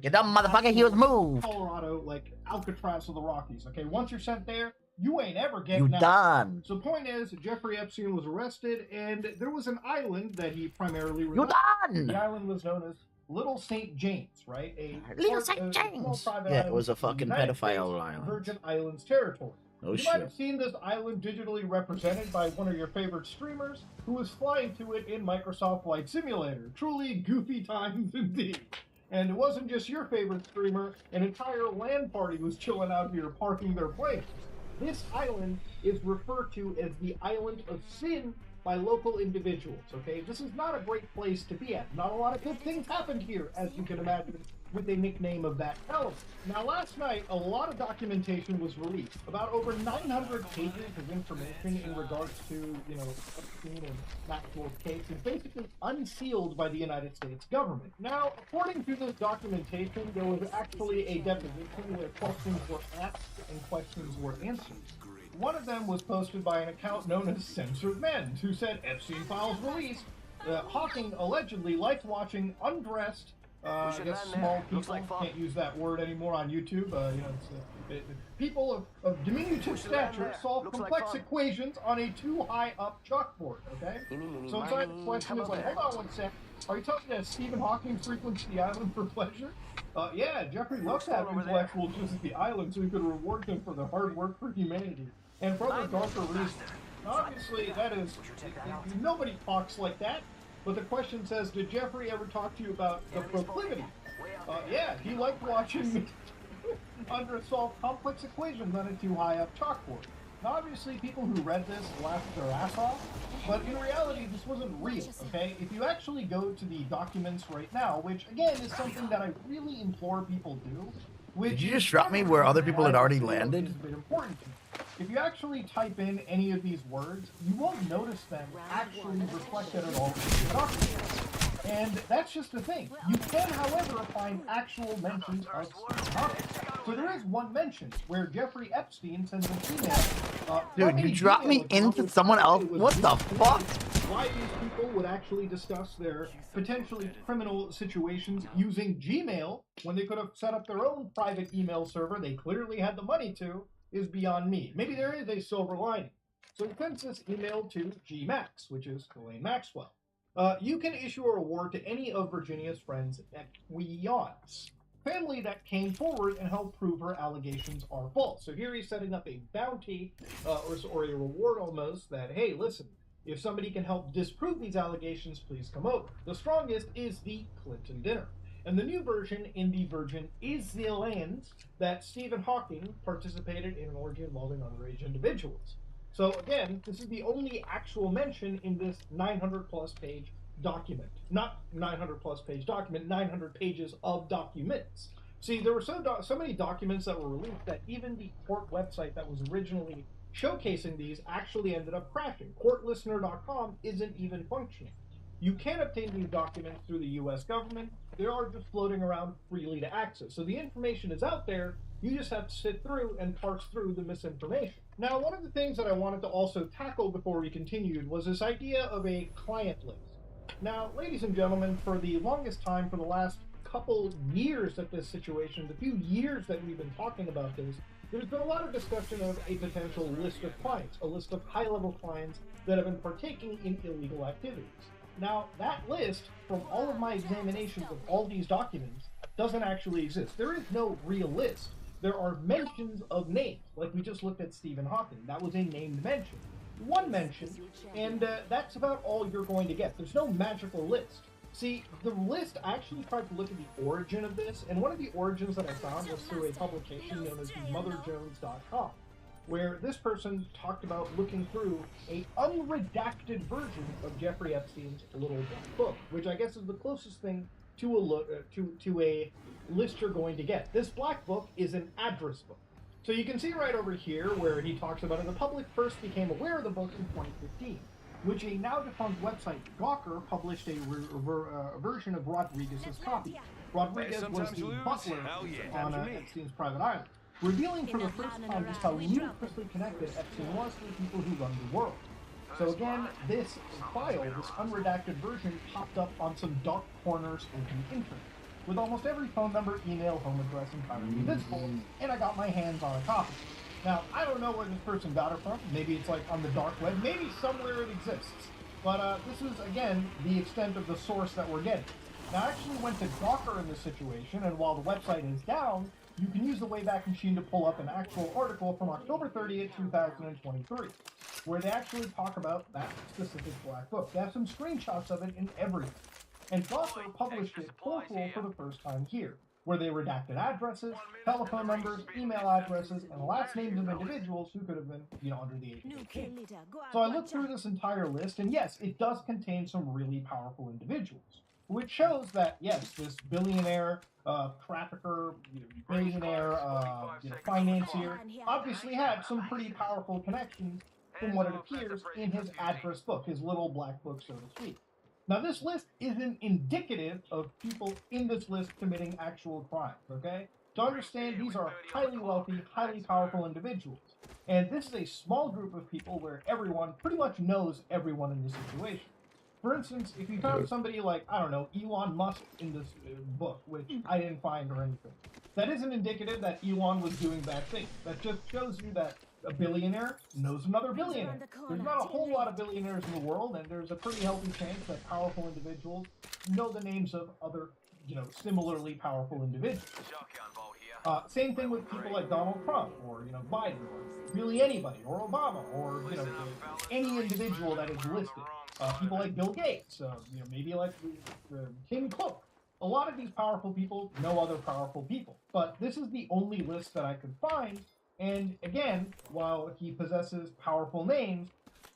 You dumb motherfucker, he was moved. Colorado, like Alcatraz of the Rockies. Okay, once you're sent there, you ain't ever You getting out. done. So point is, Jeffrey Epstein was arrested, and there was an island that he primarily You resided. done. The island was known as Little St. James, right? Little St. James. Yeah, it was a fucking pedophile island. Virgin Islands territory. Oh You shit. might have seen this island digitally represented by one of your favorite streamers who was flying to it in Microsoft Flight Simulator. Truly goofy times indeed. And it wasn't just your favorite streamer, an entire LAN party was chilling out here parking their planes. This island is referred to as the Island of Sin by local individuals, okay? This is not a great place to be at. Not a lot of good things happened here, as you can imagine, with a nickname of that caliber. Now, last night, a lot of documentation was released, about over 900 pages of information in regards to, you know, Epstein and Maxwell's case, is basically unsealed by the United States government. Now, according to this documentation, there was actually a deposition where questions were asked and questions were answered. One of them was posted by an account known as Censored Men, who said Epstein files released. Hawking allegedly liked watching undressed, I guess small people, can't use that word anymore on YouTube, you know, people of diminutive stature solve complex equations on a too high up chalkboard, okay? So inside the question is like, hold on one sec, are you talking that Stephen Hawking frequents the island for pleasure? Yeah, Jeffrey loves to have intellectuals visit the island so he could reward them for their hard work for humanity. And for other darker reasons. Obviously, that is, nobody talks like that. But the question says, did Jeffrey ever talk to you about the proclivity? Yeah, he liked watching unsolved complex equations on a too high up chalkboard. Now, obviously, people who read this laughed their ass off, but in reality, this wasn't real, okay? If you actually go to the documents right now, which, again, is something that I really implore people do, Did you just drop me where other people had already landed? is a bit important to me. If you actually type in any of these words, you won't notice them actually reflected at all in the document. And that's just the thing. You can, however, find actual mentions of Stephen Hawking. So there is one mention where Jeffrey Epstein sends an email. Dude, you dropped me into someone else? What the fuck? Why these people would actually discuss their potentially criminal situations using Gmail when they could have set up their own private email server they clearly had the money to is beyond me. Maybe there is a silver lining. So he sends this email to GMax, which is Ghislaine Maxwell. You can issue a reward to any of Virginia's friends at Quion's family that came forward and helped prove her allegations are false. So here he's setting up a bounty, or a reward almost, that, hey, listen, if somebody can help disprove these allegations, please come over. The strongest is the Clinton dinner. And the new version in the Virgin is the lands that Stephen Hawking participated in an orgy involving underage individuals. So again, this is the only actual mention in this 900 plus page document. Not 900 plus page document, 900 pages of documents. See, there were so many documents that were released that even the court website that was originally showcasing these actually ended up crashing. Courtlistener.com isn't even functioning. You can obtain these documents through the US government. They are just floating around freely to access. So the information is out there. You just have to sit through and parse through the misinformation. Now, one of the things that I wanted to also tackle before we continued was this idea of a client list. Now, ladies and gentlemen, for the longest time, for the last couple years that this situation, the few years that we've been talking about this, there's been a lot of discussion of a potential list of clients, a list of high-level clients that have been partaking in illegal activities. Now, that list, from all of my examinations of all these documents, doesn't actually exist. There is no real list. There are mentions of names, like we just looked at Stephen Hawking. That was a named mention. One mention, and that's about all you're going to get. There's no magical list. See, the list, I actually tried to look at the origin of this, and one of the origins that I found was through a publication known as MotherJones.com, where this person talked about looking through a unredacted version of Jeffrey Epstein's Little Black Book, which I guess is the closest thing to a list you're going to get. This black book is an address book. So you can see right over here where he talks about it. The public first became aware of the book in 2015, which a now defunct website, Gawker, published a version of Rodriguez's copy. Rodriguez was the butler on Epstein's private island, revealing for the first time just how ludicrously connected Epstein was to the people who run the world. So again, this file, this unredacted version, popped up on some dark corners of the internet. with almost every phone number, email, home address entirely visible, and I got my hands on a copy. Now, I don't know where this person got it from. Maybe it's like on the dark web. Maybe somewhere it exists. But this is, again, the extent of the source that we're getting. Now, I actually went to Gawker in this situation, and while the website is down, you can use the Wayback Machine to pull up an actual article from October 30th, 2023, where they actually talk about that specific black book. They have some screenshots of it and everything. And Gawker published it full for the first time here, where they redacted addresses, telephone numbers, email addresses, and last names of individuals who could have been, under the age of 18. So I looked through this entire list, and yes, it does contain some really powerful individuals, which shows that, yes, this billionaire, trafficker, billionaire, financier, obviously had some pretty powerful connections from what it appears in his address book, his little black book, so to speak. Now, this list isn't indicative of people in this list committing actual crimes, okay? To understand, these are highly wealthy, highly powerful individuals. And this is a small group of people where everyone pretty much knows everyone in the situation. For instance, if you found somebody like, I don't know, Elon Musk in this book, which I didn't find or anything, that isn't indicative that Elon was doing bad things. That just shows you that a billionaire knows another billionaire. There's not a whole lot of billionaires in the world, and there's a pretty healthy chance that powerful individuals know the names of other, similarly powerful individuals. Same thing with people like Donald Trump, or, Biden, or really anybody, or Obama, or, any individual that is listed. People like Bill Gates, maybe like Tim Cook. A lot of these powerful people know other powerful people, but this is the only list that I could find. And again, while he possesses powerful names,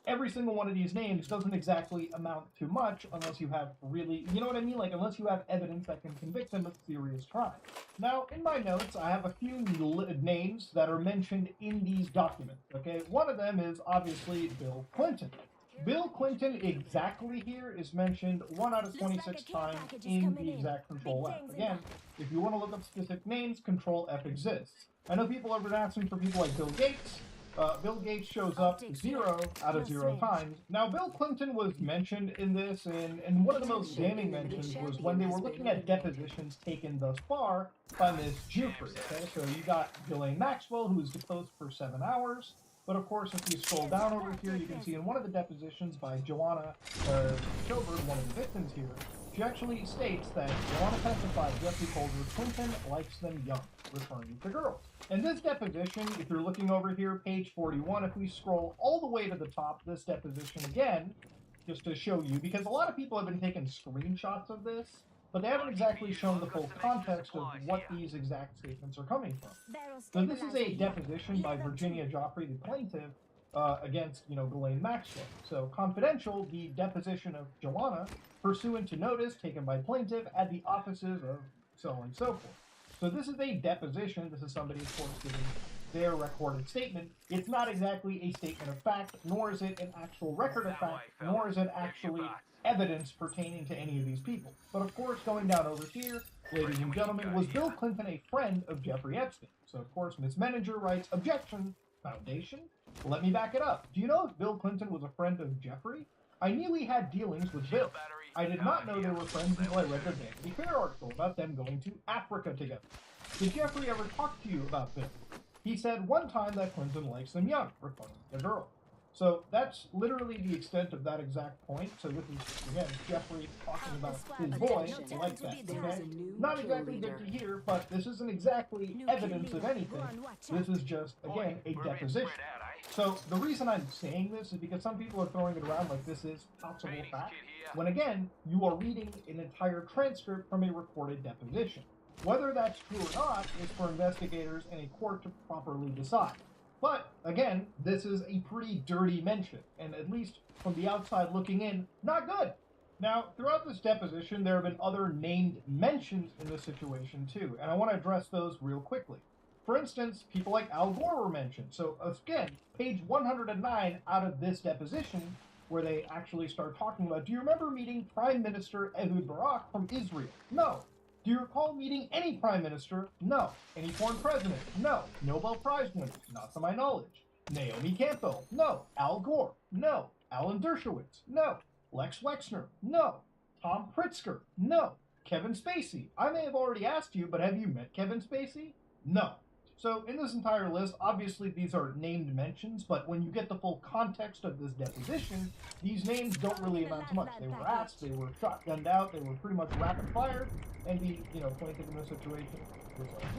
every single one of these names doesn't exactly amount to much unless you have really, you know what I mean? Like, unless you have evidence that can convict them of serious crime. Now, in my notes, I have a few names that are mentioned in these documents, okay? One of them is obviously Bill Clinton. Bill Clinton exactly here is mentioned 1 out of 26 times in the exact Control F. Again, if you want to look up specific names, Control F exists. I know people have been asking for people like Bill Gates. Bill Gates shows up 0 out of 0 times. Now, Bill Clinton was mentioned in this, and one of the most damning mentions was when they were looking at depositions taken thus far by Ms. Giuffre. Okay, so you got Ghislaine Maxwell, who was deposed for 7 hours. But of course, if you scroll down over here, you can see in one of the depositions by Joanna Sjoberg, one of the victims here, she actually states that Joanna testified Jeffrey told her Clinton likes them young, referring to girls. And this deposition, if you're looking over here, page 41, if we scroll all the way to the top, this deposition again, just to show you, because a lot of people have been taking screenshots of this, but they haven't exactly shown the full context of what these exact statements are coming from. So this is a deposition by Virginia Joffrey, the plaintiff, against, Ghislaine Maxwell. So confidential, the deposition of Joanna, pursuant to notice taken by plaintiff at the offices of so and so forth. So this is a deposition. This is somebody, of course, giving their recorded statement. It's not exactly a statement of fact, nor is it an actual record of fact, nor is it actually evidence pertaining to any of these people. But of course, going down over here, ladies and gentlemen, was Bill Clinton a friend of Jeffrey Epstein? So of course, Ms. Menninger writes, objection, foundation? Let me back it up. Do you know if Bill Clinton was a friend of Jeffrey? I knew he had dealings with Bill. I did not know they were friends until I read the Vanity Fair article about them going to Africa together. Did Jeffrey ever talk to you about Bill? He said one time that Clinton likes them young, referring to the girl. So that's literally the extent of that exact point. So this is, again, Jeffrey talking about his boy like that, okay? Not exactly good to hear, but this isn't exactly evidence of anything. This is just, again, a deposition. So the reason I'm saying this is because some people are throwing it around like this is possible fact, when again, you are reading an entire transcript from a recorded deposition. Whether that's true or not is for investigators and a court to properly decide. But, again, this is a pretty dirty mention, and at least from the outside looking in, not good. Now, throughout this deposition, there have been other named mentions in this situation, too, and I want to address those real quickly. For instance, people like Al Gore were mentioned. So, again, page 109 out of this deposition, where they actually start talking about, do you remember meeting Prime Minister Ehud Barak from Israel? No. Do you recall meeting any prime minister? No. Any foreign president? No. Nobel Prize winner? Not to my knowledge. Naomi Campbell? No. Al Gore? No. Alan Dershowitz? No. Lex Wexner? No. Tom Pritzker? No. Kevin Spacey. I may have already asked you, but have you met Kevin Spacey? No. So in this entire list, obviously these are named mentions, but when you get the full context of this deposition, these names don't really amount to much. They were asked, they were shotgunned out, they were pretty much rapid fired, and the, plaintiff in this situation was like,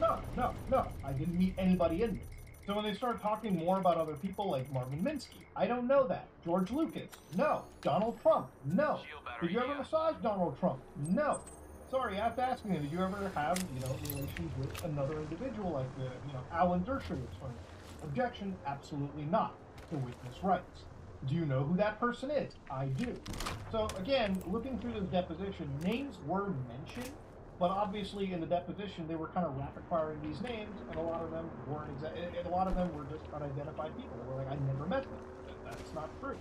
no, I didn't meet anybody in this. So when they start talking more about other people like Marvin Minsky, I don't know that. George Lucas, no. Donald Trump, no. Did you ever massage Donald Trump? No. Sorry, I have to ask you, did you ever have, relations with another individual like Alan Dershowitz, for instance? Objection, absolutely not. The witness writes. Do you know who that person is? I do. So again, looking through this deposition, names were mentioned, but obviously in the deposition they were kind of rapid firing these names, and a lot of them weren't a lot of them were just unidentified people. They were like, I never met them. That's not true.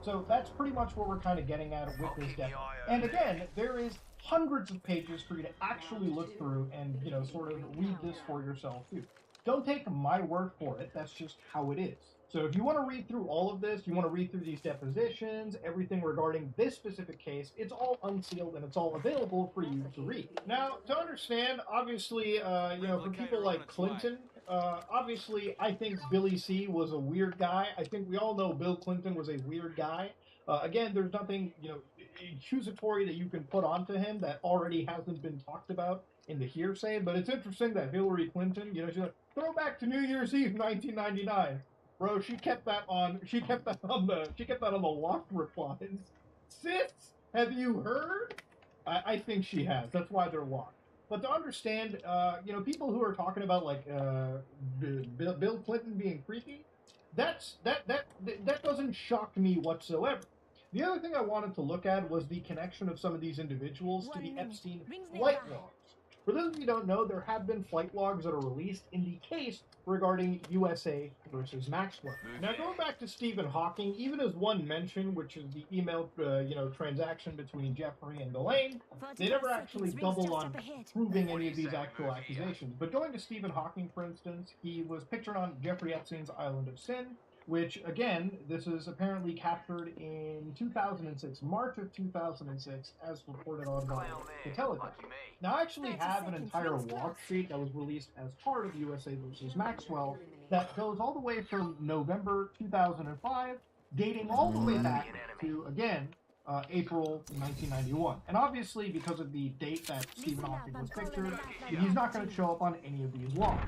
So that's pretty much what we're kind of getting at with this deposition. And again, there is hundreds of pages for you to actually look through and, sort of read this for yourself too. Don't take my word for it. That's just how it is. So if you want to read through all of this, you want to read through these depositions, everything regarding this specific case, it's all unsealed and it's all available for you to read. Now, to understand, obviously, for people like Clinton, obviously, I think Billy C. was a weird guy. I think we all know Bill Clinton was a weird guy. Again, there's nothing, accusatory that you can put onto him that already hasn't been talked about in the hearsay. But it's interesting that Hillary Clinton, she's like, throw back to New Year's Eve, 1999. Bro, she kept that on the locked replies. Sis, have you heard? I think she has. That's why they're locked. But to understand, people who are talking about like Bill Clinton being creepy, that doesn't shock me whatsoever. The other thing I wanted to look at was the connection of some of these individuals to the Epstein flight logs. For those of you who don't know, there have been flight logs that are released in the case regarding USA versus Maxwell. Now, going back to Stephen Hawking, even as one mention, which is the email, transaction between Jeffrey and Ghislaine, they never actually doubled on proving any of these actual accusations. But going to Stephen Hawking, for instance, he was pictured on Jeffrey Epstein's Island of Sin, which, again, this is apparently captured in 2006, March of 2006, as reported on by The Telegraph. Now, I actually have an entire log sheet that was released as part of USA versus Maxwell that goes all the way from November 2005, dating all the way back to, again, April 1991. And obviously, because of the date that Stephen Hawking was pictured, he's not going to show up on any of these logs.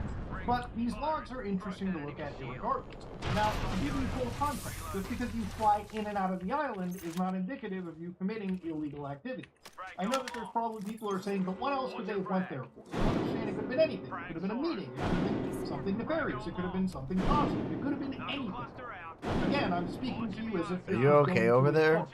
But these logs are interesting to look at regardless. Now, to give you full context, just because you fly in and out of the island is not indicative of you committing illegal activities. I know that there's probably people who are saying, but what else could they have went there for? I understand it could have been anything. It could have been a meeting. It could have been something nefarious. It could have been something positive. It could have been anything. Again, I'm speaking to you as if... Are you okay over there?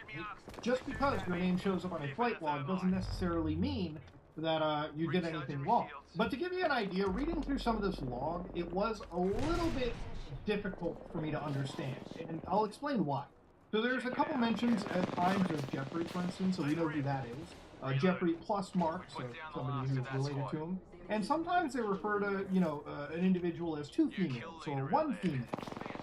Just because your name shows up on a flight log doesn't necessarily mean that you did anything wrong. But to give you an idea, reading through some of this log, it was a little bit difficult for me to understand, and I'll explain why. So there's a couple mentions at times of Jeffrey, for instance, so we know who that is. Jeffrey plus Mark, so somebody who's related to him. And sometimes they refer to, an individual as two females, or one female.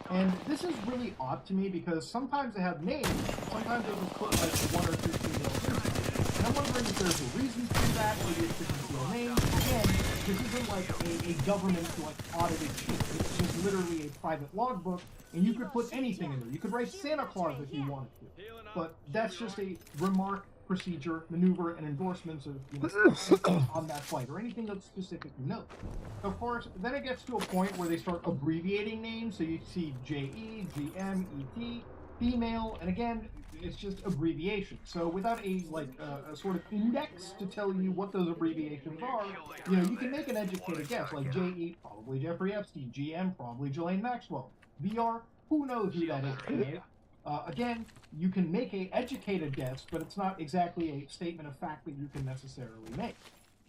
And this is really odd to me because sometimes they have names, sometimes they just put like one or two females. And I'm wondering if there's a reason for that, maybe it's to conceal names. Again, this isn't like a government audited sheet. It's just literally a private logbook, and you could put anything in there. You could write Santa Claus if you wanted to. But that's just a remark, procedure, maneuver, and endorsements of on that flight, or anything of specific note. Of course, then it gets to a point where they start abbreviating names, so you see JE, GM, ET, female, and again, it's just abbreviations. So without a sort of index to tell you what those abbreviations are, you can make an educated guess, like JE, probably Jeffrey Epstein, GM, probably Ghislaine Maxwell, VR, who knows who that is. Again, you can make an educated guess, but it's not exactly a statement of fact that you can necessarily make.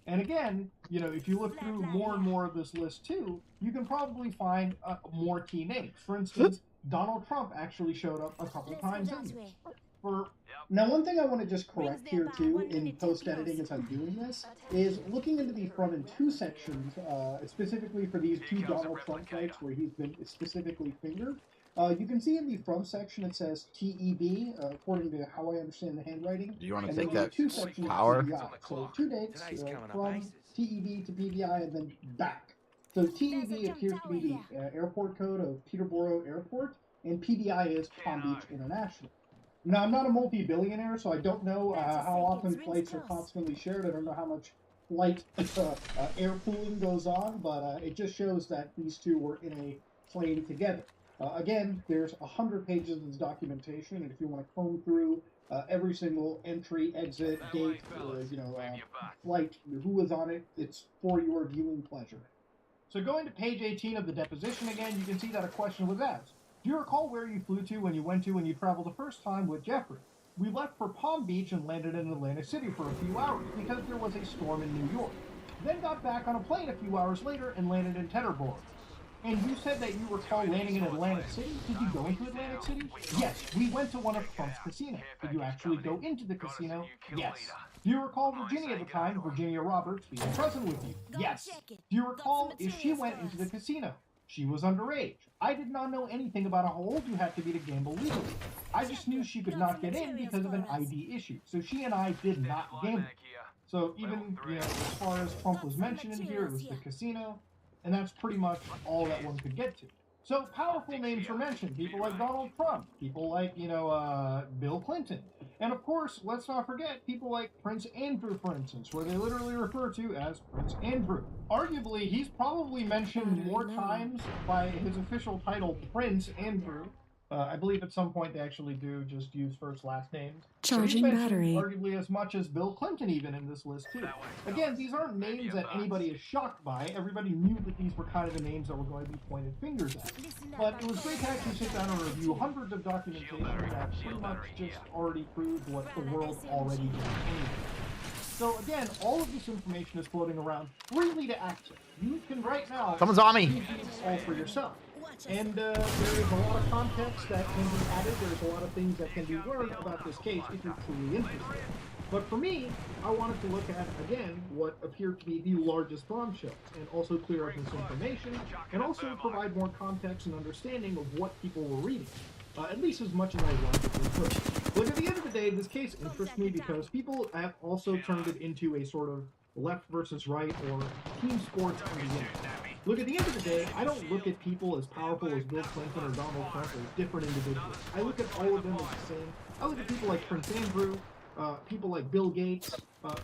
And again, if you look through more and more of this list too, you can probably find more key names. For instance, Donald Trump actually showed up a couple times in this. Now, one thing I want to just correct here too, in post-editing as I'm doing this, is looking into the front and two sections, specifically for these two Donald Trump flights where he's been specifically fingered. You can see in the from section it says TEB, according to how I understand the handwriting. Do you want to And take then that two sections power? PBI. So 2 dates from TEB to PBI and then back. So TEB appears to be the airport code of Peterborough Airport, and PBI is Palm Beach International. Now, I'm not a multi-billionaire, so I don't know how often flights are constantly shared. I don't know how much flight air pooling goes on, but it just shows that these two were in a plane together. Again, there's 100 pages of this documentation, and if you want to comb through every single entry, exit, date, flight, who was on it, it's for your viewing pleasure. So going to page 18 of the deposition again, you can see that a question was asked. Do you recall where you flew to when you traveled the first time with Jeffrey? We left for Palm Beach and landed in Atlantic City for a few hours because there was a storm in New York. Then got back on a plane a few hours later and landed in Teterboro. And you said that you recall landing in Atlantic City. Did you go into Atlantic City? Yes, we went to one of Trump's casinos. Did you actually go into the casino? Yes. Do you recall Virginia at the time, Virginia Roberts, being present with you? Yes. Do you recall if she went into the casino? She was underage. I did not know anything about how old you had to be to gamble legally. I just knew she could not get in because of an ID issue. So she and I did not gamble. So even, as far as Trump was mentioned in here, it was the casino. And that's pretty much all that one could get to. So powerful names were mentioned. People like Donald Trump. People like, Bill Clinton. And of course, let's not forget people like Prince Andrew, for instance, where they literally refer to as Prince Andrew. Arguably, he's probably mentioned more times by his official title, Prince Andrew. I believe at some point they actually do just use first last names. Charging battery. Arguably as much as Bill Clinton even in this list too. Again, these aren't names that anybody is shocked by. Everybody knew that these were kind of the names that were going to be pointed fingers at. But it was great to actually sit down and review hundreds of documentation that pretty much just already proved what the world already did anyway. So again, all of this information is floating around freely to access. You can right now Someone's on me. read these all for yourself. And there is a lot of context that can be added. There's a lot of things that can be learned about this case if you're truly interested. But for me, I wanted to look at, again, what appeared to be the largest bombshells, and also clear up this information, and also provide more context and understanding of what people were reading. At least as much as I logically could. Look, at the end of the day, this case interests me because people have also turned it into a sort of left versus right or team sports on the internet. Look, at the end of the day, I don't look at people as powerful as Bill Clinton or Donald Trump as different individuals. I look at all of them as the same. I look at people like Prince Andrew, people like Bill Gates,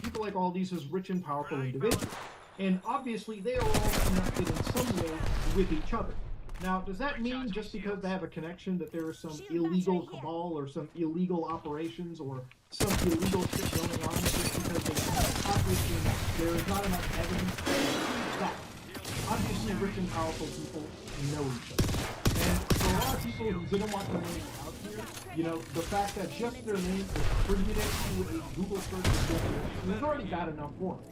people like all these as rich and powerful individuals. And obviously, they are all connected in some way with each other. Now, does that mean just because they have a connection that there is some illegal cabal or some illegal operations or some illegal shit going on just because they obviously there is not enough evidence to that? Obviously, rich and powerful people know each other. And for a lot of people who didn't want their names out here, the fact that just their name is attributed to a Google search is already bad enough for them.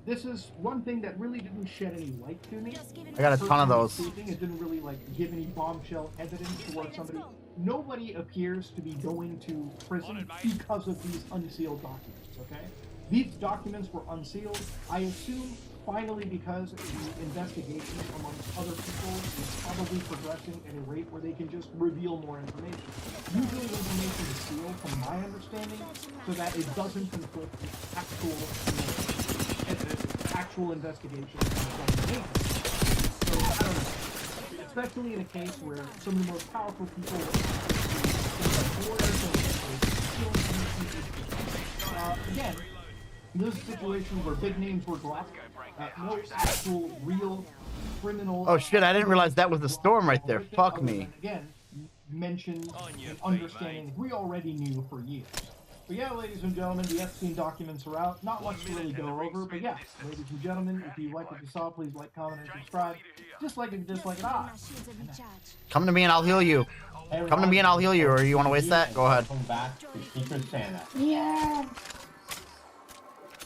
This is one thing that really didn't shed any light to me. I got a ton of those. It didn't really give any bombshell evidence towards somebody. Nobody appears to be going to prison because of these unsealed documents, okay? These documents were unsealed, I assume, finally because the investigation amongst other people is probably progressing at a rate where they can just reveal more information. Usually information is sealed, from my understanding, so that it doesn't conflict with actual investigation. So, I don't know. Especially in a case where some of the most powerful people again, this is a situation where big names were dropped, no actual real criminal. Oh shit, I didn't realize that was the storm right there. Fuck me. Again, mentioned and understanding we already knew for years. But yeah, ladies and gentlemen, the Epstein documents are out. Not much to really go over, but yeah, ladies and gentlemen, if you like what you saw, please like, comment, and subscribe. Just like it, dislike it, Come to me and I'll heal you. Come to me and I'll heal you, or you want to waste that? Go ahead. Welcome back to Secret Santa. Yeah.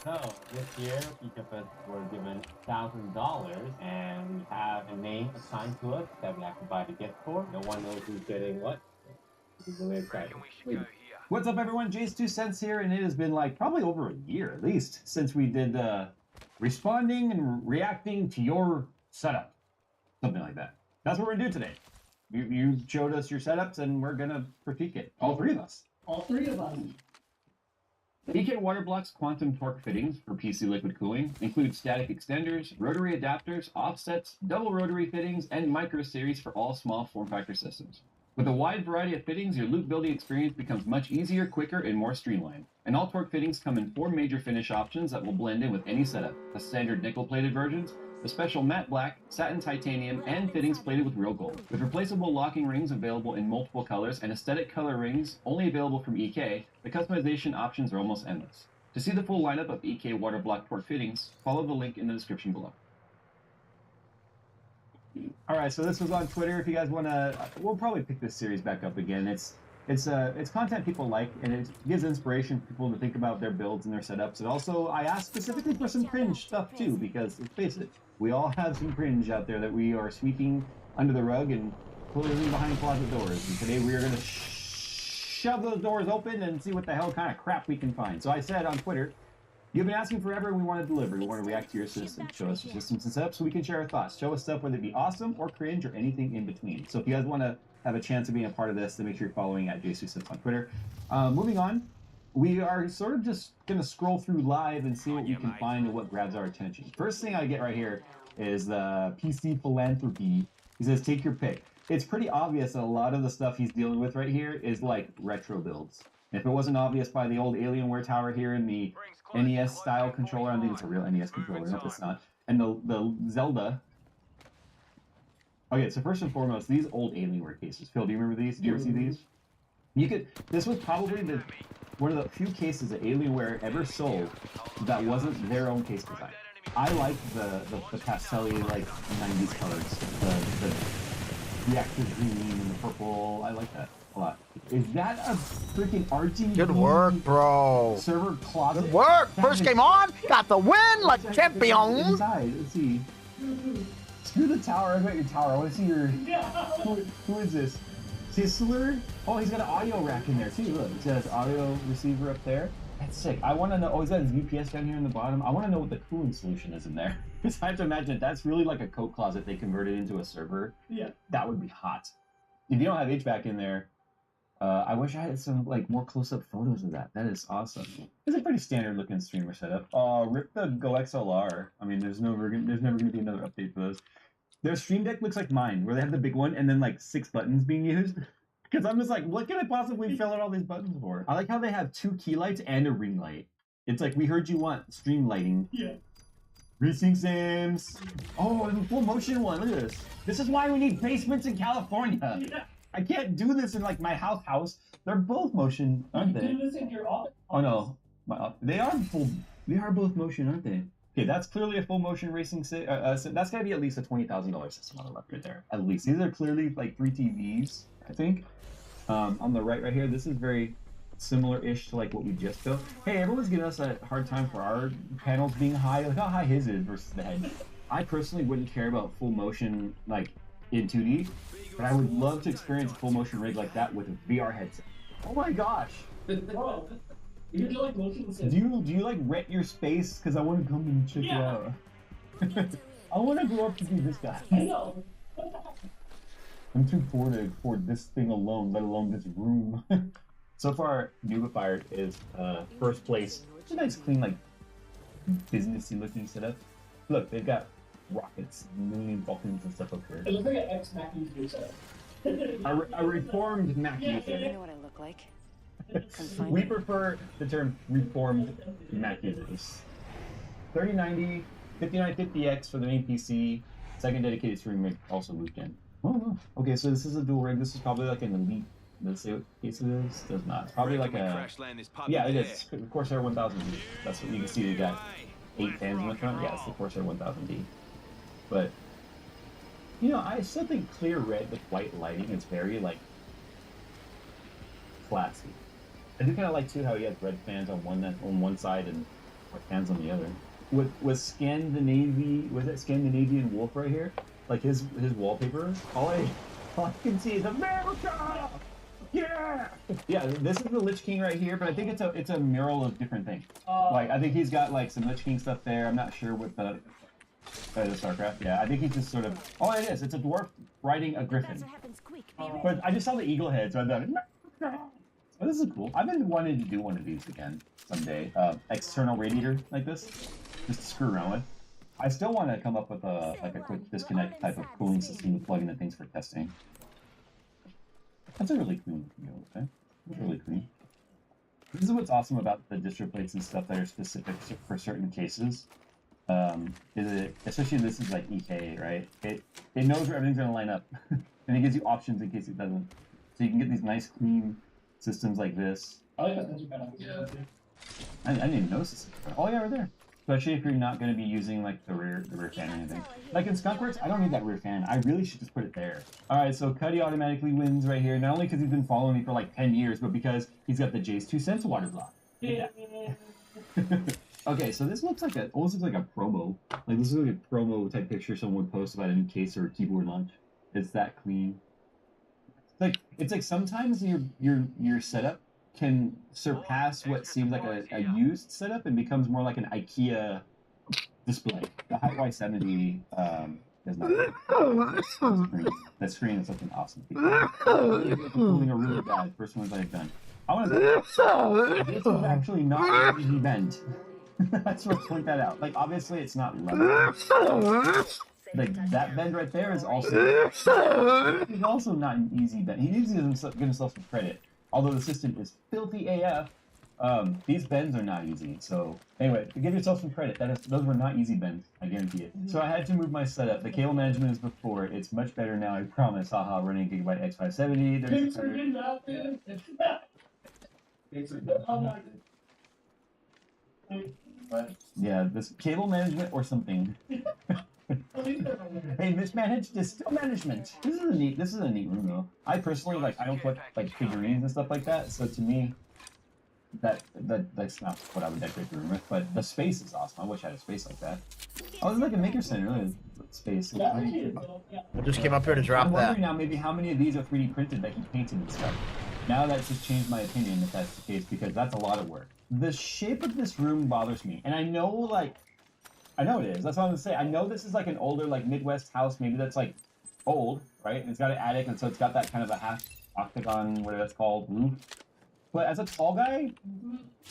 So, this year, each of us were given $1,000, and we have a name assigned to us that we have to buy the gift for. No one knows who's getting what. This is really exciting. What's up, everyone? Jace 2 Cents here, and it has been probably over a year at least since we did responding and reacting to your setup. Something like that. That's what we're gonna do today. You showed us your setups, and we're gonna critique it. All three of us. All three of us. EK Waterblock's quantum torque fittings for PC liquid cooling include static extenders, rotary adapters, offsets, double rotary fittings, and micro series for all small form factor systems. With a wide variety of fittings, your loop building experience becomes much easier, quicker, and more streamlined. And all torque fittings come in 4 major finish options that will blend in with any setup: the standard nickel-plated versions, the special matte black, satin titanium, and fittings plated with real gold. With replaceable locking rings available in multiple colors and aesthetic color rings only available from EK, the customization options are almost endless. To see the full lineup of EK Waterblock torque fittings, follow the link in the description below. All right, so this was on Twitter. If you guys want to, we'll probably pick this series back up again. It's content people like, and it gives inspiration for people to think about their builds and their setups. And also, I asked specifically for some cringe stuff too, because let's face it, we all have some cringe out there that we are sweeping under the rug and closing behind closet doors. And today we are going to shove those doors open and see what the hell kind of crap we can find. So I said on Twitter, you've been asking forever, and we want to deliver. We want to react to your system. Show us your systems and setups so we can share our thoughts. Show us stuff, whether it be awesome or cringe or anything in between. So if you guys want to have a chance of being a part of this, then make sure you're following at JStuSets on Twitter. Moving on, we are sort of just going to scroll through live and see what we can find and what grabs our attention. First thing I get right here is the PC Philanthropy. He says, take your pick. It's pretty obvious that a lot of the stuff he's dealing with right here is like retro builds. If it wasn't obvious by the old Alienware tower here and the NES style controller, I think it's a real NES controller, no it's not, and the Zelda. Okay, so first and foremost, these old Alienware cases. Phil, do you remember these? Did you ever see these? This was probably one of the few cases that Alienware ever sold that wasn't their own case design. I like the pastel-y, like 90s colors, the reactive green and the purple. I like that a lot. Is that a freaking RGB? Good work, bro. Server closet. Good work. First game on. Got the win like champions. Inside. Let's see. Screw the tower. I got your tower. I want to see your. Who is this? Tisler? Oh, he's got an audio rack in there too. Look, it says audio receiver up there. That's sick. I want to know. Oh, he's got his UPS down here in the bottom. I want to know what the cooling solution is in there. Because I have to imagine if that's really like a coat closet they converted into a server. Yeah. That would be hot. If you don't have HVAC in there, I wish I had some like more close-up photos of that. That is awesome. It's a pretty standard-looking streamer setup. Rip the Go XLR. I mean, there's never going to be another update for those. Their Stream Deck looks like mine, where they have the big one and then like 6 buttons being used. Because I'm just like, what can I possibly fill out all these buttons for? I like how they have 2 key lights and a ring light. It's like, we heard you want stream lighting. Yeah. Racing Sims. Oh, and the full motion one. Look at this. This is why we need basements in California. Yeah. I can't do this in like my house. They're both motion, aren't they? You do this in your office. Oh no, they are both motion, aren't they? Okay, that's clearly a full motion racing sim. So that's gotta be at least a $20,000 system on the left right there. At least these are clearly like 3 TVs, I think. On the right here, this is very similar-ish to like what we just built. Hey, everyone's giving us a hard time for our panels being high. Look how high his is versus the head. I personally wouldn't care about full motion like in 2D, but I would love to experience a full motion rig like that with a VR headset. Oh my gosh! You do like motion sims? Do you like rent your space? Because I want to come and check it out. I want to grow up to be this guy. I know. I'm too poor to afford this thing alone, let alone this room. So far, Nubifier is first place. It's a nice, clean, like businessy looking setup. Look, they've got rockets, million Vulcans and stuff up here. It looks like an ex-Mac user setup. A reformed Mac user. You know what I look like. We prefer the term reformed Mac users. 3090, 5950X for the main PC, second dedicated stream rig also looped in. Oh, okay, so this is a dual rig. This is probably like an elite. Let's see what case it is. Does not. It's probably like a. Yeah, it is. Corsair 1000D. That's what you can see. They got 8 fans in the front. Yeah, it's the Corsair 1000D. But you know, I still think clear red with white lighting is very like classy. I do kind of like too how he has red fans on one side and white fans on the other. With Scandinavian Wolf right here, like his wallpaper, all I can see is America. Yeah. Yeah, this is the Lich King right here, but I think it's a mural of different things. Like I think he's got like some Lich King stuff there. I'm not sure what the The StarCraft, yeah. I think he's just sort of. Oh, it is. It's a dwarf riding a griffin. But I just saw the eagle head, so I thought, oh, this is cool. I've been wanting to do one of these again someday. External radiator like this, just to screw around with. I still want to come up with a quick disconnect type of cooling system to plug into things for testing. That's a really clean video, okay? That's really clean. This is what's awesome about the distro plates and stuff that are specific for certain cases. Especially this is like EK, right? It knows where everything's gonna line up, and it gives you options in case it doesn't. So you can get these nice clean systems like this. I like that sensor panel. Yeah. I didn't even notice this. Oh yeah, right there. Especially if you're not going to be using like the rear fan or anything. Like in Skunkworks, I don't need that rear fan. I really should just put it there. All right, so Cuddy automatically wins right here. Not only because he's been following me for like 10 years, but because he's got the Jace 2 cents water block. Yeah. Okay, so this looks like almost looks like a promo. Like this is like a promo type picture someone would post about a new case or a keyboard launch. It's that clean. It's like sometimes your setup can surpass what seems like a used setup and becomes more like an IKEA display. The High Y70 does not. That screen is looking awesome. Pulling a really bad first ones I've done. I want to. This is actually not an easy bend. I just want to point that out. Like obviously it's not level. Like that bend right there is also not an easy bend. He needs to give himself some credit. Although the system is filthy AF, these bends are not easy. So anyway, to give yourself some credit, those were not easy bends. I guarantee it. So I had to move my setup. The cable management is before. It's much better now. I promise. Haha, running Gigabyte X570. Thanks for getting out there. Thanks for getting out there. But yeah, this cable management or something. Hey, mismanaged is still management. This is a neat room though. I personally I don't put like figurines and stuff like that, so to me that's not what I would decorate the room with, but the space is awesome. I wish I had a space like that. Oh, it's like a maker center, really. Space. I just came up here to drop I'm that. wondering now maybe how many of these are 3D printed that he painted and stuff. Now that's just changed my opinion if that's the case, because that's a lot of work. The shape of this room bothers me, and I know it is. That's what I'm gonna say. I know this is like an older, like Midwest house, maybe that's like old, right? And it's got an attic, and so it's got that kind of a half octagon, whatever that's called, roof. But as a tall guy,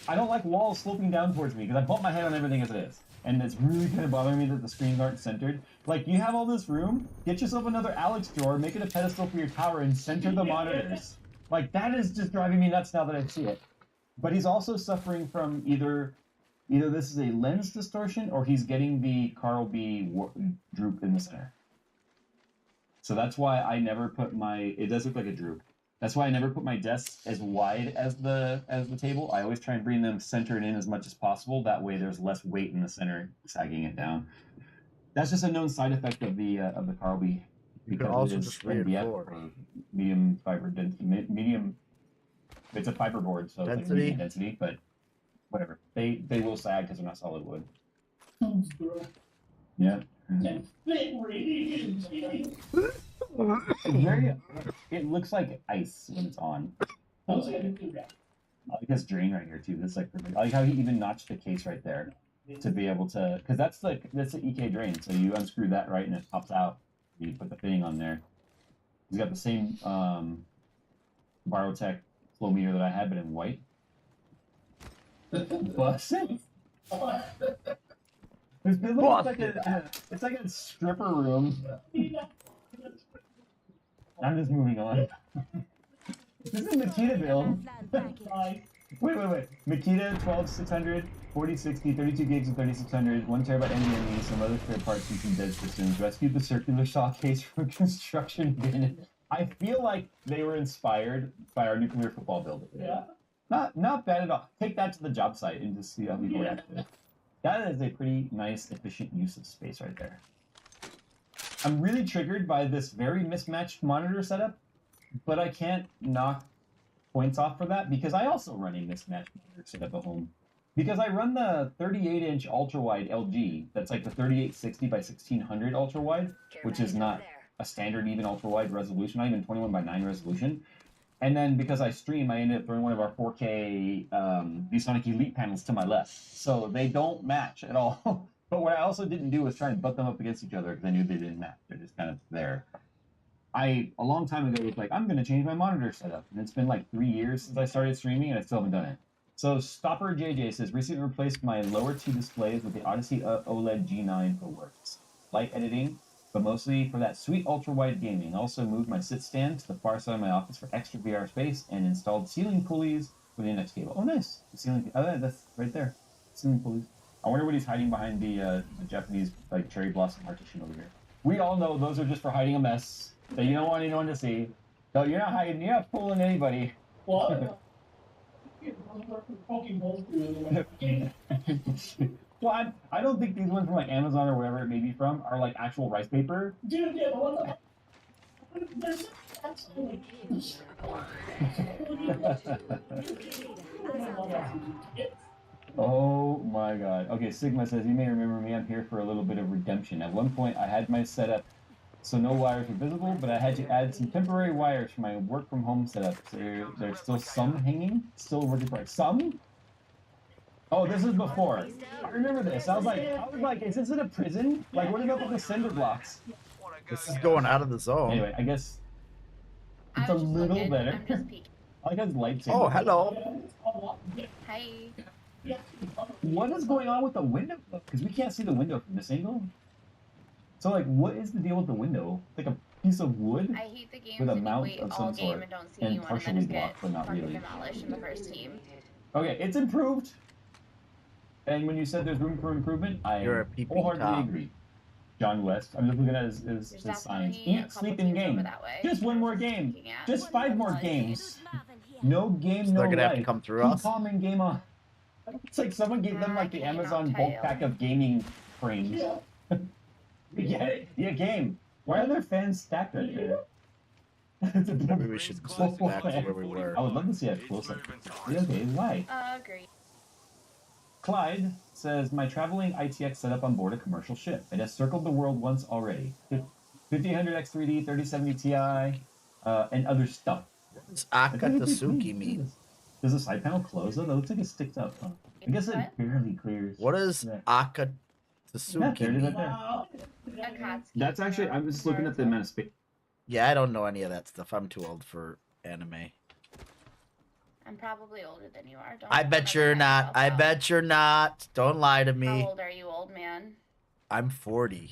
I don't like walls sloping down towards me because I bump my head on everything as it is, and it's really kind of bothering me that the screens aren't centered. Like you have all this room, get yourself another Alex drawer, make it a pedestal for your tower, and center the monitors. Like that is just driving me nuts now that I see it. But he's also suffering from either this is a lens distortion or he's getting the Carl B droop in the center. So that's why I never put it does look like a droop. That's why I never put my desks as wide as the table. I always try and bring them centered in as much as possible. That way there's less weight in the center, sagging it down. That's just a known side effect of the Carl B. You can Because also it is just read it MDF forward. or medium fiber medium. It's a fiber board, so it's like medium density, but whatever. They will sag because they're not solid wood. Yeah. And fit radiation. It looks like ice when it's on. I like this drain right here too. That's like perfect. I like how he even notched the case right there to be able to, because that's the EK drain. So you unscrew that right and it pops out. You put the fitting on there. He's got the same Barotech flow meter that I had, but in white. Busted. It's like a stripper room. I'm just moving on. This is Makita build. Wait. Makita 12600, 4060, 32 gigs and 3600, 1 terabyte NVMe, some other spare parts and some dead systems. Rescued the circular saw case from construction bin. I feel like they were inspired by our nuclear football build. Yeah. Not bad at all. Take that to the job site and just see how people react to it. That is a pretty nice, efficient use of space right there. I'm really triggered by this very mismatched monitor setup, but I can't knock points off for that because I also run a mismatched monitor setup at home. Because I run the 38-inch ultra-wide LG, that's like the 3860 by 1600 ultra-wide, which is not a standard even ultra-wide resolution, not even 21:9 resolution. And then because I stream, I ended up throwing one of our 4K ViewSonic Elite panels to my left. So they don't match at all. But what I also didn't do was try and butt them up against each other because I knew they didn't match. They're just kind of there. A long time ago, was like, I'm going to change my monitor setup. And it's been like 3 years since I started streaming, and I still haven't done it. So Stopper JJ says, recently replaced my lower two displays with the Odyssey OLED G9 for works. Light editing, but mostly for that sweet ultra-wide gaming. Also moved my sit stand to the far side of my office for extra VR space, and installed ceiling pulleys for the index cable. Oh, nice. The ceiling, oh, that's right there. Ceiling pulleys. I wonder what he's hiding behind the Japanese like cherry blossom partition over here. We all know those are just for hiding a mess that you don't want anyone to see. So you're not hiding, you're not fooling anybody. Well, Well, I don't think these ones from like Amazon or wherever it may be from are like actual rice paper. dude, yeah, the one there's absolutely Oh my god. Okay, Sigma says, you may remember me, I'm here for a little bit of redemption. At one point I had my setup so no wires were visible, but I had to add some temporary wires for my work from home setup. So there's still some hanging, still working for some? Oh, this is before. I remember this. I was like, is this in a prison? Like, what about with the cinder blocks? This is going out of the zone. Anyway, I guess it's a I was just little looking, better. I'm just peeking. I like his lightsaber. Oh, hello. Hi. What is going on with the window? Because we can't see the window from this angle. So, like, what is the deal with the window? Like a piece of wood? I hate the games With a that you mount wait of all some game sort, and don't see and anyone and partially then just blocked, get but not fucking really. demolished in the first team. Okay, it's improved. And when you said there's room for improvement, I You're a PP wholeheartedly top. agree. John West, I'm just looking at his There's signs. definitely a Eat, couple sleep, and teams over game. that way. Just one more game. Looking at. Just 5 more games. No game, So no they're gonna have to life. come through Keep us? calm and game on. It's like someone gave them like the Game Amazon on bulk tail. pack of gaming frames. Yeah, game. Why are there fans stacked right there? Maybe we should go back to where we were. I would love to see a close up. Okay, why? Great. Clyde says, my traveling ITX set up on board a commercial ship. It has circled the world once already. 5000X3D, 3070 Ti, and other stuff. What does Akatsuki mean? Does the side panel close though? That looks like it sticks up. Huh? I guess it What? barely clears. What does Yeah. Akatsuki Yeah, there it is mean? right there. Akatsuki. That's actually, I'm just looking at the amount of space. Yeah, I don't know any of that stuff. I'm too old for anime. I'm probably older than you are. Don't I bet you're not. I bet you're not. Don't lie to How me. old are you, old man? I'm 40.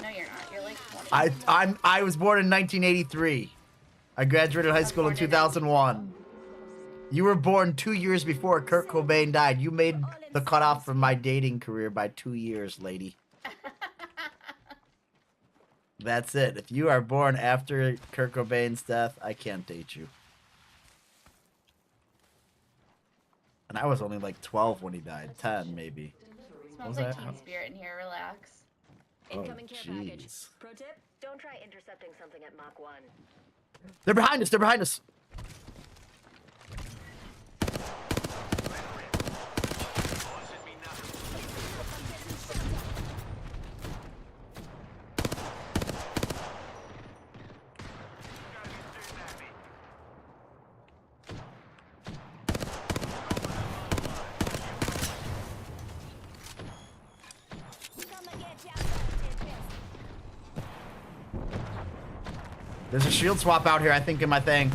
No, you're not. You're like 20. I was born in 1983. I graduated high school in 2001. You were born 2 years before Kurt Cobain died. You made the cutoff from my dating career by 2 years, lady. That's it. If you are born after Kurt Cobain's death, I can't date you. And I was only like 12 when he died. 10, maybe. Smells was like that? Teen Spirit in here. Relax. Oh, Incoming care package. jeez. Pro tip: don't try intercepting something at Mach 1. They're behind us. They're behind us. There's a shield swap out here, I think, in my thing.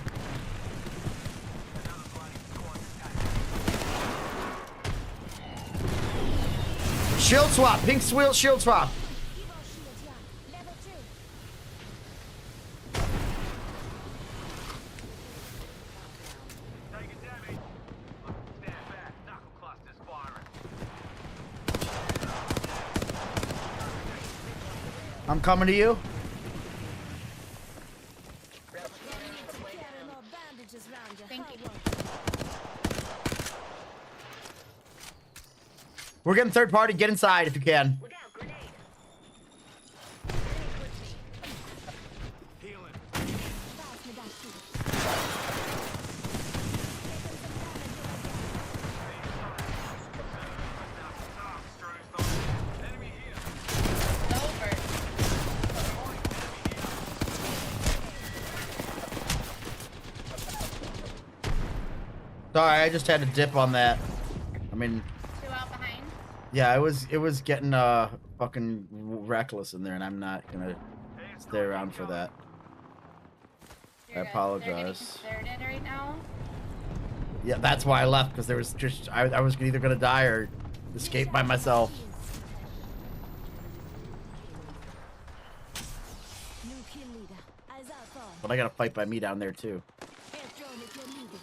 Shield swap. Pink shield swap. I'm coming to you. Thank you. We're getting third party. Get inside if you can. Look out, grenade. It's over. Sorry, I just had to dip on that. I mean, 2 out behind. Yeah, it was getting fucking reckless in there, and I'm not gonna stay around for that. You're I good. apologize. They're getting concerted right now. Yeah, that's why I left, because there was just I was either gonna die or escape by myself. New kill leader. Eyes out for. But I gotta fight by me down there too. Air drone if you're needed.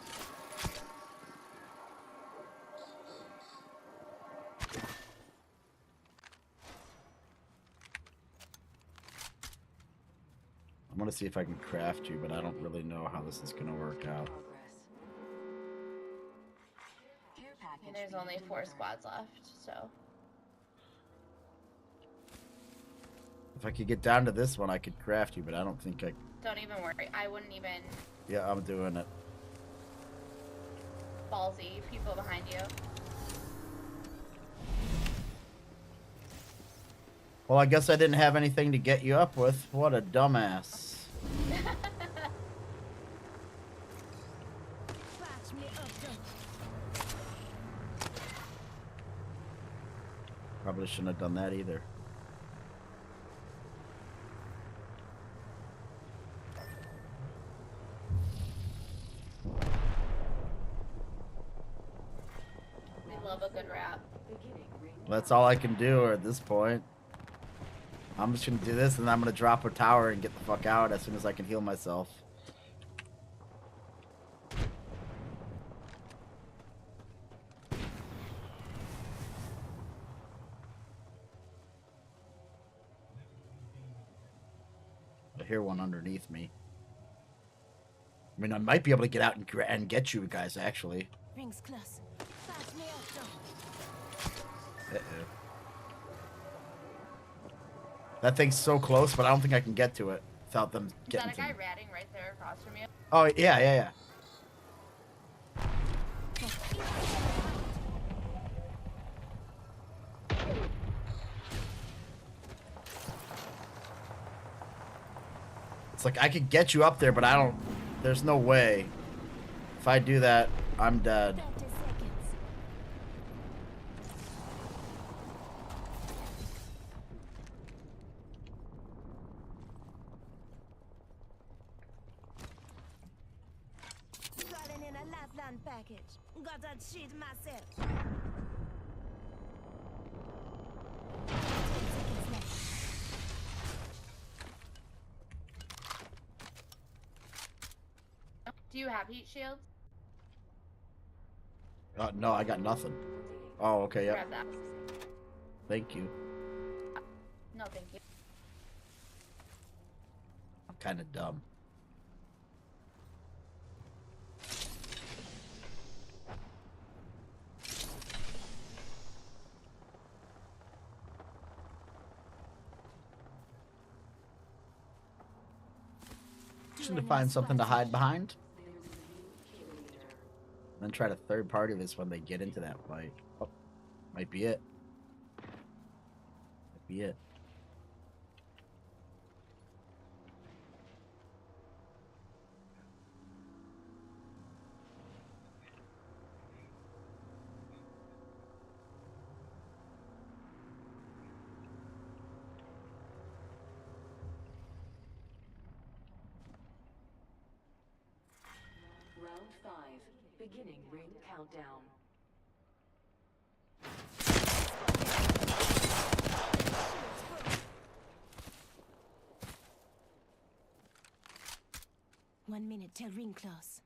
I'm gonna see if I can craft you, but I don't really know how this is gonna work out. And there's only 4 squads left, so. If I could get down to this one, I could craft you, but I don't think I. Don't even worry. I wouldn't even. Yeah, I'm doing it. Ballsy. People behind you. Well, I guess I didn't have anything to get you up with. What a dumbass. Patch me up, though. Probably shouldn't have done that either. We love a good rap. That's all I can do at this point. I'm just gonna do this, and I'm gonna drop a tower and get the fuck out as soon as I can heal myself. I hear one underneath me. I mean, I might be able to get out and get you guys, actually. Rings close. Patch me up, though. Uh-oh. That thing's so close, but I don't think I can get to it without them Is getting that a to guy me. ratting right there across from you? Oh, yeah. It's like I could get you up there, but I don't. There's no way. If I do that, I'm dead. 30 seconds. Calling in a lifeline package. Got that shit myself. 10 seconds left. Do you have heat shields? No, I got nothing. Oh, okay, yep. Grab that. Thank you. No, thank you. I'm kind of dumb. Just to find something to hide behind. Then try to third party this when they get into that fight. Oh, might be it. Might be it. Round 5. Beginning ring countdown. One minute till ring close.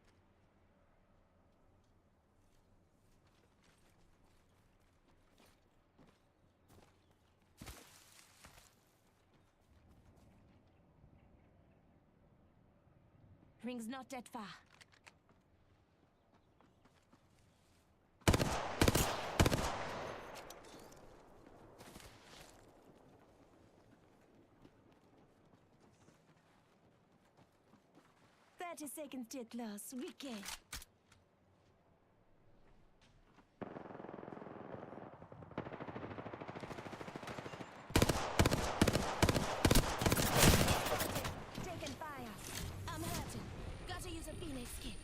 Ring's not that far. Seconds till close. Wicked. Taking fire. I'm hurting. Gotta use a Phoenix kit.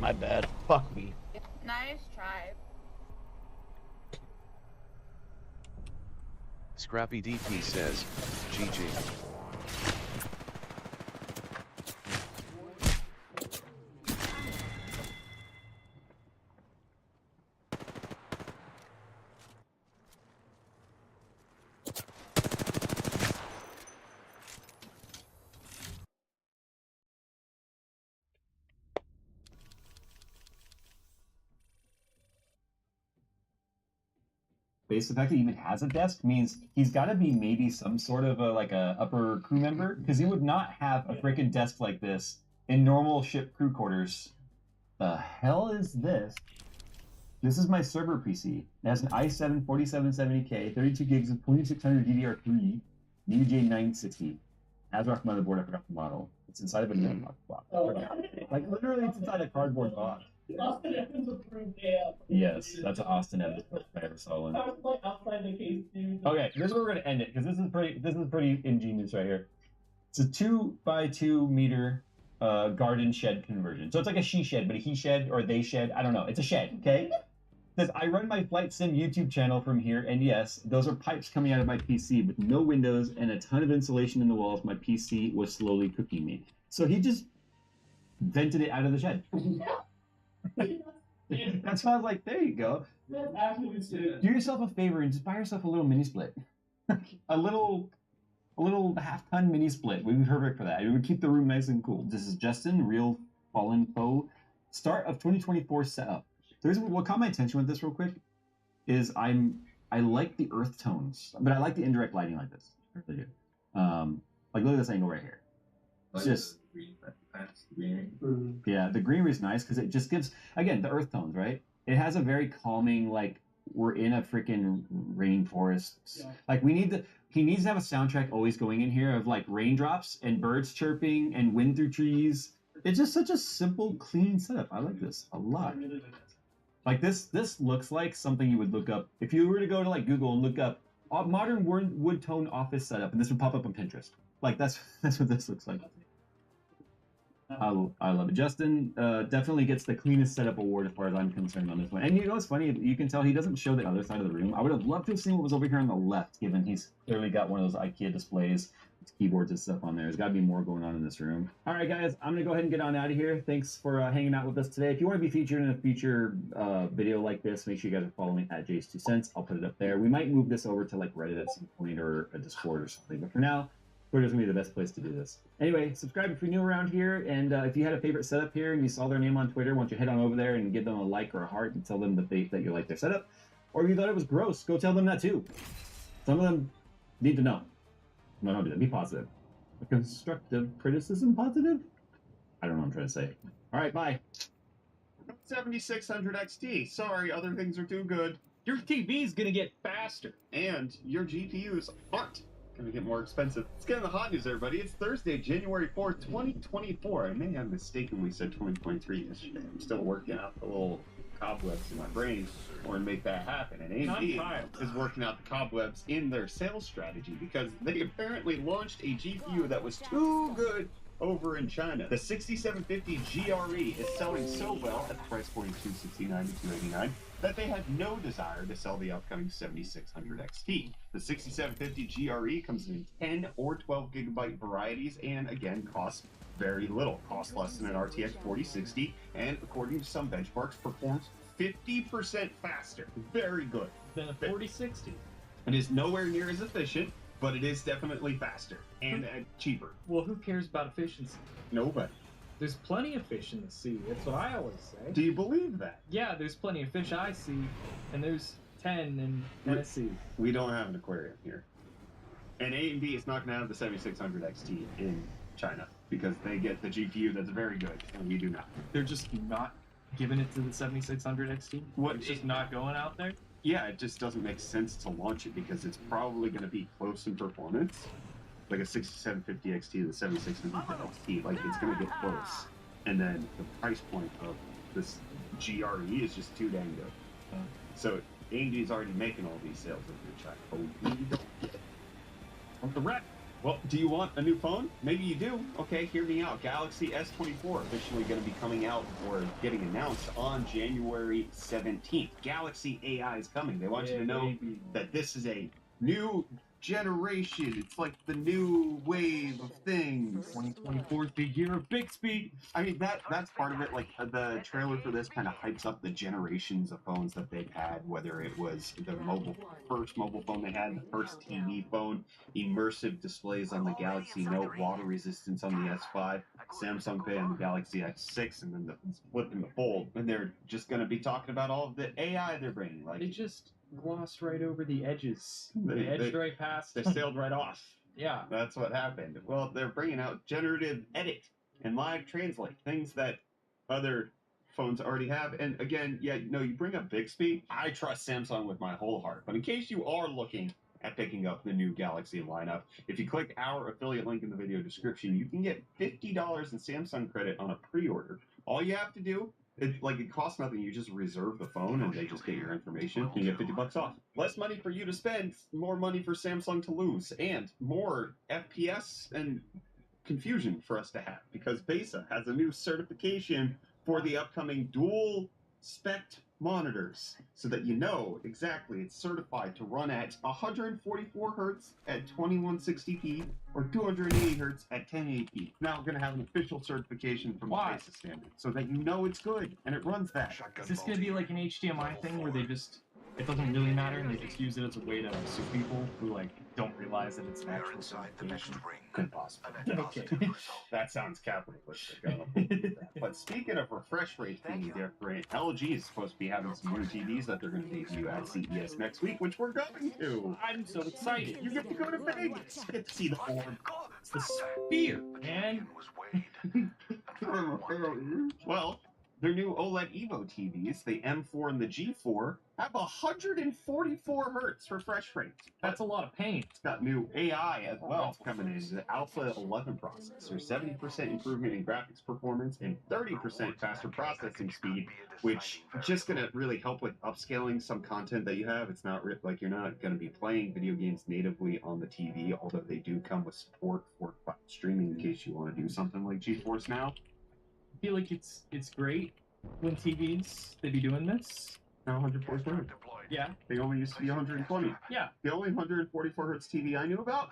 My bad. Fuck me. Nice try. Scrappy DP says, GG. Based the fact that he even has a desk means he's got to be maybe some sort of a upper crew member, because he would not have a freaking desk like this in normal ship crew quarters. The hell is this? This is my server PC. It has an i7 4770K, 32 gigs of 2600 DDR3, NVIDIA 960. ASRock motherboard, I forgot the model. It's inside of a Netlock box. Like literally, it's inside a cardboard box. Austin Evans approved AF. Yes, that's an Austin Evans if I ever saw one. I was like outside the case, dude. Okay, this is where we're gonna end it because this is pretty ingenious right here. It's a 2x2 meter garden shed conversion. So it's like a she shed, but a he shed or they shed. I don't know. It's a shed. Okay. Says I run my Flight Sim YouTube channel from here, and yes, those are pipes coming out of my PC with no windows and a ton of insulation in the walls. My PC was slowly cooking me. So he just vented it out of the shed. That's why I was like, there you go. Do yourself a favor and just buy yourself a little mini split. a little half-ton mini split would be perfect for that. It would keep the room nice and cool. This is Justin, Real Fallen Foe. Start of 2024 setup. There's what caught my attention with this real quick is I like the earth tones, but I like the indirect lighting like this. I really do. Like look at this angle right here. It's just yeah, the greenery is nice because it just gives again the earth tones, right? It has a very calming, like we're in a freaking rainforest. Yeah. Like he needs to have a soundtrack always going in here of like raindrops and birds chirping and wind through trees. It's just such a simple, clean setup. I like this a lot. Like this looks like something you would look up if you were to go to like Google and look up modern wood tone office setup, and this would pop up on Pinterest. Like that's what this looks like. I love it. Justin definitely gets the cleanest setup award as far as I'm concerned on this one. And you know what's funny? You can tell he doesn't show the other side of the room. I would have loved to have seen what was over here on the left, given he's clearly got one of those IKEA displays with keyboards and stuff on there. There's got to be more going on in this room. All right, guys, I'm going to go ahead and get on out of here. Thanks for hanging out with us today. If you want to be featured in a future video like this, make sure you guys are following at Jace2Cents. I'll put it up there. We might move this over to like Reddit at some point or a Discord or something. But for now, Twitter's gonna be the best place to do this. Anyway, subscribe if you're new around here, and if you had a favorite setup here and you saw their name on Twitter, why don't you head on over there and give them a like or a heart and tell them that you like their setup. Or if you thought it was gross, go tell them that too. Some of them need to know. No, don't do that. Be positive. A constructive criticism positive? I don't know what I'm trying to say. All right, bye. 7600 XT. Sorry, other things are too good. Your TV's gonna get faster, and your GPUs aren't gonna get more expensive. Let's get in the hot news, everybody. It's Thursday, January 4th, 2024. I may have mistakenly said 2023 yesterday. I'm still working out the little cobwebs in my brain or make that happen. And AMD is working out the cobwebs in their sales strategy because they apparently launched a GPU that was too good over in China. The 6750 GRE is selling so well at the price point of $269 to $289 that they had no desire to sell the upcoming 7600 XT. The 6750 GRE comes in 10 or 12 gigabyte varieties and again costs very little. Costs less than an RTX 4060 and according to some benchmarks performs 50% faster. Very good. Than a 4060. It is nowhere near as efficient, but it is definitely faster and cheaper. Well, who cares about efficiency? Nobody. There's plenty of fish in the sea. That's what I always say. Do you believe that? Yeah, there's plenty of fish I see, and there's 10 in Tennessee. We don't have an aquarium here. And AMD is not going to have the 7600 XT in China because they get the GPU that's very good, and we do not. They're just not giving it to the 7600 XT? What? It's just not going out there? Yeah, it just doesn't make sense to launch it because it's probably going to be close in performance. Like a 6750 XT to the 7600 XT, like it's going to get close. And then the price point of this GRE is just too dang good. So AMD is already making all these sales over in China, but we don't get it. From the wreck. Well, do you want a new phone? Maybe you do. Okay, hear me out. Galaxy S24 officially going to be coming out or getting announced on January 17th. Galaxy AI is coming. They want you to know that this is a new generation. It's like the new wave of things. 2024 is the year of Bixby. I mean, that's part of it. Like, the trailer for this kind of hypes up the generations of phones that they've had, whether it was the first mobile phone they had, the first TV phone, immersive displays on the Galaxy Note, water resistance on the S5, Samsung Pay on the Galaxy X6, and then the Flip and the Fold. And they're just going to be talking about all of the AI they're bringing. Like, They just glossed right over the edges. They- They edged they- right past. they sailed right off. Yeah. That's what happened. Well, they're bringing out generative edit and live translate, things that other phones already have. And again, yeah, no, you bring up Bixby. I trust Samsung with my whole heart. But in case you are looking at picking up the new Galaxy lineup, if you click our affiliate link in the video description, you can get $50 in Samsung credit on a pre-order. All you have to do, it costs nothing. You just reserve the phone and they just get your information. You get $50 off. Less money for you to spend, more money for Samsung to lose, and more FPS and confusion for us to have, because BESA has a new certification for the upcoming dual spec monitors, so that you know exactly it's certified to run at 144 hertz at 2160p or 280 hertz at 1080p. Now we're going to have an official certification from the BESA standard, so that you know it's good and it runs that. Is this going to be like an HDMI thing where they just, it doesn't really matter and they just use it as a way to sue people who don't realize that it's an actual certification? Couldn't possibly. Okay. That sounds capitalistic. But speaking of refresh rate being different, LG is supposed to be having some new TVs that they're going to debut at CES next week, which we're going to. I'm so excited. You get to go to Vegas. You get to see the orb. It's the Sphere, man. Well, their new OLED Evo TVs, the M4 and the G4, have 144 hertz refresh rate. That's a lot of pain. It's got new AI as well coming in. The Alpha 11 processor, 70% improvement in graphics performance and 30% faster processing speed, which is just going to really help with upscaling some content that you have. It's not like you're not going to be playing video games natively on the TV, although they do come with support for cloud streaming in case you want to do something like GeForce Now. I feel like it's great when TVs they be doing this. Now 144. Yeah. They only used to be 120. Yeah. The only 144 hertz TV I knew about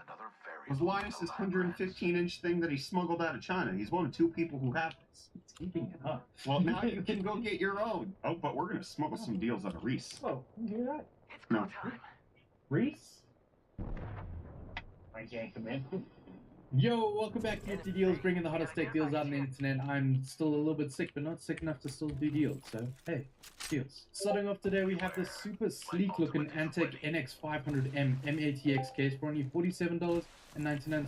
was Linus's 115-inch thing that he smuggled out of China. He's one of two people who have this. It's keeping it up. Well, now you can go get your own. Oh, but we're gonna smuggle some deals out of Reese. Oh, you hear that? No. Reese? I can't come in. Yo, welcome back to Nifty Deals, bringing the hottest tech deals out on the internet. I'm still a little bit sick, but not sick enough to still do deals, so hey, deals. Starting off today, we have this super sleek looking Antec NX500M M80X case for only $47.99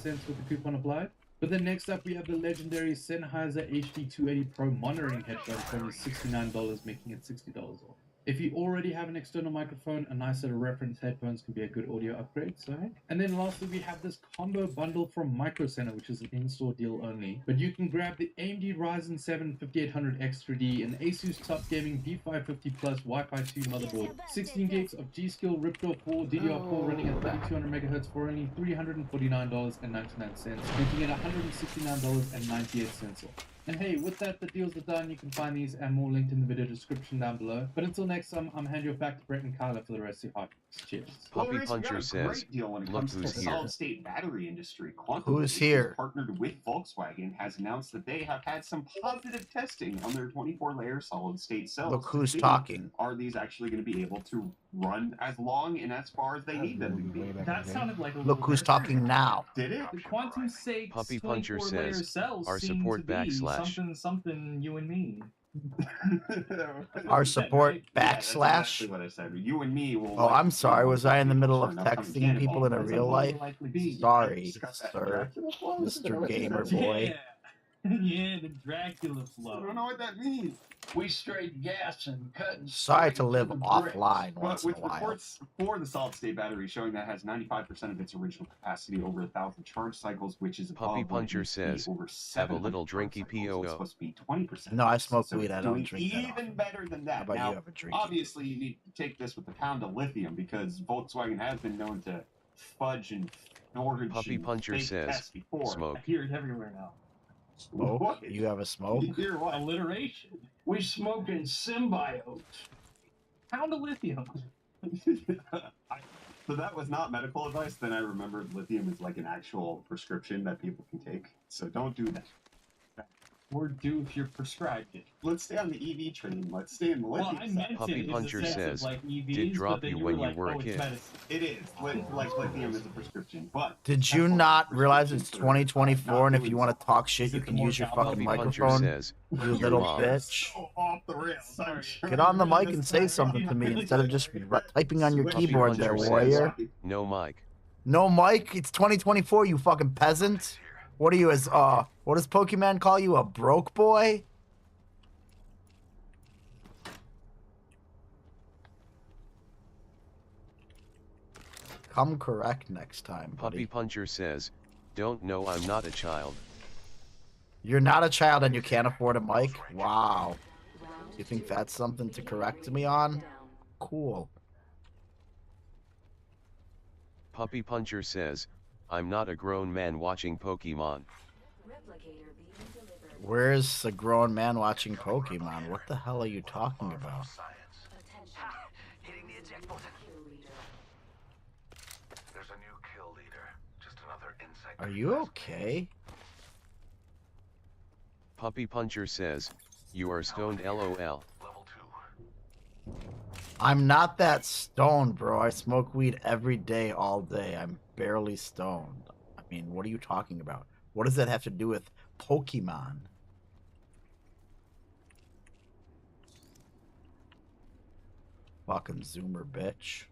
with the coupon applied. But then next up, we have the legendary Sennheiser HD280 Pro monitoring headphones for only $69, making it $60 off. If you already have an external microphone, a nice set of reference headphones can be a good audio upgrade, so hey. And then lastly, we have this combo bundle from Micro Center, which is an in-store deal only. But you can grab the AMD Ryzen 7 5800X3D, an Asus Top Gaming B550 Plus Wi-Fi 2 motherboard, 16 gigs of G.Skill Riptor 4 DDR4 running at 3200 MHz for only $349.99, making it $169.98 off. And hey, with that, the deals are done. You can find these and more linked in the video description down below. But until next time, I'm handing you back to Brett and Kyler for the rest of the podcast. Cheers. Puppy Puncher says, look who's here. Solid-state battery industry. Who is here? Partnered with Volkswagen, has announced that they have had some positive testing on their 24-layer solid-state cells. Look who's talking. Are these actually going to be able to run as long and as far as they need them to be? That sounded like a Look who's talking now. Did it? The Quantum Sake Puppy Puncher 24-layer says, cells our seem support to be backslash. something you and me. Our support Yeah, that's backslash. exactly what I said. You and me will. Oh, I'm sorry. Was I in the middle of Sure, now come texting Canada. people in a real life? Sorry, It's got that sir. Dracula flow. Mr. Gamer Boy. Yeah, the Dracula flow. I don't know what that means. We straight gas and cutting. Sorry to live offline But once in a with while. reports for the solid-state battery showing that it has 95% of its original capacity over 1,000 charge cycles, which is Puppy above what it Puncher used to be says, over have a 700 little charge drinky cycles. It's POO. supposed to be 20%. No, I smoke So weed. it's I don't doing drink that even often. better than that. How about now, you have a drink? obviously, you need to take this with a pound of lithium because Volkswagen has been known to fudge and forge Puppy and Puncher fake says, tests before. smoke. I hear it everywhere now. Smoke? What? You have a smoke? You hear what? Alliteration. We smoking symbiote. Pound of lithium. So that was not medical advice. Then I remembered lithium is like an actual prescription that people can take. So don't do that. Or do if you're prescribed it. Let's stay on the EV train. Let's stay in the lithium. Well, I meant Puppy it in the Puncher sense says, of like EVs, did drop but then you you when were you like, were a oh, it's kid. medicine. It is. Like lithium is a prescription. But Did you not realize it's 2024 and if you want to talk shit, you can use your fucking Puppy Puncher microphone? says, You your little mom. bitch. so off the rails. Get on the mic and say something to me instead of just typing on your Puppy keyboard there, Puncher warrior. says, no mic. No mic? It's 2024, you fucking peasant. What are you as, what does Pokemon call you, a broke boy? Come correct next time, Puppy buddy. Puncher says, don't know I'm not a child. You're not a child and you can't afford a mic? Wow. You think that's something to correct me on? Cool. Puppy Puncher says, I'm not a grown man watching Pokemon. Where's a grown man watching Pokemon? What the hell are you talking about? Hitting the eject button. There's a new kill leader. Just another insect. Are you okay? Puppy Puncher says, you are stoned LOL. Level 2. I'm not that stoned, bro. I smoke weed every day, all day. I'm barely stoned. I mean, what are you talking about? What does that have to do with Pokemon? Fucking Zoomer bitch.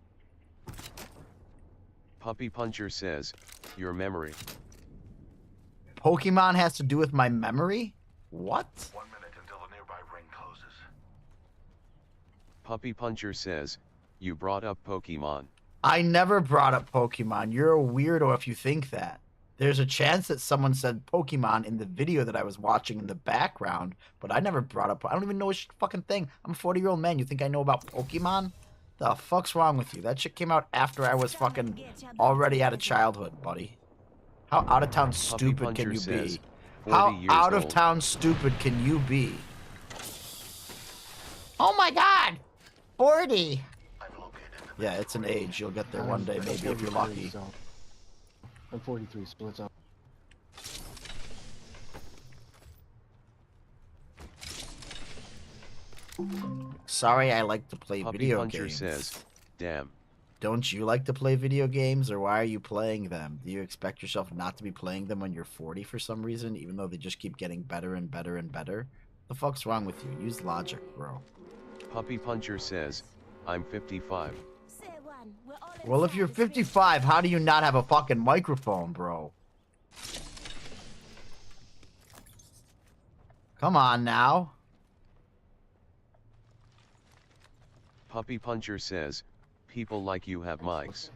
Puppy Puncher says, your memory. Pokemon has to do with my memory? What? 1 minute until the nearby ring closes. Puppy Puncher says, you brought up Pokemon. I never brought up Pokemon. You're a weirdo if you think that. There's a chance that someone said Pokemon in the video that I was watching in the background, but I never brought up. I don't even know a fucking thing. I'm a 40-year-old man. You think I know about Pokemon? The fuck's wrong with you? That shit came out after I was fucking already out of childhood, buddy. How out of town stupid can you be? How out of town stupid can you be? Oh my god! 40! Yeah, it's an age. You'll get there one day, maybe, if you're lucky. I'm 43, splits up. Sorry, I like to play Puppy video Puncher games. says, damn. Don't you like to play video games, or why are you playing them? Do you expect yourself not to be playing them when you're 40 for some reason, even though they just keep getting better and better and better? The fuck's wrong with you? Use logic, bro. Puppy Puncher says, I'm 55. Well, if you're 55, how do you not have a fucking microphone, bro? Come on now. Puppy Puncher says, people like you have mics.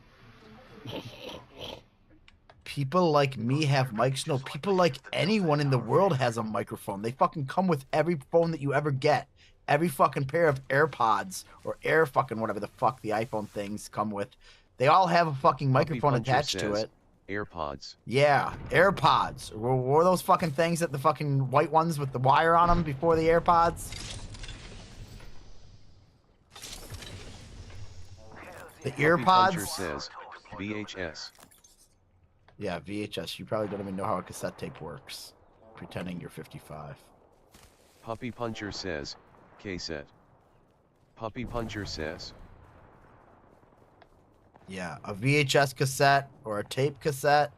People like me have mics? No, people like anyone in the world has a microphone. They fucking come with every phone that you ever get. Every fucking pair of AirPods or Air fucking whatever the fuck the iPhone things come with. They all have a fucking microphone attached to it. AirPods. Yeah, AirPods. Were those fucking things that the fucking white ones with the wire on them before the AirPods? The Puppy Puncher earpods? says, VHS. Yeah, VHS. You probably don't even know how a cassette tape works. Pretending you're 55. Puppy Puncher says, cassette. Puppy Puncher says, Yeah, a VHS cassette or a tape cassette.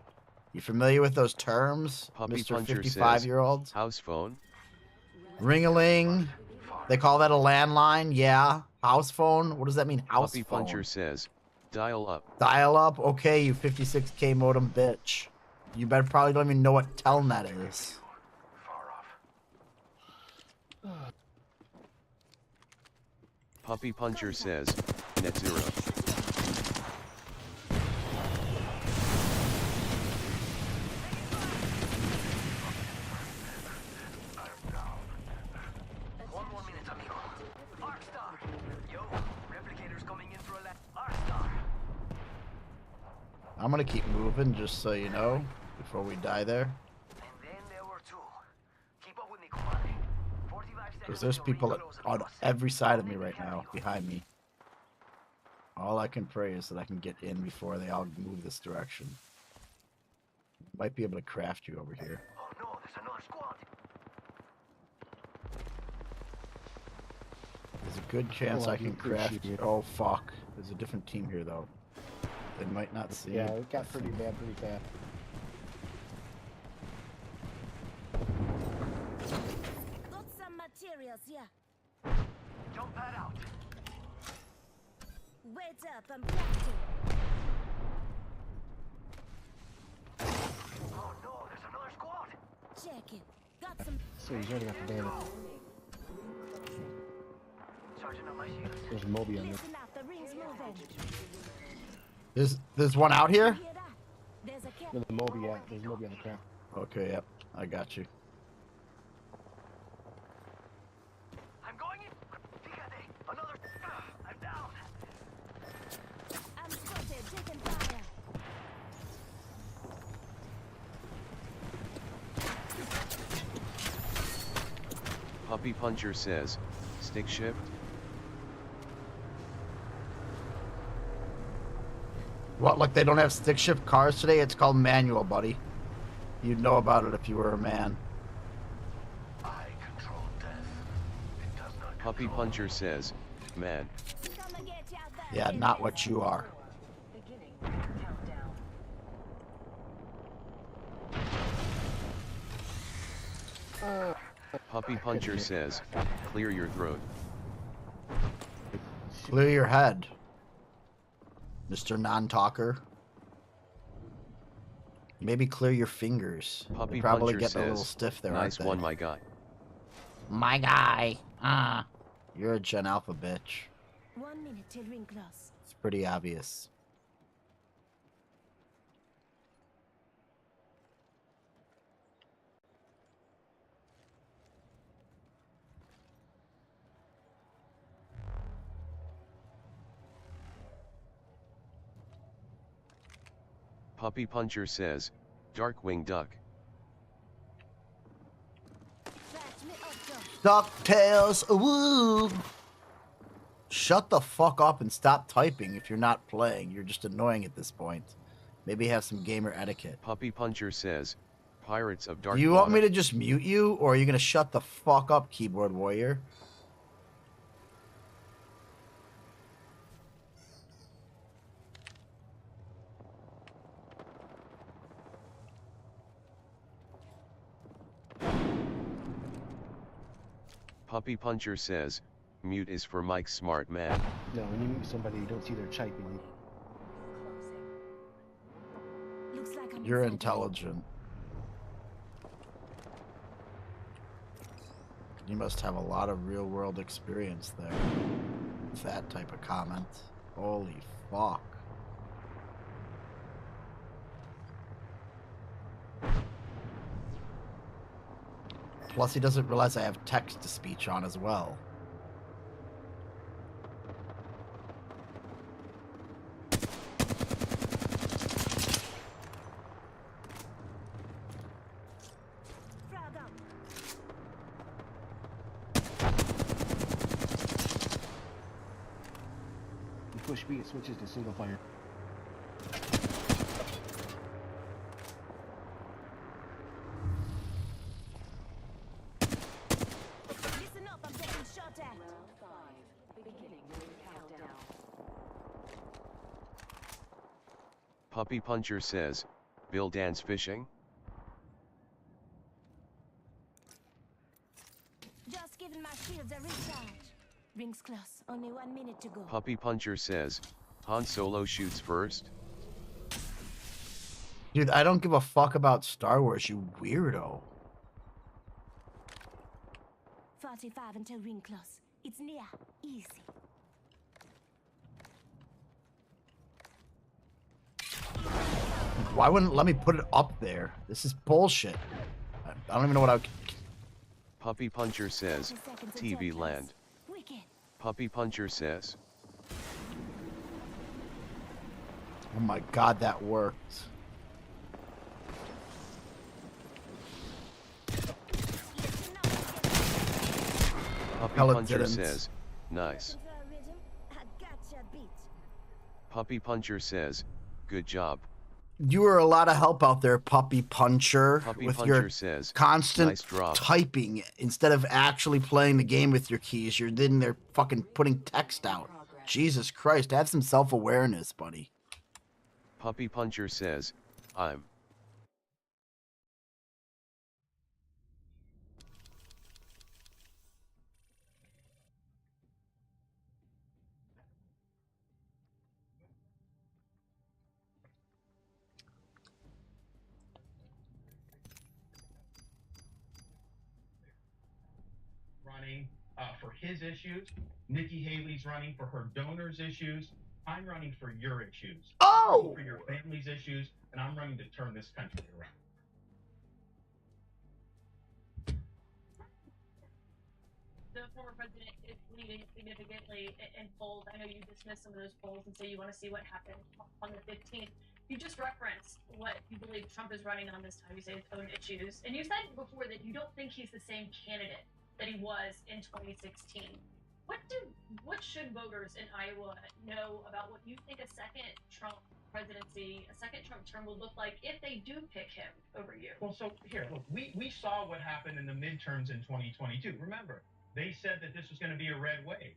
You familiar with those terms, Puppy Mr. Puncher 55-year-old? says, house phone. Ring-a-ling. They call that a landline. Yeah. House phone. What does that mean? House Puppy phone. Puncher says, dial up. Dial up. Okay, you 56K modem bitch. You better probably don't even know what Telnet is. Puppy Puncher says, net zero. I'm gonna keep moving just so you know before we die there. Because there's people on every side of me right now, behind me. All I can pray is that I can get in before they all move this direction. Might be able to craft you over here. Oh no, there's another squad. There's a good chance I can craft you. Oh fuck. There's a different team here though. They might not see Yeah, it. it got pretty bad pretty fast. Got some materials here. Jump that out. Wait up, I'm crafting. Oh no, there's another squad. Check it. Got some. So he's already got the damage. Charging up my shields. There's a Moby on there. Listen up, the ring's moving. There's one out here? Hear that? There's a cap. There's a Moby, yeah. There's a Moby on the crap. Okay, yep. I got you. I'm going in. Fíjate. Another. I'm down. I'm spotted, taking fire. Puppy Puncher says, stick shift. What, like they don't have stick shift cars today? It's called manual, buddy. You'd know about it if you were a man. I control death. It does not. Puppy Puncher says, man. Gonna get you out there. Yeah, not what you are. Beginning countdown. Puppy Puncher says, clear your throat. Clear your head, Mr. Non-talker. Maybe clear your fingers. Puppy You're probably Puncher getting a little says, stiff there, nice aren't they? one, my guy. My guy. You're a Gen Alpha bitch. 1 minute till ring close. It's pretty obvious. Puppy Puncher says, Darkwing Duck. Fetch me up, Joe. DuckTales, woo! Shut the fuck up and stop typing if you're not playing. You're just annoying at this point. Maybe have some gamer etiquette. Puppy Puncher says, Pirates of Dark Do you want me Water. to just mute you, or are you gonna shut the fuck up, keyboard warrior? Puppy Puncher says, mute is for Mike's smart man. No, when you meet somebody, you don't see their typing. Looks like I'm You're inside the intelligent. You must have a lot of real world experience there. With that type of comment. Holy fuck. Plus he doesn't realize I have text to speech on as well. Frog up. You push B, it switches to single fire. Listen up, I'm getting shot at. Round 5. Beginning ring countdown. Puppy Puncher says, Bill Dan's fishing. Just giving my shields a recharge. Rings close. Only 1 minute to go. Puppy Puncher says, Han Solo shoots first. Dude, I don't give a fuck about Star Wars, you weirdo. 45 until ring close. It's near. Easy. Why wouldn't it let me put it up there? This is bullshit. I don't even know what I... Puppy Puncher says, 30 seconds until TV close. land. Wicked. Puppy Puncher says, Oh my god, that worked. Puppy Hell, it Puncher didn't. says, nice. For a rhythm, I gotcha beat. Puppy Puncher says, good job. You were a lot of help out there, Puppy Puncher, Puppy with Puncher your says, constant nice drop. typing instead of actually playing the game with your keys. You're in there fucking putting text out. Jesus Christ, have some self-awareness, buddy. Puppy Puncher says, I'm. Running for his issues. Nikki Haley's running for her donors' issues. I'm running for your issues. Oh! For your family's issues, and I'm running to turn this country around. The former president is leading significantly in polls. I know you dismissed some of those polls and say you want to see what happened on the 15th. You just referenced what you believe Trump is running on this time. You say his own issues. And you said before that you don't think he's the same candidate that he was in 2016. What should voters in Iowa know about what you think a second Trump presidency, a second Trump term will look like if they do pick him over you? Well, so here, look, we saw what happened in the midterms in 2022. Remember, they said that this was going to be a red wave.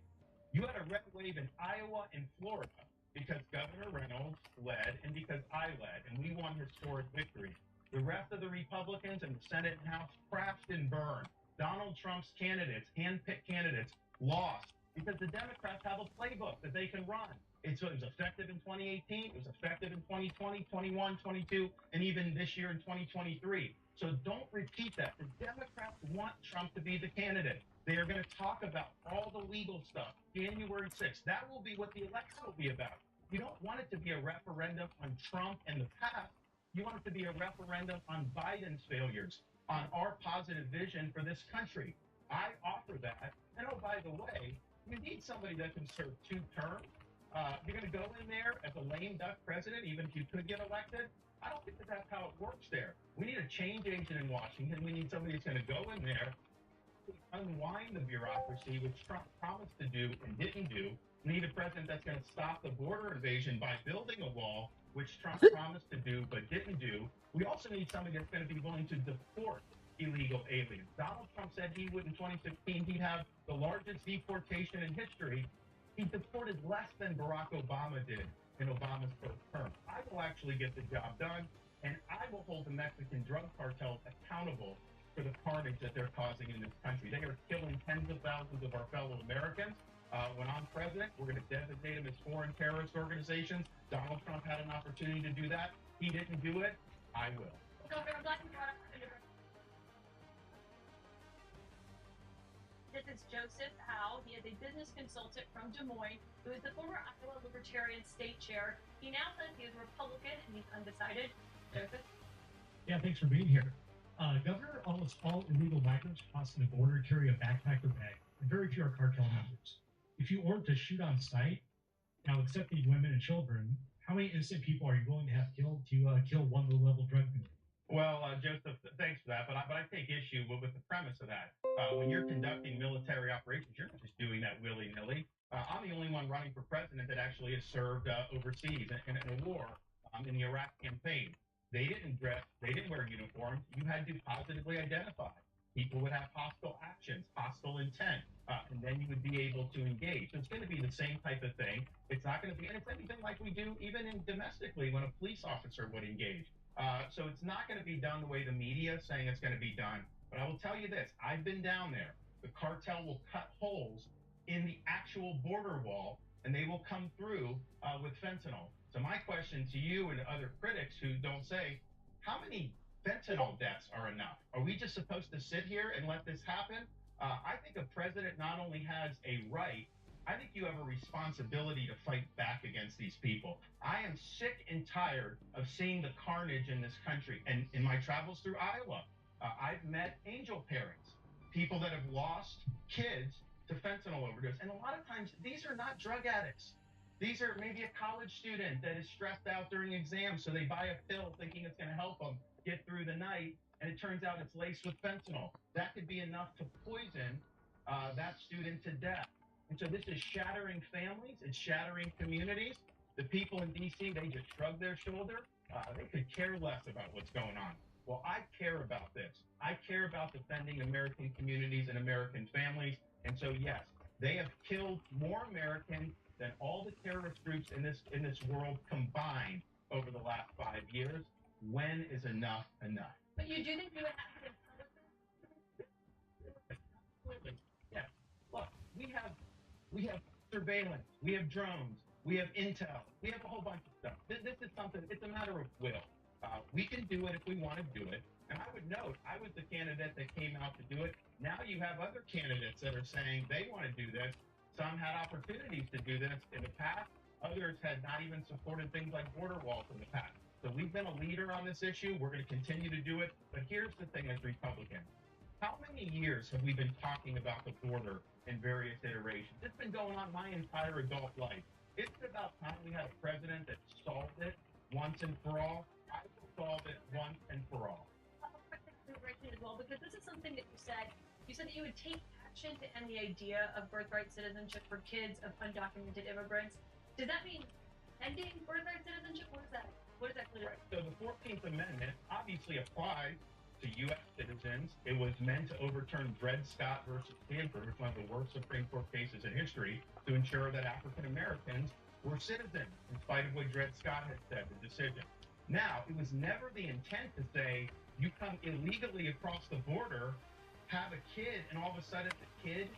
You had a red wave in Iowa and Florida because Governor Reynolds led and because I led, and we won historic victories. The rest of the Republicans in the Senate and House crashed and burned. Donald Trump's candidates, hand-picked candidates, lost because the Democrats have a playbook that they can run. It was effective in 2018, it was effective in 2020, 21, 22, and even this year in 2023. So don't repeat that. The Democrats want Trump to be the candidate. They are going to talk about all the legal stuff. January 6th, that will be what the election will be about. You don't want it to be a referendum on Trump and the past. You want it to be a referendum on Biden's failures, on our positive vision for this country. I offer that. And oh, by the way, you need somebody that can serve 2 terms. You're going to go in there as a lame duck president, even if you could get elected. I don't think that that's how it works there. We need a change agent in Washington. We need somebody that's going to go in there, unwind the bureaucracy, which Trump promised to do and didn't do. We need a president that's going to stop the border invasion by building a wall, which Trump promised to do but didn't do. We also need somebody that's going to be willing to deport illegal aliens. Donald Trump said he would in 2016, he'd have the largest deportation in history. He deported less than Barack Obama did in Obama's first term. I will actually get the job done, and I will hold the Mexican drug cartels accountable for the carnage that they're causing in this country. They are killing tens of thousands of our fellow Americans. When I'm president, we're going to designate them as foreign terrorist organizations. Donald Trump had an opportunity to do that. He didn't do it. I will. This is Joseph Howe. He is a business consultant from Des Moines who is the former Iowa Libertarian state chair. He now says he is a Republican and he's undecided. Joseph? Yeah, thanks for being here. Governor, almost all illegal migrants crossing the border carry a backpack or bag, and very few are cartel members. If you order to shoot on sight, now accepting women and children, how many innocent people are you willing to have killed to kill one low-level drug dealer? Well, Joseph, thanks for that, but I take issue with the premise of that. When you're conducting military operations, you're not just doing that willy-nilly. I'm the only one running for president that actually has served overseas in a war in the Iraq campaign. They didn't dress, they didn't wear uniforms. You had to positively identify. People would have hostile actions, hostile intent, and then you would be able to engage. So it's going to be the same type of thing. It's not going to be, and it's anything like we do even in domestically when a police officer would engage. So it's not going to be done the way the media is saying it's going to be done. But I will tell you this, I've been down there. The cartel will cut holes in the actual border wall, and they will come through with fentanyl. So my question to you and other critics who don't say, how many fentanyl deaths are enough? Are we just supposed to sit here and let this happen? I think a president not only has a right, I think you have a responsibility to fight back against these people. I am sick and tired of seeing the carnage in this country. And in my travels through Iowa, I've met angel parents, people that have lost kids to fentanyl overdose. And a lot of times, these are not drug addicts. These are maybe a college student that is stressed out during exams, so they buy a pill thinking it's going to help them get through the night, and it turns out it's laced with fentanyl. That could be enough to poison that student to death. And so this is shattering families, it's shattering communities. The people in D.C., they just shrug their shoulder. They could care less about what's going on. Well, I care about this. I care about defending American communities and American families. And so, yes, they have killed more Americans than all the terrorist groups in this world combined over the last 5 years. When is enough enough? But you do think you would have to Absolutely. Yeah. Look, we have surveillance, we have drones, we have intel, we have a whole bunch of stuff. This is something, it's a matter of will. We can do it if we want to do it. And I would note, I was the candidate that came out to do it. Now you have other candidates that are saying they want to do this. Some had opportunities to do this in the past. Others had not even supported things like border walls in the past. So we've been a leader on this issue. We're going to continue to do it. But here's the thing as Republicans. How many years have we been talking about the border in various iterations? It's been going on my entire adult life. It's about time we had a president that solved it once and for all. I will solve it once and for all. As well, because this is something that you said. You said that you would take action to end the idea of birthright citizenship for kids of undocumented immigrants. Does that mean ending birthright citizenship? What is that? What is that clear? Right. So the 14th Amendment obviously applies to U.S. citizens. It was meant to overturn Dred Scott versus Stanford, one of the worst Supreme Court cases in history, to ensure that African Americans were citizens, in spite of what Dred Scott had said, the decision. Now, it was never the intent to say, you come illegally across the border, have a kid, and all of a sudden the kid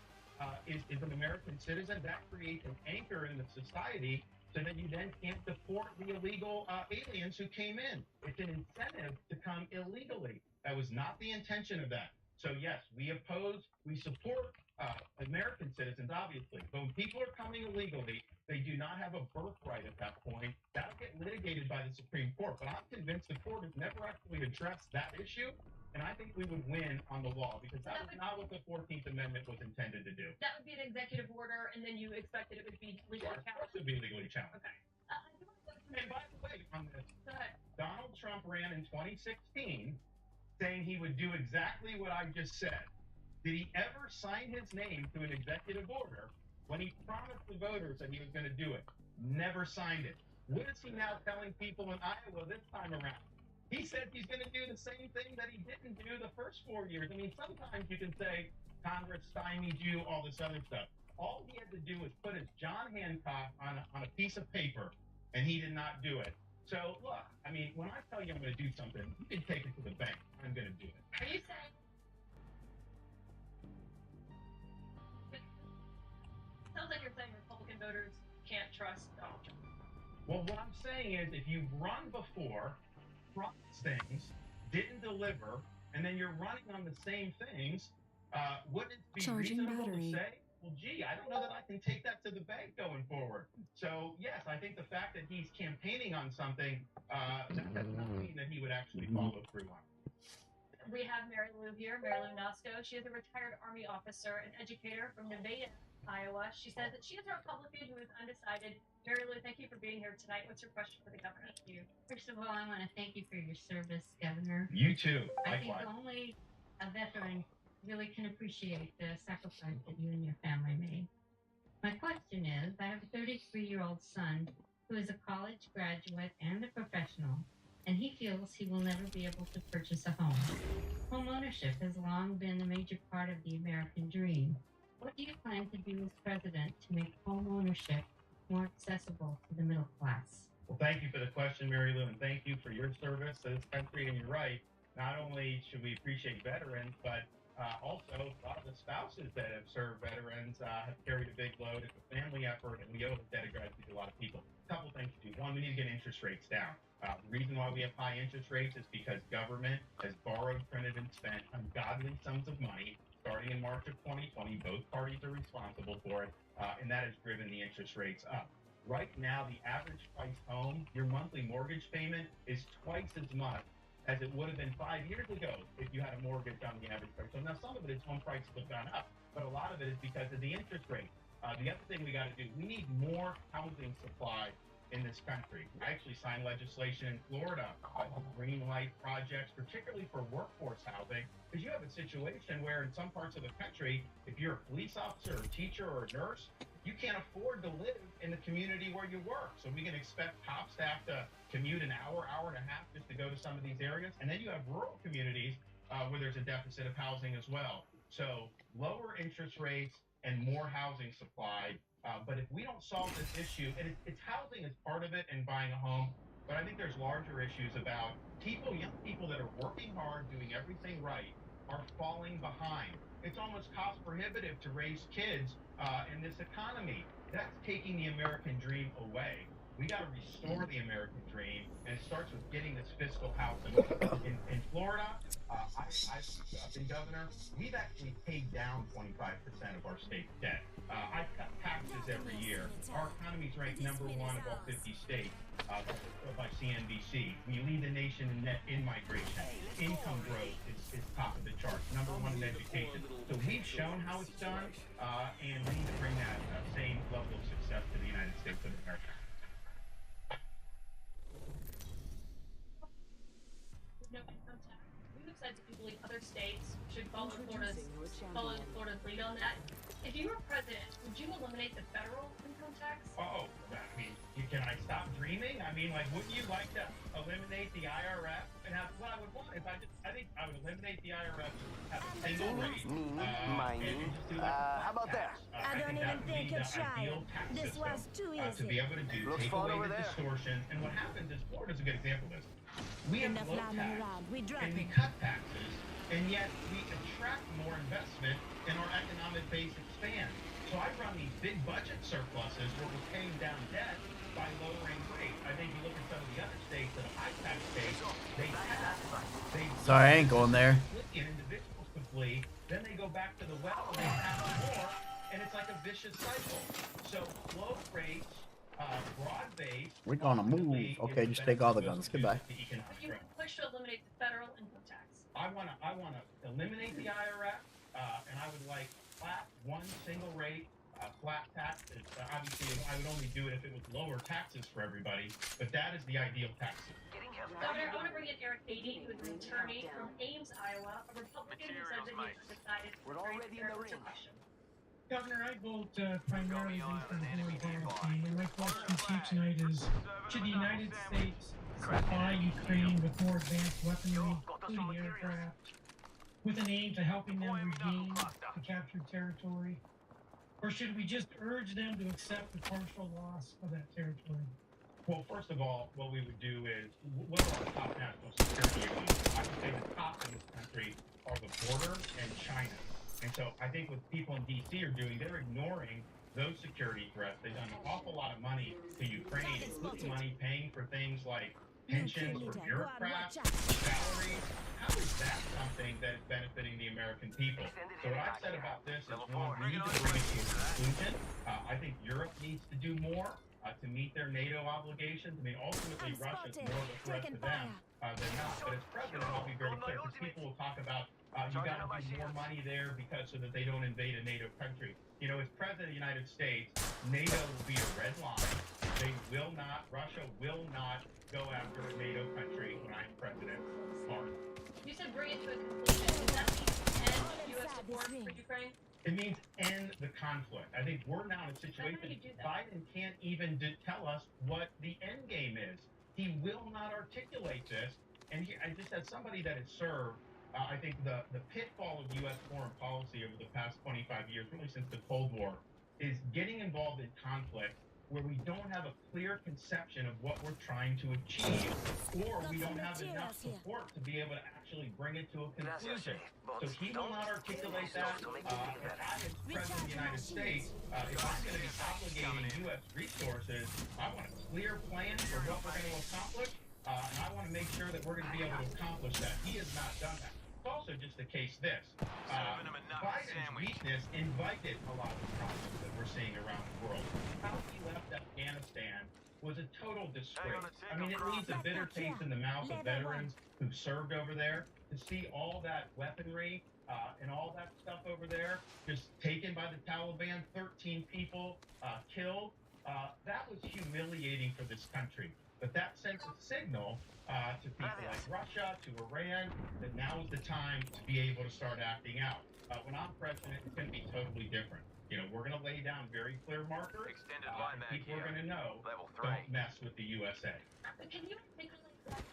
is an American citizen. That creates an anchor in the society so that you then can't deport the illegal aliens who came in. It's an incentive to come illegally. That was not the intention of that. So yes, we support American citizens, obviously. But when people are coming illegally, they do not have a birthright at that point. That'll get litigated by the Supreme Court. But I'm convinced the court has never actually addressed that issue. And I think we would win on the law because that was not what the 14th Amendment was intended to do. That would be an executive order, and then you expect that it would be legally challenged. It would be legally challenged. Okay. And by the way, on this, Donald Trump ran in 2016 saying he would do exactly what I just said. Did he ever sign his name to an executive order when he promised the voters that he was going to do it? Never signed it. What is he now telling people in Iowa this time around? He said he's going to do the same thing that he didn't do the first 4 years. I mean, sometimes you can say Congress stymied you, all this other stuff. All he had to do was put his John Hancock on a piece of paper, and he did not do it. So, look, I mean, when I tell you I'm going to do something, you can take it to the bank. I'm going to do it. Are you saying? Sounds like you're saying Republican voters can't trust Donald Trump. Well, what I'm saying is if you've run before, promised things, didn't deliver, and then you're running on the same things, wouldn't it be reasonable to say, well, gee, I don't know that I can take that to the bank going forward. So, yes, I think the fact that he's campaigning on something, that does not mean that he would actually follow through on it. We have Mary Lou here, Mary Lou Nosko. She is a retired Army officer and educator from Nevada, Iowa. She says that she is a Republican who is undecided. Mary Lou, thank you for being here tonight. What's your question for the governor? Thank you. First of all, I want to thank you for your service, Governor. You too. I think Likewise. only a veteran really can appreciate the sacrifice that you and your family made. My question is, I have a 33-year-old son who is a college graduate and a professional, and he feels he will never be able to purchase a home. Home ownership has long been a major part of the American dream. What do you plan to do as president to make home ownership more accessible to the middle class? Well, thank you for the question, Mary Lou, and thank you for your service to this country. And you're right, not only should we appreciate veterans, but also a lot of the spouses that have served veterans have carried a big load. It's a family effort, and we owe a debt of gratitude to a lot of people. A couple things to do. One, we need to get interest rates down. The reason why we have high interest rates is because government has borrowed, printed, and spent ungodly sums of money. Starting in March of 2020, both parties are responsible for it, and that has driven the interest rates up. Right now, the average price home, your monthly mortgage payment is twice as much as it would have been 5 years ago if you had a mortgage on the average price. So now some of it is home prices have gone up, but a lot of it is because of the interest rate. The other thing we got to do, we need more housing supply in this country. I actually signed legislation in Florida to green light projects, particularly for workforce housing, because you have a situation where in some parts of the country, if you're a police officer, or a teacher, or a nurse, you can't afford to live in the community where you work. So we can expect top staff to commute an hour, hour and a half just to go to some of these areas. And then you have rural communities where there's a deficit of housing as well. So lower interest rates and more housing supply. But if we don't solve this issue, and it's housing is part of it and buying a home, but I think there's larger issues about people, young people that are working hard, doing everything right, are falling behind. It's almost cost prohibitive to raise kids in this economy. That's taking the American dream away. We got to restore the American dream, and it starts with getting this fiscal house. In Florida, I've been governor. We've actually paid down 25% of our state debt. I cut taxes every year. Our economy's ranked number one of all 50 states by CNBC. We lead the nation in net in-migration. Income growth is top of the charts. Number one in education. So we've shown how it's done, and we need to bring that same level of success to the United States of America. No income tax. We've said to people in other states should follow Florida's lead on that. If you were president, would you eliminate the federal income tax? Oh, I mean, can I stop dreaming? I mean, like, wouldn't you like to eliminate the IRS and have? What I would want is I think I would eliminate the IRS, have a single rate, and just do like how about that? I don't even think it's child. This was too easy. To be able to do, take away the distortion. And what happens is, Florida's a good example of this. We have low tax, and we cut taxes, and yet we attract more investment, and our economic base expands. So I run these big budget surpluses where we're paying down debt by lowering rates. I think you look at some of the other states that are high tax states, they Sorry, I ain't going there. and individuals can flee, then they go back to the well and they tax more, and it's like a vicious cycle. So low rates, broad-based. We're gonna move. Okay, just take all the guns. Goodbye. If you push to eliminate the federal income tax. I wanna eliminate the IRS, and I would like flat one single rate, flat tax. Obviously, I would only do it if it was lower taxes for everybody, but that is the ideal tax system. Governor, I want to bring in Eric Beatty, who is an attorney from Ames, Iowa, a Republican who says that he's decided to already in the ring. Governor, I vote primarily based on foreign policy, and my question to you tonight is, should the United States supply Ukraine with more advanced weaponry, including aircraft, with an aim to helping them regain the captured territory? Or should we just urge them to accept the partial loss of that territory? Well, first of all, what we would do is, what are our top national security issues? I would say the top in this country are the border and China. And so I think what people in D.C. are doing, they're ignoring those security threats. They've done an awful lot of money to Ukraine, including money paying for things like pensions for bureaucrats, salaries. How is that something that is benefiting the American people? So what I've said about this is, one, we need to bring it to a conclusion. I think Europe needs to do more to meet their NATO obligations. I mean, ultimately, Russia's more of a threat to them than not. But as president, I'll be very clear, because people will talk about you got to do more money there because so that they don't invade a NATO country. You know, as president of the United States, NATO will be a red line. They will not, Russia will not go after a NATO country when I'm president. Mark. You said bring it to a conclusion. Does that mean end U.S. support for Ukraine? It means end the conflict. I think we're now in a situation, Biden can't even tell us what the end game is. He will not articulate this. And I just as somebody that has served, I think the pitfall of U.S. foreign policy over the past 25 years, really since the Cold War, is getting involved in conflict where we don't have a clear conception of what we're trying to achieve, or we don't have enough support to be able to actually bring it to a conclusion. So he will not articulate that. If I, as President of the United States, if I'm going to be obligating U.S. resources, I want a clear plan for what we're going to accomplish, and I want to make sure that we're going to be able to accomplish that. He has not done that. It's also just the case this. Biden's weakness invited a lot of the problems that we're seeing around the world. How he left Afghanistan was a total disgrace. I mean, it leaves a bitter taste in the mouth of veterans who served over there. To see all that weaponry and all that stuff over there just taken by the Taliban, 13 people killed, that was humiliating for this country. But that sends a signal to people like Russia, to Iran, that now is the time to be able to start acting out. When I'm president, it's going to be totally different. You know, we're going to lay down very clear markers. And people are going to know, don't mess with the USA. But can you articulate what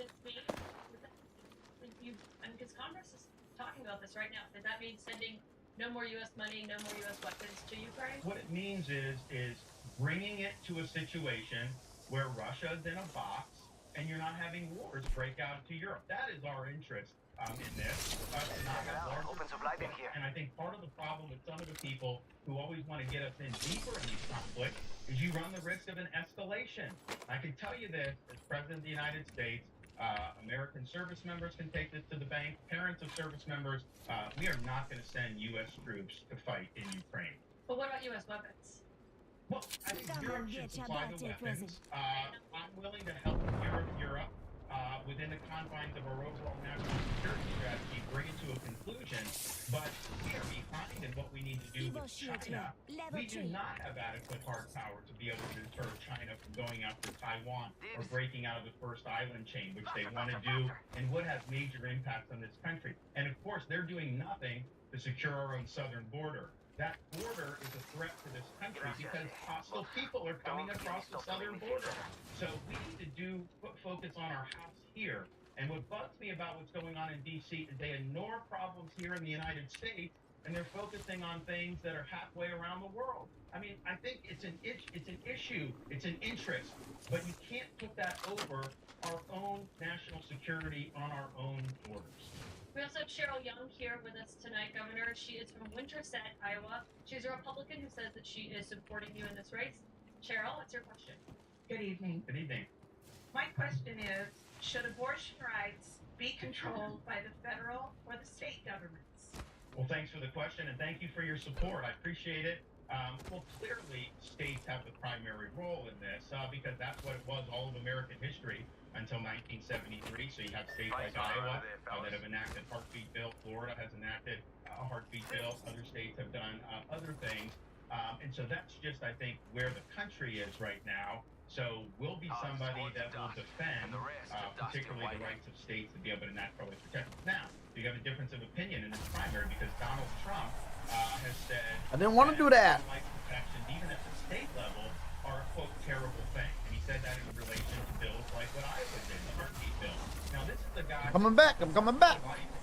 this means? Because Congress is talking about this right now. Does that mean sending no more U.S. money, no more U.S. weapons to Ukraine? What it means is bringing it to a situation where Russia is in a box and you're not having wars break out to Europe. That is our interest in this. And I think part of the problem with some of the people who always want to get us in deeper in these conflicts is you run the risk of an escalation. I can tell you this, as President of the United States, American service members can take this to the bank. Parents of service members, we are not going to send U.S. troops to fight in Ukraine. But what about U.S. weapons? Well, I think Europe should supply the weapons. I'm willing to help Europe within the confines of our overall national security strategy, bring it to a conclusion. But we are behind in what we need to do with China. We do not have adequate hard power to be able to deter China from going after Taiwan or breaking out of the first island chain, which they want to do and would have major impacts on this country. And of course, they're doing nothing to secure our own southern border. That border is a threat to this country because hostile people are coming across the southern border. So we need to focus on our house here. And what bugs me about what's going on in D.C. is they ignore problems here in the United States, and they're focusing on things that are halfway around the world. I mean, I think it's an issue, it's an interest, but you can't put that over our own national security on our own borders. We also have Cheryl Young here with us tonight, Governor. She is from Winterset, Iowa. She's a Republican who says that she is supporting you in this race. Cheryl, what's your question? Good evening. Good evening. My question is, should abortion rights be controlled by the federal or the state governments? Well, thanks for the question, and thank you for your support. I appreciate it. Well, clearly, states have the primary role in this because that's what it was all of American history until 1973. So you have states like Iowa that have enacted heartbeat bill. Florida has enacted a heartbeat bill. Other states have done other things. And so that's just, I think, where the country is right now. So we'll be somebody that will defend particularly the rights of states to be able to enact public protection. Now, you have a difference of opinion in this primary because Donald Trump has said I didn't want to do that. Life protections, even at the state level, are a quote terrible thing. And he said that in relation to bills like what Iowa did, the heartbeat bill. Now this is the guy I'm coming back. In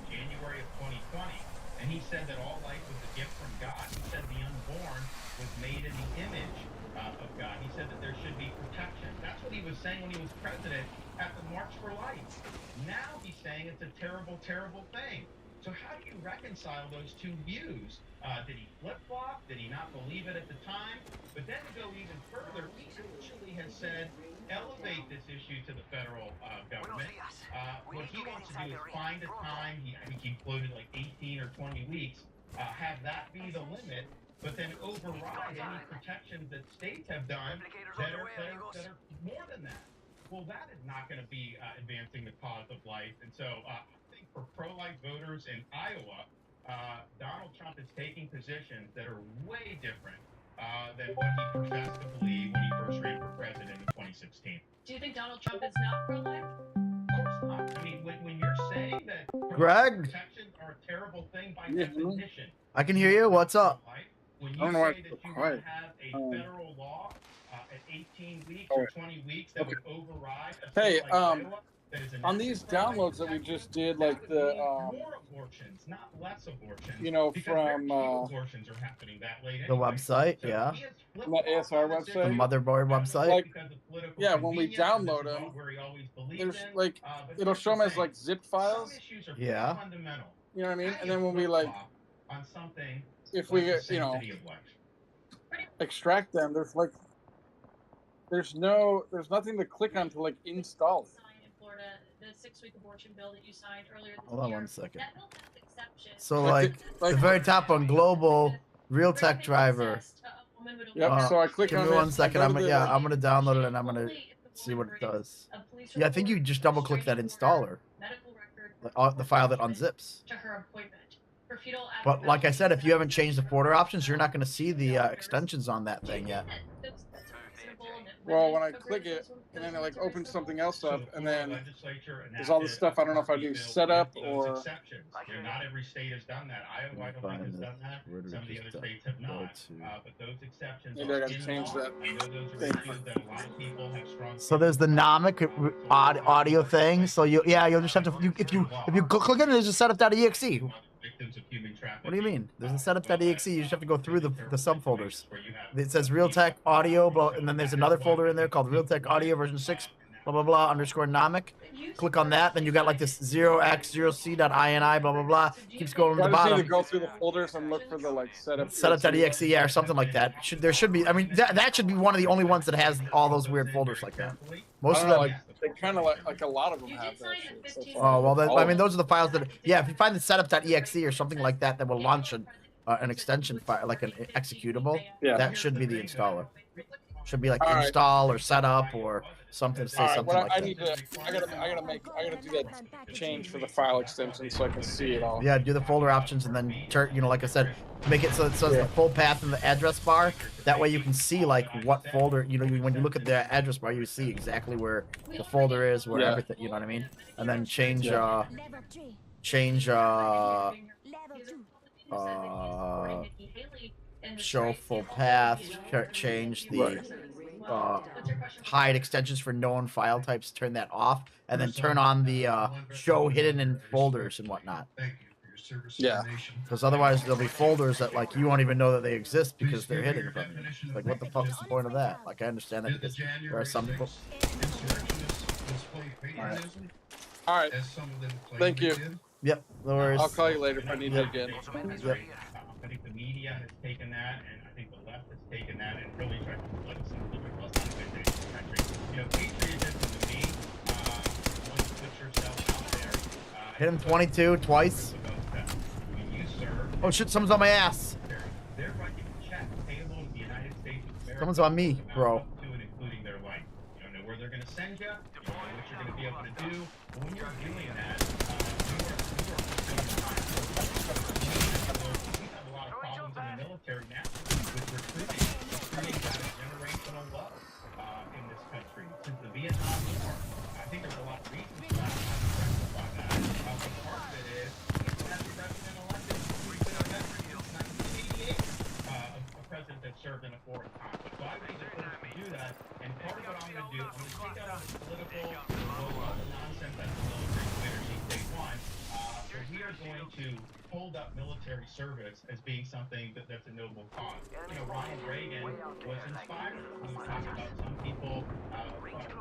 January of 2020, and he said that all life was a gift from God. He said the unborn was made in the image of God. He said that there should be protection. That's what he was saying when he was president at the March for Life. Now he's saying it's a terrible, terrible thing. So how do you reconcile those two views? Did he flip-flop? Did he not believe it at the time? But then to go even further, he actually has said, elevate this issue to the federal government. What he wants to do is find a time, I think he quoted like 18 or 20 weeks, have that be the limit, but then override any protections that states have done that are more than that. Well, that is not going to be advancing the cause of life. And so I think for pro-life voters in Iowa, Donald Trump is taking positions that are way different than what he professed to believe when he first ran for president in 2016. Do you think Donald Trump is not pro-life? Of course not. I mean, when you're saying that Greg? protections are a terrible thing by definition, I can hear you. What's up? when you I don't know say that you want to have a federal law at 18 weeks or 20 weeks that would override a Hey, state like Iowa, that is on these downloads that we just did, like the, more abortions, not less abortions. you know, because very from few abortions are happening that late The anyway. website, So yeah. he has from the ASR The website. motherboard website. Like, because of political yeah, when we convenience, and this download is them, all where he always believed there's in, like, but it'll here's show the them as thing. like zip files. Some issues are Yeah. fundamental. You know what I mean? How And do then you when we like, flip-flop on something if like we the get, you know, sanctity of life? extract them, there's like, there's nothing to click on to like install it. Signed in Florida, the 6-week abortion bill that you signed earlier this Hold on year. 1 second. That bill has exceptions. So Like like the very top one, global real tech driver. Yep. So I click Give on me it. 1 second. I I'm go to gonna, the, yeah, I'm gonna download it and I'm gonna see what it does. Yeah, I think you just double click that installer, Medical record the file that unzips. to her appointment. For fetal But like I said, if you haven't changed the border options, you're not gonna see the extensions on that thing yet. That's reasonable Well, when I click it, and then it like opens something else up, and then there's all this stuff. I don't know if I do setup or. Exceptions. Not every state has done that. Iowa, I don't think has done that. Some of the other states have not. But those exceptions. Maybe I got to change that. So there's the Nomic audio thing. So you'll just have to if you click it, there's a setup.exe. What do you mean? There's a setup.exe. You just have to go through the subfolders. It says Realtek Audio, blah, and then there's another folder in there called Realtek Audio version 6, blah blah blah underscore Nomic. Click on that, then you got like this 0x0c.ini, blah blah blah. Keeps going to the bottom. To go through the folders and look for the like setup. Setup.exe, yeah, or something like that. There should be. I mean, that should be one of the only ones that has all those weird folders like that. Most of them. Like, they kind of like a lot of them have that. Shit, so oh well, I mean, those are the files that. Yeah, if you find the setup.exe or something like that, that will launch an extension file, like an executable. Yeah. That should be the installer. Should be like install or setup or something. Say something like I that. need to. I gotta do that change for the file extension so I can see it all. Yeah, do the folder options and then turn. Like I said, make it so it says the full path in the address bar. That way you can see like what folder. When you look at the address bar, you see exactly where the folder is, where everything. You know what I mean? And then change show full path. Change the hide extensions for known file types. Turn that off, and then turn on the show hidden in folders and whatnot. Yeah. Because otherwise there'll be folders that like you won't even know that they exist because they're hidden from you. Like what the fuck is the point of that? Like I understand that because there are some people. All right. Thank you. Yep. No worries. I'll call you later if I need it again. I think the media has taken that, and I think the left has taken that, and really tried to put some liberal in the country. Patriotism to me, once you put yourself out there. Hit him 22 twice. Oh shit! Someone's on my ass. They're writing a check payable to the United States of America. Someone's on me, bro. Including their life. You don't know where they're going to send you. You don't know what you're going to be able to do. But when you're doing that, we have a lot of problems in the military now with recruiting that generational love in this country. Since the Vietnam War, I think there's a lot of reasons for that. But part of it is that the president elected who's been a veteran since 1988, a president that served in a foreign conflict. So I think they're supposed to do that. And part of what I'm going to do, I'm going to take out all the political nonsense that the military community they want. So we are going to hold up military service as being something that's a noble cause. Ronald Reagan was inspired. We talk about some people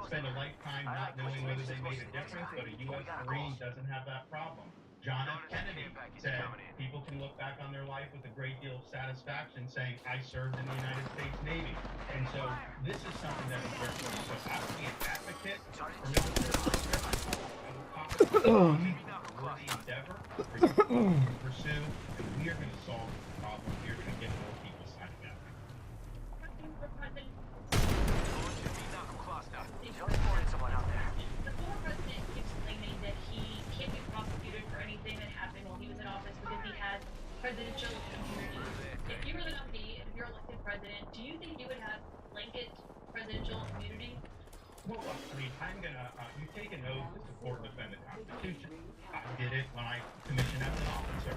spend a lifetime not knowing whether they made a difference, but a U.S. Marine doesn't have that problem. John F. Kennedy said people can look back on their life with a great deal of satisfaction saying, I served in the United States Navy. And so this is something that is very important. So I would be an advocate for military service. I would worthy endeavor for you to pursue, and we are going to solve this problem. We are going to get more people signing up. The former president keeps claiming that he can't be prosecuted for anything that happened while he was in office because he had presidential immunity. If you were the nominee, if you're elected president, do you think you would have blanket presidential immunity? Well, I mean, I'm going to, you take an oath to support and defend the Constitution. I did it when I commissioned as an officer.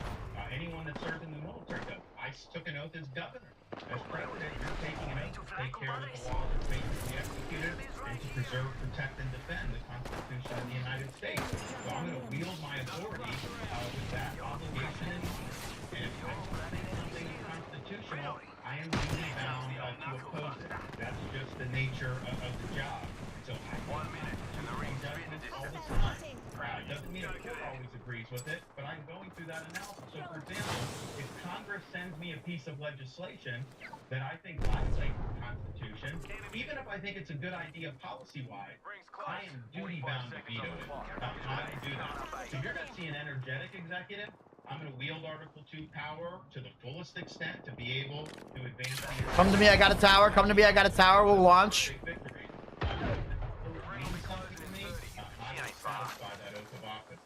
Anyone that served in the military does. I took an oath as governor. As president, you're taking an oath to take care that the laws are faithfully executed and to preserve, protect, and defend the Constitution of the United States. So I'm going to wield my authority with that obligation in mind. And if I think something is constitutional, I am duty bound to oppose it. That's just the nature of the job. So I make judgments all the time. It doesn't mean a court always agrees with it, but I'm going through that analysis. So, for example, if Congress sends me a piece of legislation that I think violates the Constitution, even if I think it's a good idea policy-wise, I am duty-bound to veto it. I will do that. So you're going to see an energetic executive. I'm going to wield Article 2 power to the fullest extent to be able to advance. Come to me, I got a tower. Come to me, I got a tower. We'll launch.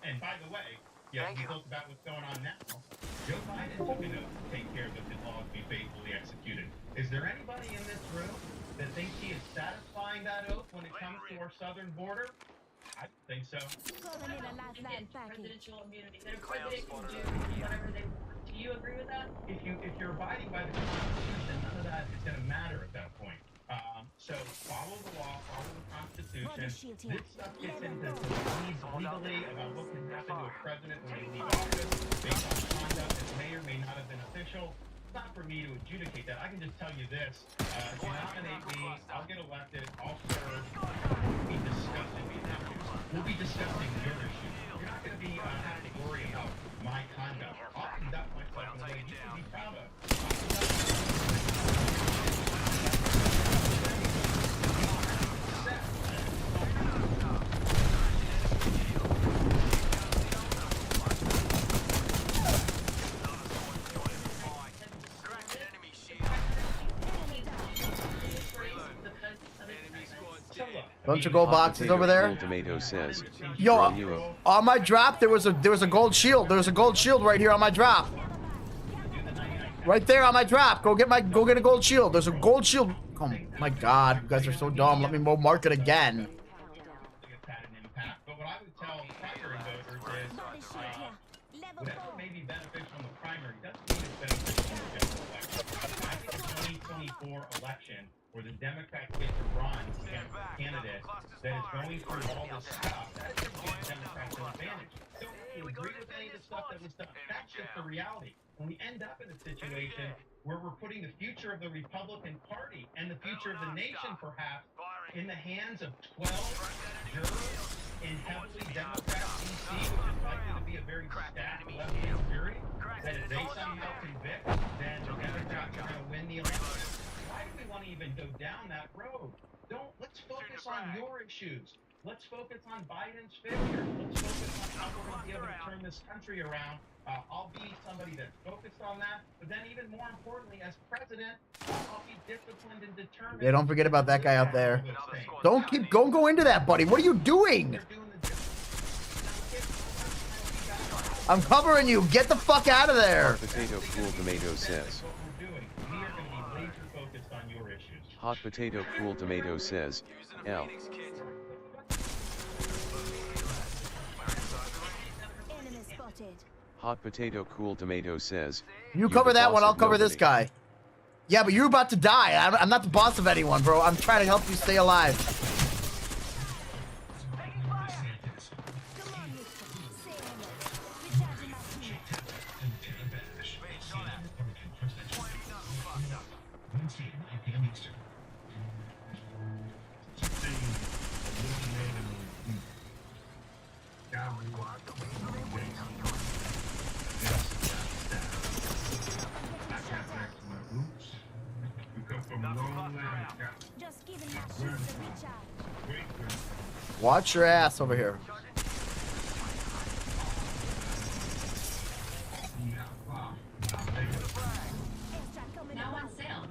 And by the way, we talked about what's going on now. Joe Biden took an oath to take care that the laws be faithfully executed. Is there anybody in this room that thinks he he is satisfying that oath when it comes to our southern border? I think so. Calling in a last line package. Presidential immunity. That a president can do whatever they want. Do you agree with that? If you're abiding by the Constitution, none of that is going to matter at that point. So follow the law, follow the Constitution. This stuff gets into the weeds legally about what can happen to a president when they leave office based on conduct that may or may not have been official. It's not for me to adjudicate that. I can just tell you this: if you nominate me, I'll get elected. I'll serve. We'll be discussing these issues. We'll be discussing your issues. You're not going to be having to worry about my conduct. I'll conduct myself in a way you can be proud of. Bunch of gold boxes over there. Cool Tomato says, Yo, "Bro, you a on my drop there was a gold shield. There was a gold shield right here on my drop. Right there on my drop. Go get a gold shield. There's a gold shield. Oh my god, you guys are so dumb. Let me mark it again. But what I would tell primary voters is, whatever may be beneficial in the primary doesn't mean it's beneficial in the general election. I think the 2024 election, where the Democrats get to run against a candidate that is going through all this stuff, that is going to give the Democrats an advantage. Don't you agree with any of the stuff that was done? That's just the reality. When we end up in a situation where we're putting the future of the Republican Party and the future of the nation, perhaps, in the hands of 12 jurors in heavily Democrat D.C., which is likely to be a very stacked left-wing jury, that if they somehow convict, then the Democrats are going to win the election. Why do we want to even go down that road? Let's focus on your issues. Let's focus on Biden's failure. Let's focus on how we're going to be able to turn this country around. I'll be somebody that's focused on that. But then even more importantly, as president, I'll be disciplined and determined. Yeah, don't forget about that guy out there. Don't go into that, buddy. What are you doing? I'm covering you. Get the fuck out of there. Hot Potato Cool Tomato says. Hot Potato Cool Tomato says, L. Enemy spotted. Hot Potato Cool Tomato says, You cover that one, I'll cover this guy. Yeah, but you're about to die. I'm not the boss of anyone, bro. I'm trying to help you stay alive. Just giving my shoes a recharge. Watch your ass over here. Now on sale.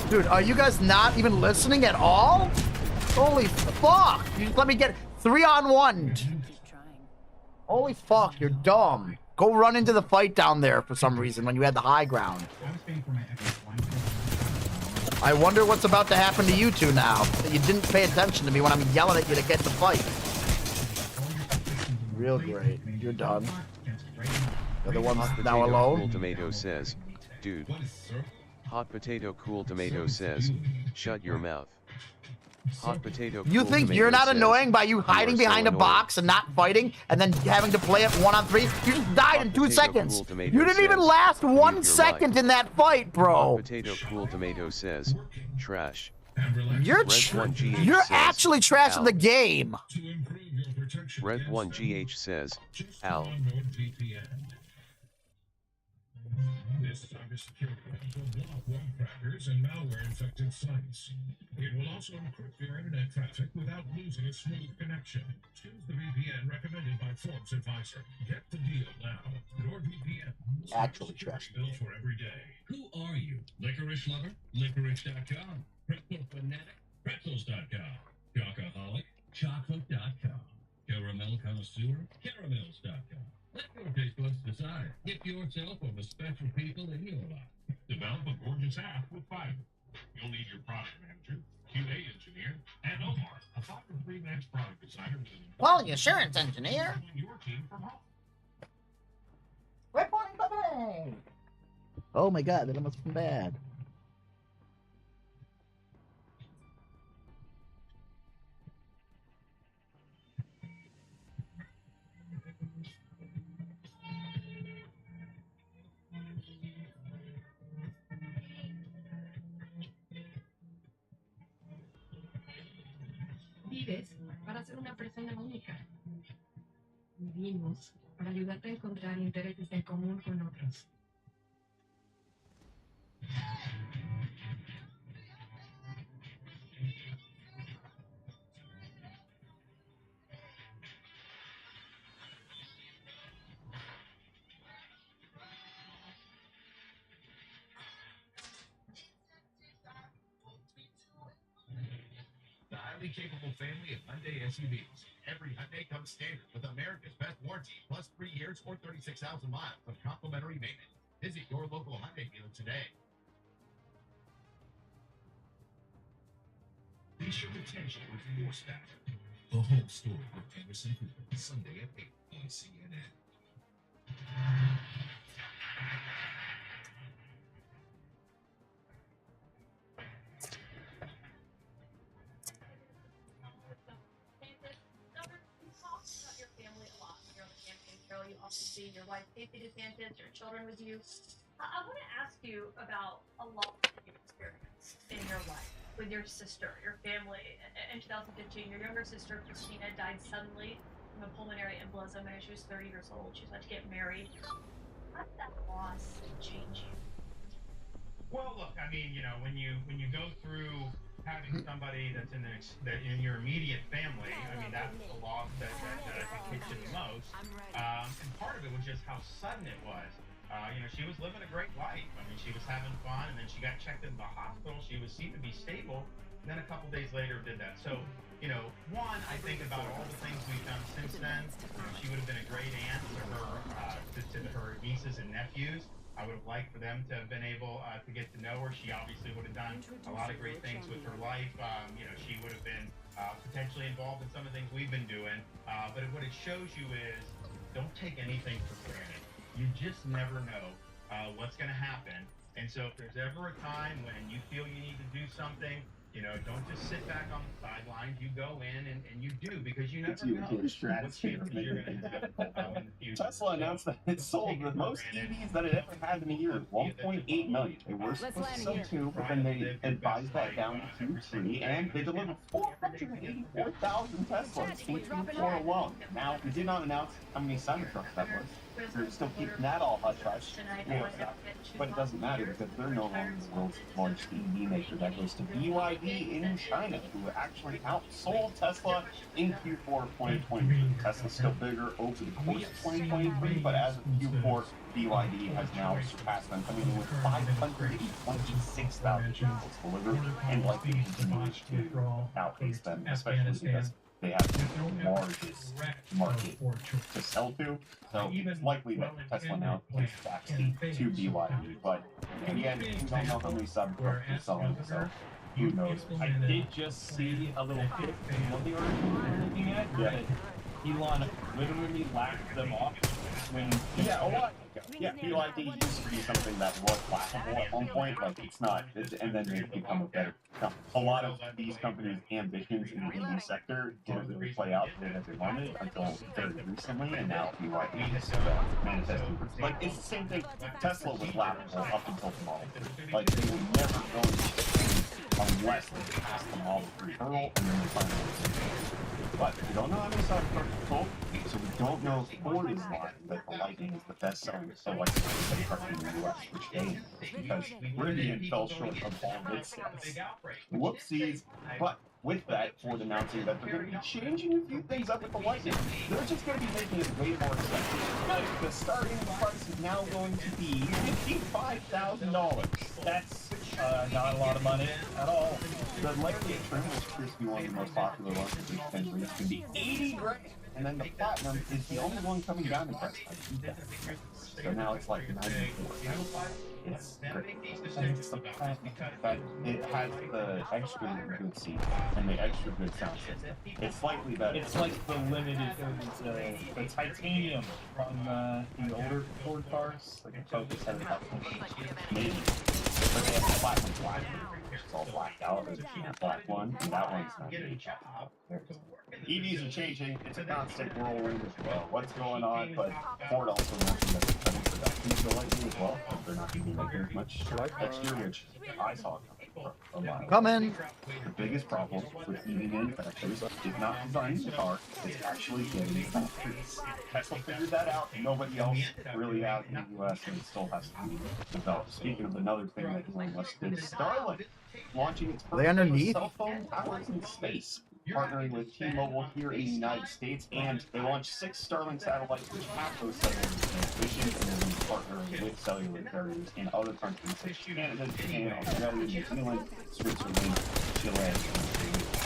Dude, are you guys not even listening at all? Holy fuck! You just let me get 3-on-1. Holy fuck, you're dumb. Go run into the fight down there for some reason when you had the high ground. I wonder what's about to happen to you two now, that you didn't pay attention to me when I'm yelling at you to get the fight. Real great. You're done. You're the ones now alone. Cool Tomato says, dude. Hot Potato Cool Tomato says, shut your mouth. Hot Potato You Cool think Tomato you're not says, annoying by you hiding behind a box and not fighting and then having to play it 1-on-3? You just died in 2 seconds. You didn't even last 1 second in that fight, bro. Hot Potato Cool Tomato says, trash. You're actually trashing the game. Red1GH says, Al. This cybersecurity will block web crackers and malware-infected sites. It will also encrypt your internet traffic without losing a smooth connection. Choose the VPN recommended by Forbes Advisor. Get the deal now. NordVPN. Actually trash. Built for every day. Who are you? Licorice lover? Licorice.com. Pretzel fanatic? Pretzels.com. Chocoholic? Chocolate.com. Caramel connoisseur? Caramels.com. Let your taste buds decide. Get yourself or the special people in your life. Develop a Quality assurance engineer. Reporting company. Oh my god, that must be bad. Vives para ser una persona única. Vivimos para ayudarte a encontrar intereses en común con otros. The highly capable family of Hyundai SUVs. Every Hyundai comes standard with America's best warranty, plus 3 years or 36,000 miles of complimentary maintenance. Visit your local Hyundai dealer today. Leash your potential with Force Factor. The whole story with Anderson Cooper, Sunday at 8 on CNN. You also see your wife, Casey DeSantis, your children with you. I want to ask you about a lot of your experience in your life with your sister, your family. In 2015, your younger sister, Christina, died suddenly from a pulmonary embolism when she was 30 years old. She was about to get married. How did that loss change you? Well, look, I mean, when you go through having somebody that's that in your immediate family, I mean, that's the loss that I think hits you the most. And part of it was just how sudden it was. She was living a great life. I mean, she was having fun, and then she got checked into the hospital. She seemed to be stable. And then a couple days later, did that. So, one, I think about all the things we've done since then. She would have been a great aunt to her nieces and nephews. I would have liked for them to have been able to get to know her. She obviously would have done a lot of great things with her life. She would have been potentially involved in some of the things we've been doing. But what it shows you is don't take anything for granted. You just never know what's going to happen. And so if there's ever a time when you feel you need to do something, don't just sit back on the sidelines. You go in and you do, because you never know what changes you're going to have in the future. Tesla announced that it sold the most EVs that it ever had in a year, 1.8 million. They were supposed to sell 2, but then they advised that down to 3, and they delivered 484,000 Teslas in Q4 alone. Now, they did not announce how many Cybertrucks that was. They're still keeping that all hush-hush. But it doesn't matter, because they're no longer the world's largest EV maker. That goes to BYD in China, who actually outsold Tesla in Q4 of 2023. Tesla's still bigger over the course of 2023, but as of Q4, BYD has now surpassed them, coming in with 526,000 vehicles delivered, and likely continues to outpace them, especially because they have the largest market to sell to. So it's likely that Tesla now takes backseat to BYD. But again, we don't know how many Cybertrucks they're selling, so who knows? I did just see a little bit in one of the articles we're looking at that Elon literally laughed them off when a while ago. Yeah, BYD used to be something that was laughable at one point, like it's not, and then they've become a better company. A lot of these companies' ambitions in the EV sector didn't really play out the way that they wanted until very recently, and now BYD is manifesting. Like, it's the same thing. Tesla was laughable up until the Model 3. Like, they were never going to change unless they passed the Model 3 hurdle, and then they finally. But we don't know how many Cybertrucks are sold, so we don't know if Ford is lying that the Lightning is the best-selling electric truck in the U.S., which they is, because Rivian fell short of all its sales. Whoopsies. But with that, Ford announcing that they're going to be changing a few things up with the Lightning. They're just going to be making it way more expensive. Like, the starting price is now going to be $55,000. That's not a lot of money at all. The Lightning trim, which appears to be one of the most popular ones, which is going to be $80,000. and then the Platinum is the only one coming down in price. So now it's like 94. It's great. And it's the Platinum, but it has the extra good seat and the extra good sound system. It's slightly better. It's like the limited, the titanium from the older Ford cars, like the Focus had about maybe. But they have the Platinum Black, which is all blacked out. There's a black one, and that one's not good. EVs are changing. It's a constant whirlwind of what's going on, but Ford also mentioned that they're cutting production slightly as well. They're not going to be making as much next year, which I saw coming. Coming. The biggest problem with EV manufacturers is not designing the car, it's actually getting the factories. Tesla figured that out. Nobody else really has in the US, and it still has to be developed. Speaking of another thing that Elon Musk did, Starlink launching its Are they underneath? cell phone towers in space, partnering with T-Mobile here in the United States, and they launched 6 Starlink satellites, which have those cellular transmissions, and then partnering with cellular carriers in other countries such as Canada, Japan, Australia, New Zealand, Switzerland, Chile.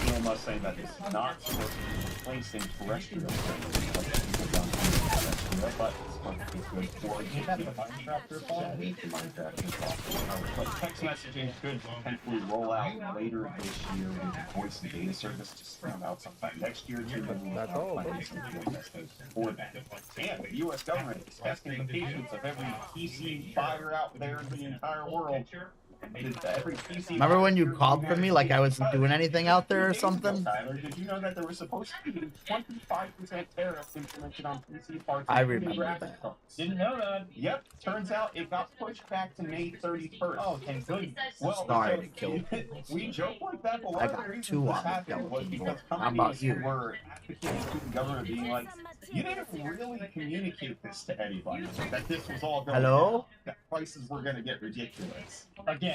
Elon Musk saying that this is not supposed to be replacing terrestrial services like people done terrestrial, but it's supposed to be good for but text messaging could potentially roll out later this year with the voice and data service to round out sometime next year. That's all. For that. And the U.S. government is testing the patience of every PC buyer out there in the entire world. Every PC Remember when you called for me like I wasn't doing anything out there or something? Tyler, did you know that there was supposed to be 25% tariffs implemented on PC parts? I remember that. Didn't know that. Yep. Turns out it got pushed back to May 31st. Oh, thank goodness. Well, Sorry to kill you. We joke like that, but I one of the got reasons 2 this on the happened was because How about companies you? were advocating to the government being like, you didn't really communicate this to anybody, that this was all going Hello? down, that prices were going to get ridiculous. Again.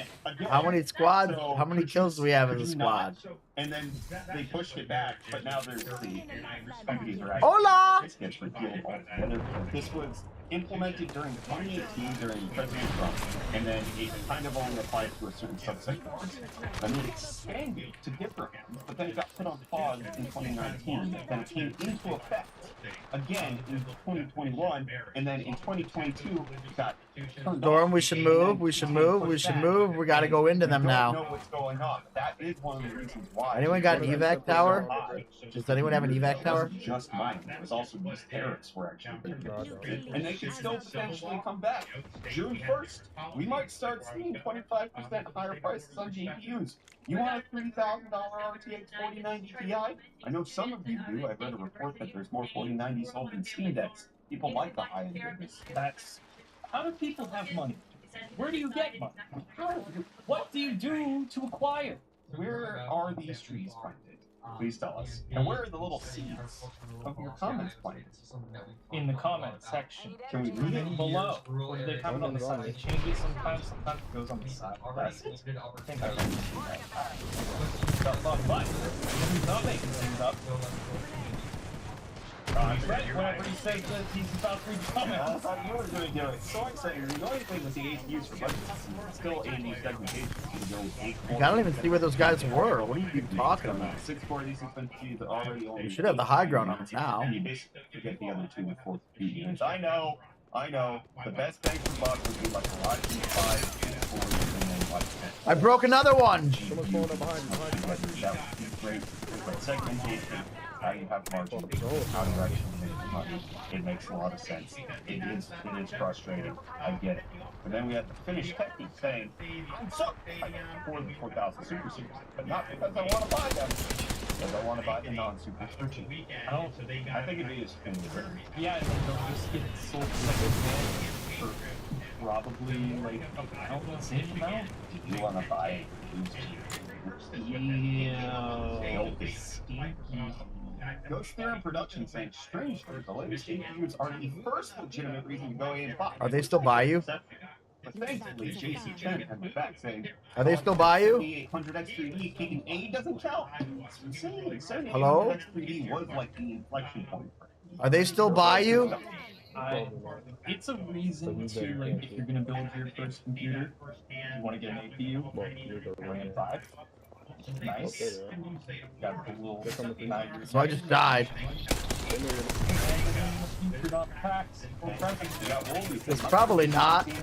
How many squads? So, How many kills do we have as a squad? and then they pushed it back, but now there's the companies are Hola! This gets repealed altogether. This was implemented during 2018 during President Trump, and then it kind of only applied to a certain subsect of business. Then it expanded to different ones, but then it got put on pause in 2019. Then it came into effect again in 2021, and then in 2022 it got turned Storm, off. we should move. We should move. We should move. We gotta go into them We don't know now. what's going on. That is one of the reasons why. Anyone got an evac tower? Does anyone have an evac tower? Just mine. It was also these tariffs were actually pretty and they could still potentially come back. June 1st, we might start seeing 25% higher prices on GPUs. You want a $3,000 RTX 4090 Ti? I know some of you do. I've read a report that there's more 4090s sold than Steam Decks. People like the high-end goodness. That's how do people have money? Where do you get money? What do you do to acquire? Where are these trees planted? Please tell us. And where are the little seeds of your comments planted? In the comment section. Can we read it? Below. Or do they comment on the side? They change it sometimes. Sometimes it goes on the side. That's it. I think I remember that. But he's not making things up. He's right whenever he says that he's about to read comments. I thought you were going to do it. So I'm saying, the only thing with the APUs for budget is still AMD segmentation. I don't even see where those guys were. What are you talking about? 640, 650 is already only. We should have the high ground on us now. And you basically get the other 2 with 4 units. I know. The best bang for buck would be like a Ryzen 5, 640, and then like 10. I broke another one. Someone's going up behind. That would be great. But segmentation, how you have margin, how you actually make money, it makes a lot of sense. It is frustrating. I get it. But then we have the Finnish technique saying, I'm so I can afford the 4,000 Super Supers, but not because I want to buy them, because I want to buy the non-Supers for cheap. I think it'd be a spin. Yeah, and then they'll just get sold second-hand for probably like I don't know, same amount. You want to buy it? Ghost Theorem Production saying, strangely, the latest APUs are the first legitimate reason to go in and buy. Are they still by you? But thankfully, JC Chen had the back saying, Are they still by you? 800X3D taking A doesn't count. It's insane. Hello? 800X3D was like the inflection point for it. Are they still by you? It's a reason to, like, if you're gonna build your first computer, you want to get an APU, Ram 5. Nice. Got the little 9 years. So I just died. It's probably not. Then we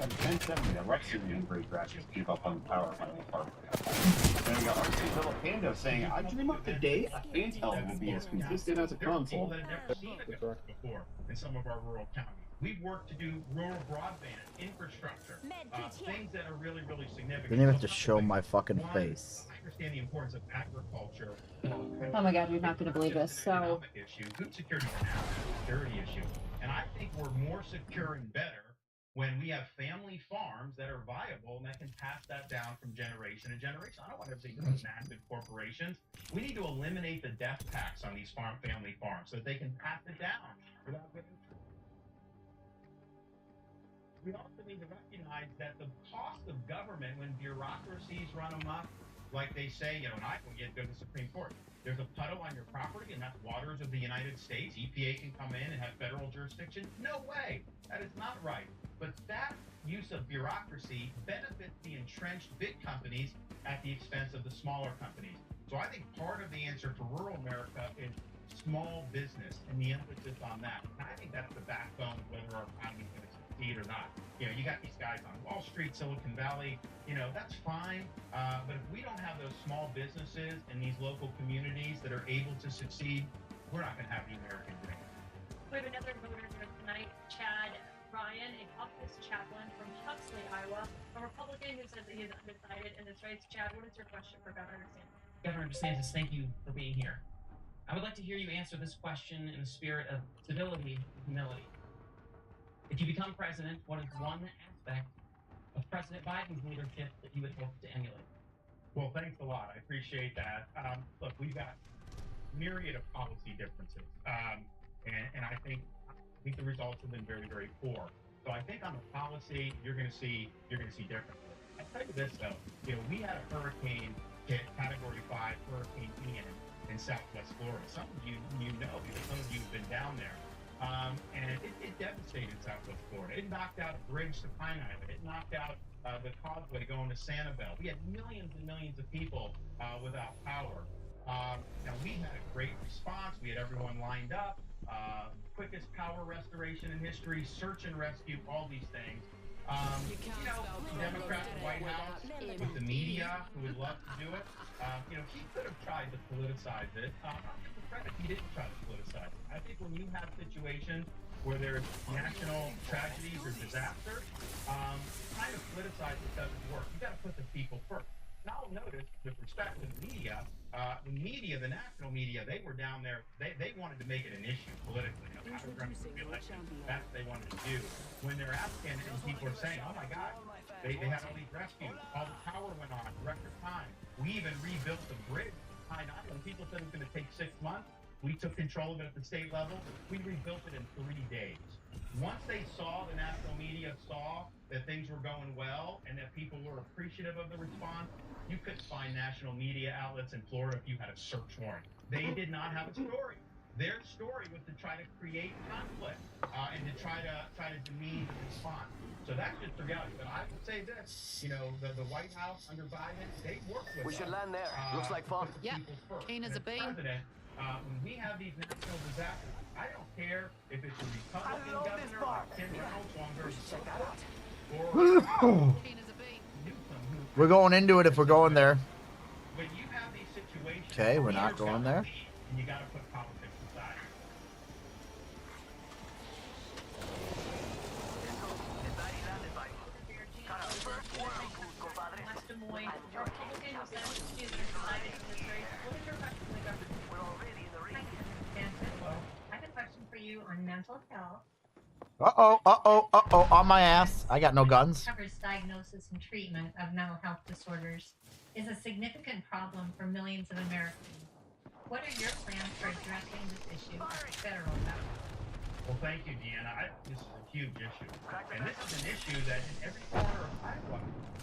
got RC Little Panda saying, I dream up the day a handheld will be as consistent as a console. That have never seen it before in some of our rural counties. We've worked to do rural broadband infrastructure, things that are really, really significant. Didn't even have to show my fucking face. I understand the importance of agriculture. Oh my god, you're not going to believe this. So, Issue. Food security is a national security issue. And I think we're more secure and better when we have family farms that are viable and that can pass that down from generation to generation. I don't want to see those massive corporations. We need to eliminate the death tax on these family farms so that they can pass it down without getting. We also need to recognize that the cost of government when bureaucracies run amok, like they say, you know, and I can go to the Supreme Court. There's a puddle on your property, and that's waters of the United States. EPA can come in and have federal jurisdiction. No way. That is not right. But that use of bureaucracy benefits the entrenched big companies at the expense of the smaller companies. So I think part of the answer for rural America is small business and the emphasis on that. And I think that's the backbone of whether our economy is going to succeed or not. You know, you got these guys on Wall Street, Silicon Valley, you know, that's fine. But if we don't have those small businesses and these local communities that are able to succeed, we're not going to have the American dream. We have another voter here tonight, Chad Ryan, a Caucus chaplain from Huxley, Iowa, a Republican who says that he is undecided in this race. Chad, what is your question for Governor DeSantis? Governor DeSantis, thank you for being here. I would like to hear you answer this question in the spirit of civility and humility. If you become president, what is one aspect of President Biden's leadership that you would hope to emulate? Well, thanks a lot. I appreciate that. Look, we've got myriad of policy differences, and I think the results have been very, very poor. So I think on the policy, you're going to see differences. I'll tell you this though, you know, we had a hurricane hit Category 5 Hurricane Ian in Southwest Florida. Some of you know because some of you have been down there. And it devastated Southwest Florida. It knocked out a bridge to Pine Island. It knocked out the causeway going to Sanibel. We had millions and millions of people without power. Now, we had a great response. We had everyone lined up. Quickest power restoration in history, search and rescue, all these things. You know, Democrats in the White House with the media who would love to do it. You know, he could have tried to politicize it. He didn't try to politicize it. I think when you have situations where there's national tragedies or disasters, trying to politicize it doesn't work. You got to put the people first. Now, I'll notice with respect to the media, the national media, they were down there. They wanted to make it an issue politically. You know, how we're going to be elected. That's what they wanted to do. When they're asking and people are saying, "Oh my God, they had all these rescues. All the power went on in record time. We even rebuilt the bridge." When people said it was going to take 6 months, we took control of it at the state level. We rebuilt it in 3 days. Once they saw, the national media saw that things were going well and that people were appreciative of the response, you couldn't find national media outlets in Florida if you had a search warrant. They did not have a story. Their story was to try to create conflict and to try to demean the response. So that's just the reality. But I would say this, you know, the White House under Biden, they work with We should us, land there. Looks like fun. Yeah, keen as a bean. President, when we have these national disasters, I don't care if it's a Republican governor like Kim Reynolds or We're going into it if we're going there. when you have these situations. Okay, we're not leaders going gotta there. lead, and you got to put politics aside. West Des Moines, a Republican who says he is undecided in this race. What is your question for the governor? We're already in the race. I have a question for you on mental health. On my ass. I got no guns. Covers diagnosis and treatment of mental health disorders is a significant problem for millions of Americans. What are your plans for addressing this issue at the federal level? Well, thank you, Deanna. This is a huge issue. And this is an issue that in every corner of Iowa,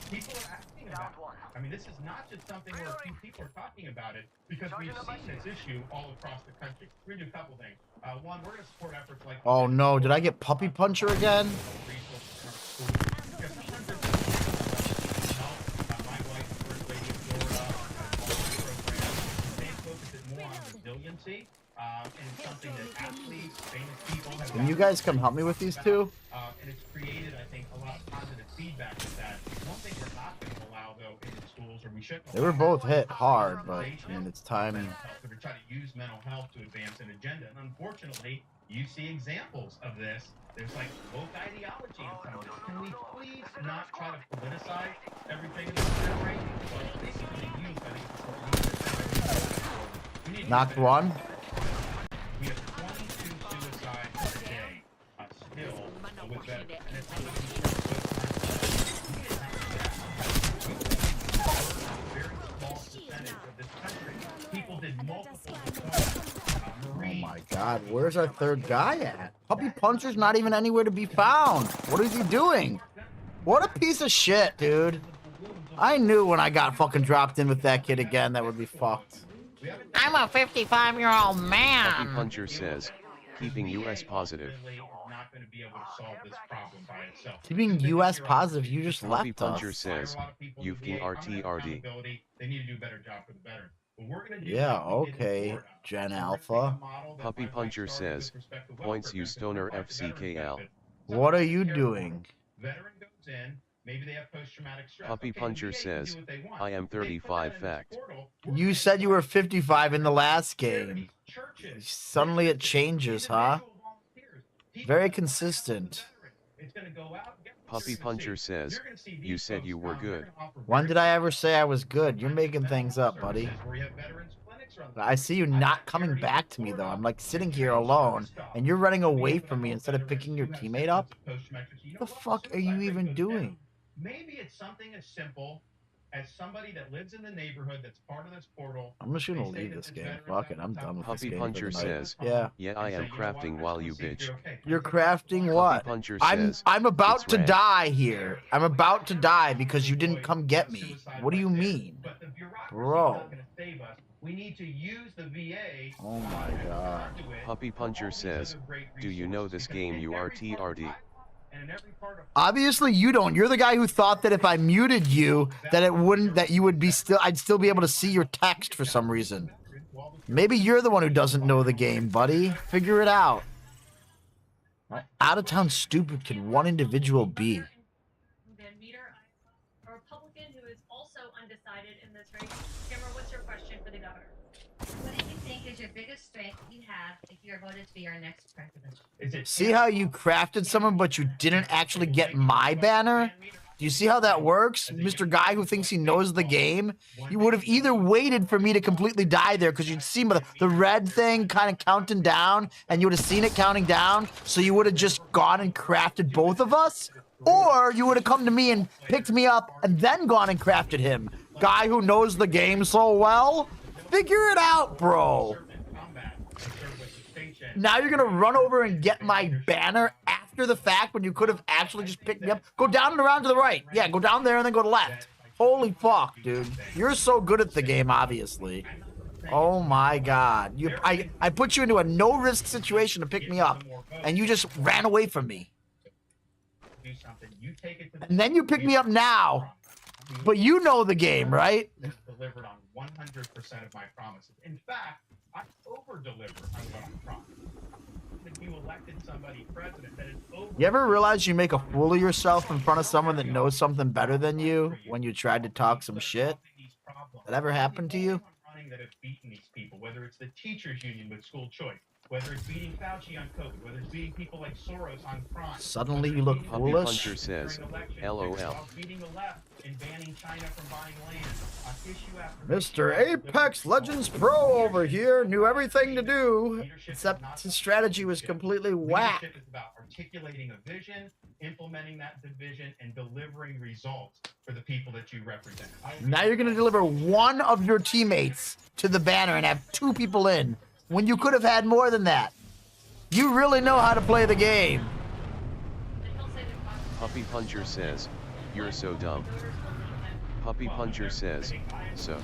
people are asking about. I mean, this is not just something where a few people are talking about it, because we've seen this issue all across the country. We're going to do a couple things. One, we're going to support efforts like... Oh no, did I get puppy puncher again? And it's something that athletes, famous people have. Can you guys come help me with these two? And it's created, I think, a lot of positive feedback with that. One thing we're not going to allow, though, in the schools, or we shouldn't. They were both hit hard, but I mean, it's time. To try to use mental health to advance an agenda. And unfortunately, you see examples of this. There's like woke ideology in some of this. Can we please not try to politicize everything in this generation? But basically, youth, I think, Knocked one. we have 22 suicides a day still with that. And it's a very small percentage of this country. People did multiple Oh my God, where's our third guy at? Puppy Puncher's not even anywhere to be found. What is he doing? What a piece of shit, dude. I knew when I got fucking dropped in with that kid again that would be fucked. I'm a 55-year-old Puppy man. Puncher says, keeping US positive. not going to be able to solve this problem by itself. Keeping US positive, you just Puppy left Puncher us. says, Yufking RTRD. They need to do a better job for the veteran. But we're going to do Yeah, okay, Gen Alpha. Puppy Puncher says, points you stoner FCKL. What are you doing? Veteran goes in, maybe they have post-traumatic stress. Puppy Puncher says, I am 35 fact. You said you were 55 in the last game. Suddenly it changes, huh? Very consistent. Puppy Puncher says, you said you were good. When did I ever say I was good? You're making things up, buddy. I see you not coming back to me, though. I'm like sitting here alone, and you're running away from me instead of picking your teammate up? What the fuck are you even doing? Maybe it's something as simple as somebody that lives in the neighborhood that's part of this portal. I'm just gonna leave this game. Fuck it, I'm done with this Puppy game. Puncher for the night. says, Yeah. I am crafting while you bitch. You're crafting what? Puncher I'm says, about it's to red. die here. I'm about to die because you didn't come get me. What do you mean? Bro. We need to use the VA. Oh my god. Puppy Puncher says, do you know this game you are TRD? Obviously you don't. You're the guy who thought that if I muted you, that it wouldn't, that you would be still, I'd still be able to see your text for some reason. Maybe you're the one who doesn't know the game, buddy. Figure it out. Out of town stupid can one individual be? Van Meter, a Republican who is also undecided in this race. Cameron, what's your question for the governor? What do you think is your biggest strength you have if you're voted to be our next president? See how you crafted someone, but you didn't actually get my banner? Do you see how that works? Mr. Guy who thinks he knows the game? You would have either waited for me to completely die there because you'd see the red thing kind of counting down, and you would have seen it counting down, so you would have just gone and crafted both of us? Or you would have come to me and picked me up and then gone and crafted him. Guy who knows the game so well? Figure it out, bro. Now you're gonna run over and get my banner after the fact when you could have actually just picked me up. Go down and around to the right. Yeah, go down there and then go to left. Holy fuck, dude. You're so good at the game, obviously. Oh my god. I put you into a no-risk situation to pick me up, and you just ran away from me. And then you pick me up now. But you know the game, right? Delivered on 100% of my promises. In fact, I over-deliver on what I promised. If you elected somebody president that is over. You ever realize you make a fool of yourself in front of someone that knows something better than you when you tried to talk some shit? That ever happened to you? That have beaten these people, whether it's the teachers union with school choice, whether it's beating Fauci on COVID, whether it's beating people like Soros on crime. Suddenly you look Puppy foolish? Puncher says, LOL. Beating the left and banning China from buying land. Issue after Mr. Apex Legends Pro over here knew everything to do, except his strategy was completely whack. Leadership is about articulating a vision, implementing that vision, and delivering results for the people that you represent. Now you're gonna deliver one of your teammates to the banner and have two people in, when you could have had more than that. You really know how to play the game. Puppy Puncher says, you're so dumb. Puppy Puncher says, so.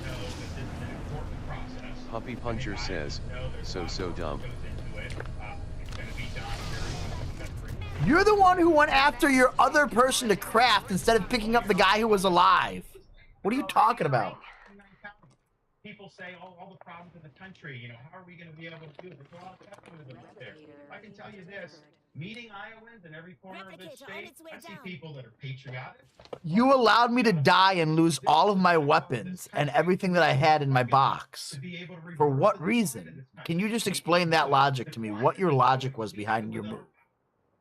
Puppy Puncher says, so dumb. You're the one who went after your other person to craft instead of picking up the guy who was alive. What are you talking about? people say, all the problems in the country, you know, how are we going to be able to do it? There's a lot of pessimism out there. I can tell you this, meeting Iowans in every corner of this state, I see people that are patriotic. You allowed me to die and lose all of my weapons and everything that I had in my box. For what reason? Can you just explain that logic to me? What your logic was behind your move?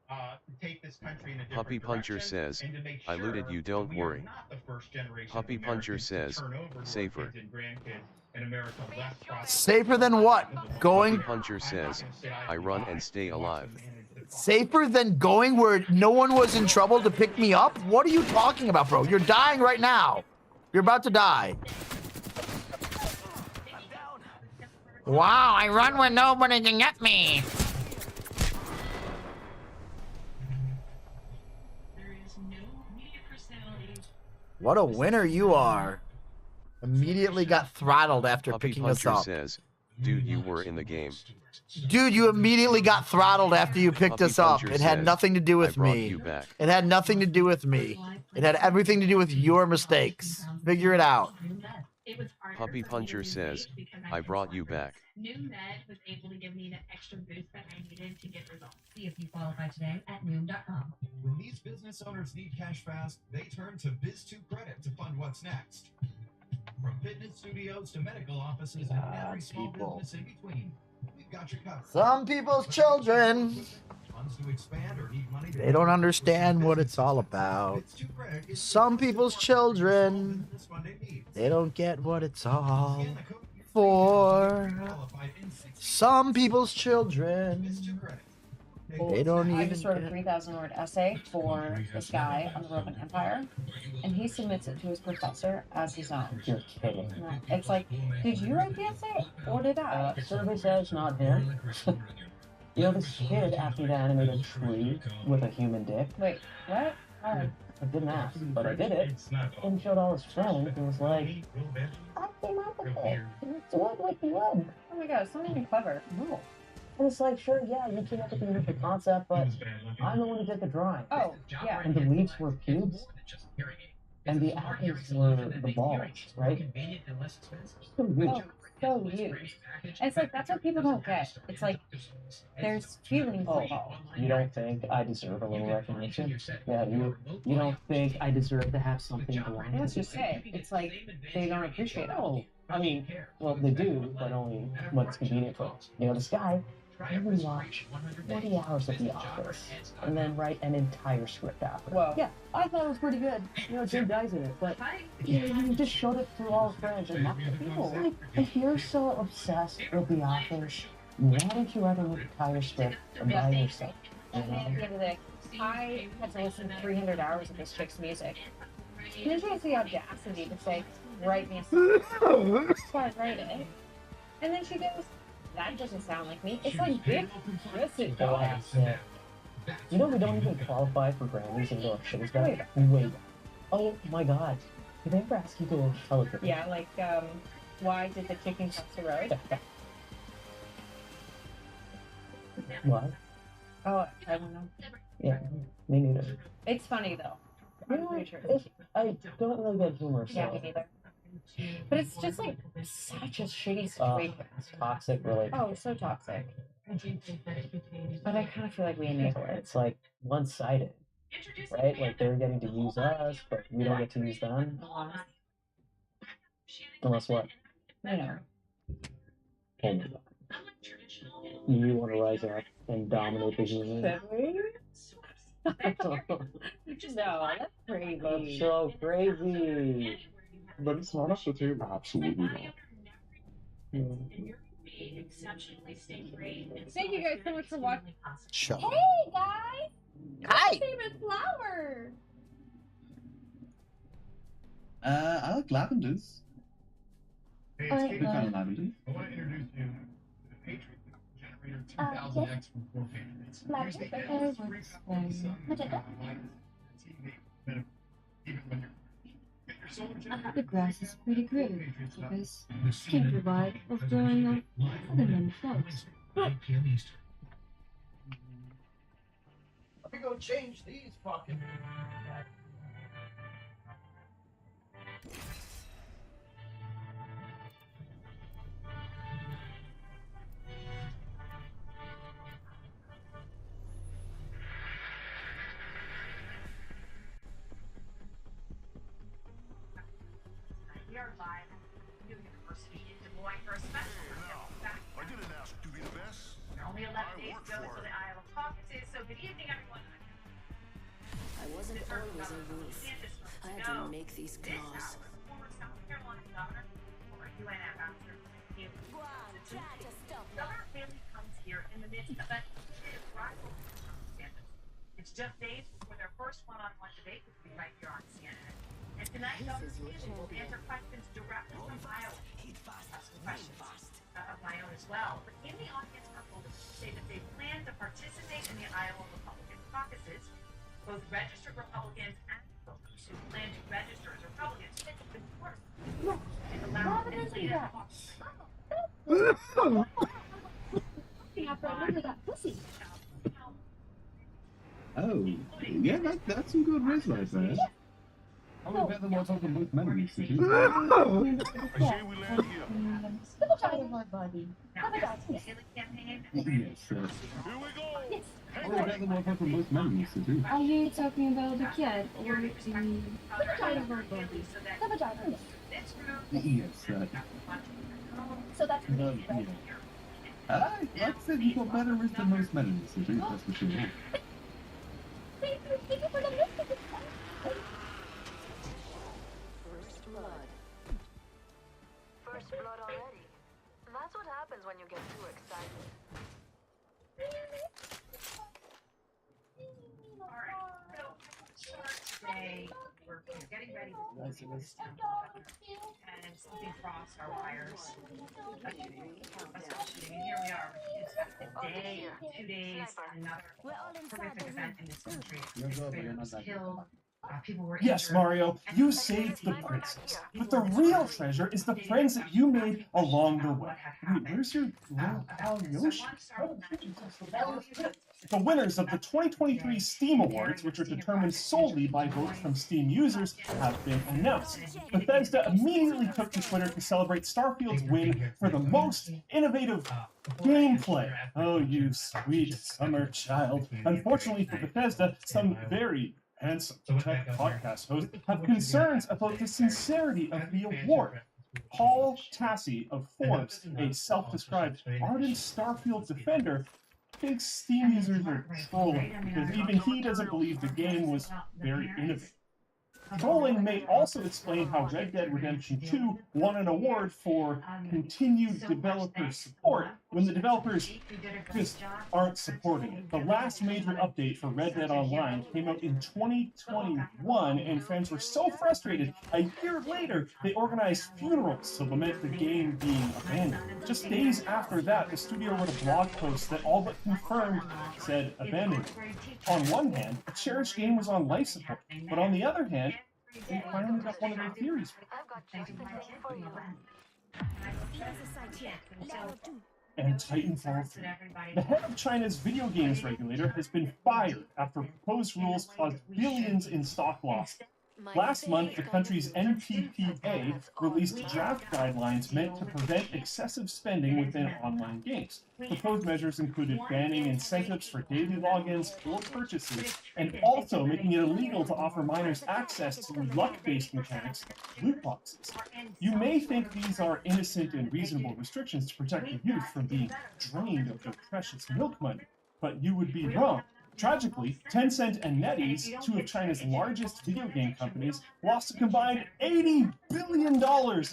To take this country in a different Puppy Puncher direction says, and to make I looted sure you, don't that we are worry. not the first generation of Puppy Puncher Americans to says, turn over to our safer. kids and grandkids in America less prosperous. Safer than what? Going Puppy Puncher says, I run and stay alive. safer than going where no one was in trouble to pick me up? What are you talking about, bro? You're dying right now. You're about to die. Wow, I run where nobody can get me. What a winner you are. Immediately got throttled after Puppy picking us Puncher up. says, dude, you were in the game. Dude, you immediately got throttled after you picked Puppy us up. Puncher It had says, nothing to do I with brought me. you back. It had nothing to do with me. It had everything to do with your mistakes. Figure it out. Puppy Puncher says, I brought you back. New Med was able to give me the extra boost that I needed to get results. See if you qualify today at Noom.com. When these business owners need cash fast, they turn to Biz2 Credit to fund what's next. From fitness studios to medical offices and every small business in between, we've got you covered. Some people's children, Funds to expand or need money to they don't understand what it's all about. Some people's children, they don't get what it's all for. Some people's children, they don't I even just wrote a get... 3,000-word essay for this guy on the Roman Empire, and he submits it to his professor as his own. You're kidding. No, it's like, did you write the essay, or did I? Survey says not him. You know, this kid asked me to animate a tree with a human dick. Wait, what? I didn't ask, but I did it. And showed all his friends and was like, I came up with it. It's what with the web. Oh my god, it's not even clever. No. And it's like, sure, yeah, you came up with the initial concept, but I'm the one who did the drawing. Oh, yeah. And the leaves were pubes. And the apples were the balls, right? So weird. Oh, so huge. And it's like, that's what people don't get. It's like, there's feelings involved. You don't think I deserve a little recognition? Yeah, you don't think I deserve to have something to line Let's just say, it's like, they don't appreciate it. Oh, I mean, well, they do, but only when it's convenient for them. You know, this guy, he would watch 40 hours of The Office and then write an entire script after. Whoa. Yeah, I thought it was pretty good. You know, Jim dies in it, but you just showed it to all his friends and not the people. Like, if you're so obsessed with The Office, why don't you write an entire script by yourself? You And then at the end of the day, I had to listen to 300 hours of this chick's music. Did you see the audacity to say, write me a song? So I write it. And then she goes, that doesn't sound like me. It's like, bitch, listen, dog. Yeah. You know we don't even qualify for Grammys and go, shit is bad. Wait. Oh my god. Did they ever ask you to tell a difference? Yeah, like, why did the chicken cross the road? What? Oh, I don't know. Yeah, me neither. It's funny, though. I'm pretty sure. I don't really get humor, so... Yeah, me neither. But it's just like such a shitty situation. Toxic relationship. Oh, it's so toxic. But I kind of feel like we enable it. It's like one-sided, right? Like they're getting to use us, but we don't get to use them. Unless what? You know. Oh my god. You want to rise up and dominate the human? No, that's crazy. That's so crazy. But it's not up to you. Absolutely not. Thank you guys so much for watching. Shut Hey guys! Hi! What's your favorite flower? I like lavenders. Hey, I it's like Kate. What kind of lavender? I want to introduce you to the Patriot Generator 2000X from 4 Patriots. Use the endless free power of the sun to power light, TV, medical, even when you're get your solar generator. The grass is pretty green because can provide of drawing off other men folks. 8 p.m. Eastern. Let me go change these fucking... are live at New University in Des Moines for a special back. I didn't ask to be the best. Only 11 days to go until the Iowa caucuses, so good evening, everyone. I wasn't always a wolf. I had to make these claws. Former South Carolina governor, former UN ambassador, Governor Haley comes here in the midst of a heated rivalry with Trump DeSantis. It's just days before their first one-on-one debate will be right here on CNN. And tonight, Governor Haley will answer questions directly from Iowa. Some questions of my own as well. But in the audience are folks who say that they plan to participate in the Iowa Republican caucuses. Both registered Republicans and folks who plan to register as Republicans fit the course and allow them to lead a caucus. Oh, yeah, that's some good riz right there. Probably better than what's on the Luke Memories. I say we land here. Yes, sir. Here we go. Probably better than what's on the Luke Memories. Are you talking about the kid or the vagina body? The vagina. Yes, sir. So that's Like I said, you got better riz than most memories. That's for sure. First blood. First blood already. That's what happens when you get too excited. Alright, so today we're getting ready to and something crossed our wires. And here we are. It's a day, 2 days, another horrific event in this country. Freedom was killed. People were Yes, injured. Mario, you saved the princess. But the real treasure is the friends that you made along the way. Wait, where's your little pal Yoshi? The winners of the 2023 Steam Awards, which are determined solely by votes from Steam users, have been announced. Bethesda immediately took to Twitter to celebrate Starfield's win for the most innovative gameplay. Oh, you sweet summer child. Unfortunately for Bethesda, some very handsome tech podcast hosts have concerns about the sincerity of the award. Paul Tassi of Forbes, a self-described ardent Starfield defender, thinks Steam users are trolling because even he doesn't believe the game was very innovative. Trolling may also explain how Red Dead Redemption 2 won an award for continued developer support when the developers just aren't supporting it. The last major update for Red Dead Online came out in 2021, and fans were so frustrated, a year later, they organized funerals to lament the game being abandoned. Just days after that, the studio wrote a blog post that all but confirmed said abandoned. On one hand, a cherished game was on life support, but on the other hand, they finally got one of their theories right. And Titanfall 3. The head of China's video games regulator has been fired after proposed rules caused billions in stock loss. Last month, the country's NPPA released draft guidelines meant to prevent excessive spending within online games. Proposed measures included banning incentives for daily logins or purchases, and also making it illegal to offer minors access to luck-based mechanics like loot boxes. You may think these are innocent and reasonable restrictions to protect the youth from being drained of their precious milk money, but you would be wrong. Tragically, Tencent and NetEase, two of China's largest video game companies, lost a combined $80 billion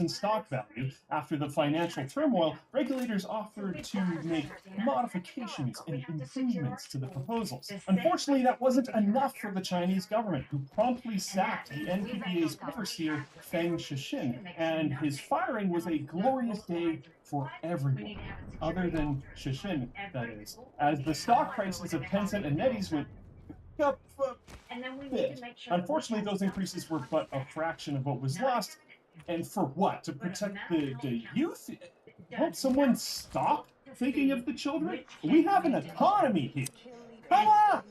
in stock value. After the financial turmoil, regulators offered to make modifications and improvements to the proposals. Unfortunately, that wasn't enough for the Chinese government, who promptly sacked the NPPA's overseer, Feng Shixin, and his firing was a glorious day for everyone, other than Shixin, that is, as the stock prices of Tencent and NetEase went up a bit. Unfortunately, those increases were but a fraction of what was lost, and for what? To protect the youth? Won't someone stop thinking of the children? We have an economy here. Come on!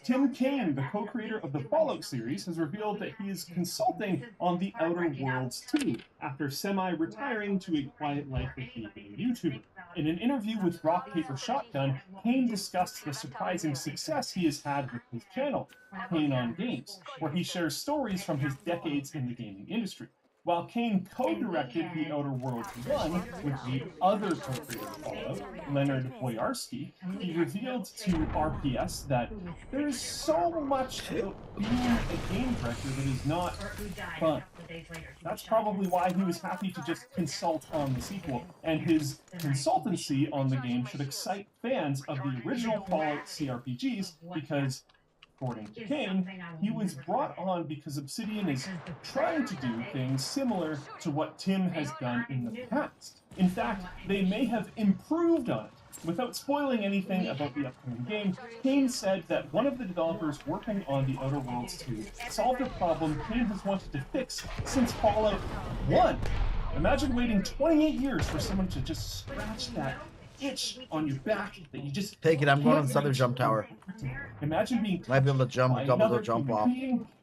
Tim Kaine, the co-creator of the Fallout series, has revealed that he is consulting on The Outer Worlds 2 after semi-retiring to a quiet life of being a YouTuber. In an interview with Rock Paper Shotgun, Kaine discussed the surprising success he has had with his channel, Kaine on Games, where he shares stories from his decades in the gaming industry. While Kane co-directed The Outer Worlds 1 with the other co-creator of Fallout, Leonard Boyarsky, he revealed to RPS that there is so much about being a game director that is not fun. That's probably why he was happy to just consult on the sequel, and his consultancy on the game should excite fans of the original Fallout CRPGs because, according to Kane, he was brought on because Obsidian is trying to do things similar to what Tim has done in the past. In fact, they may have improved on it. Without spoiling anything about the upcoming game, Kane said that one of the developers working on The Outer Worlds 2 solved a problem Kane has wanted to fix since Fallout 1. Imagine waiting 28 years for someone to just scratch that itch on your back that you just Take it, I'm going on the southern jump tower. Imagine being Might be able to jump, double the jump off.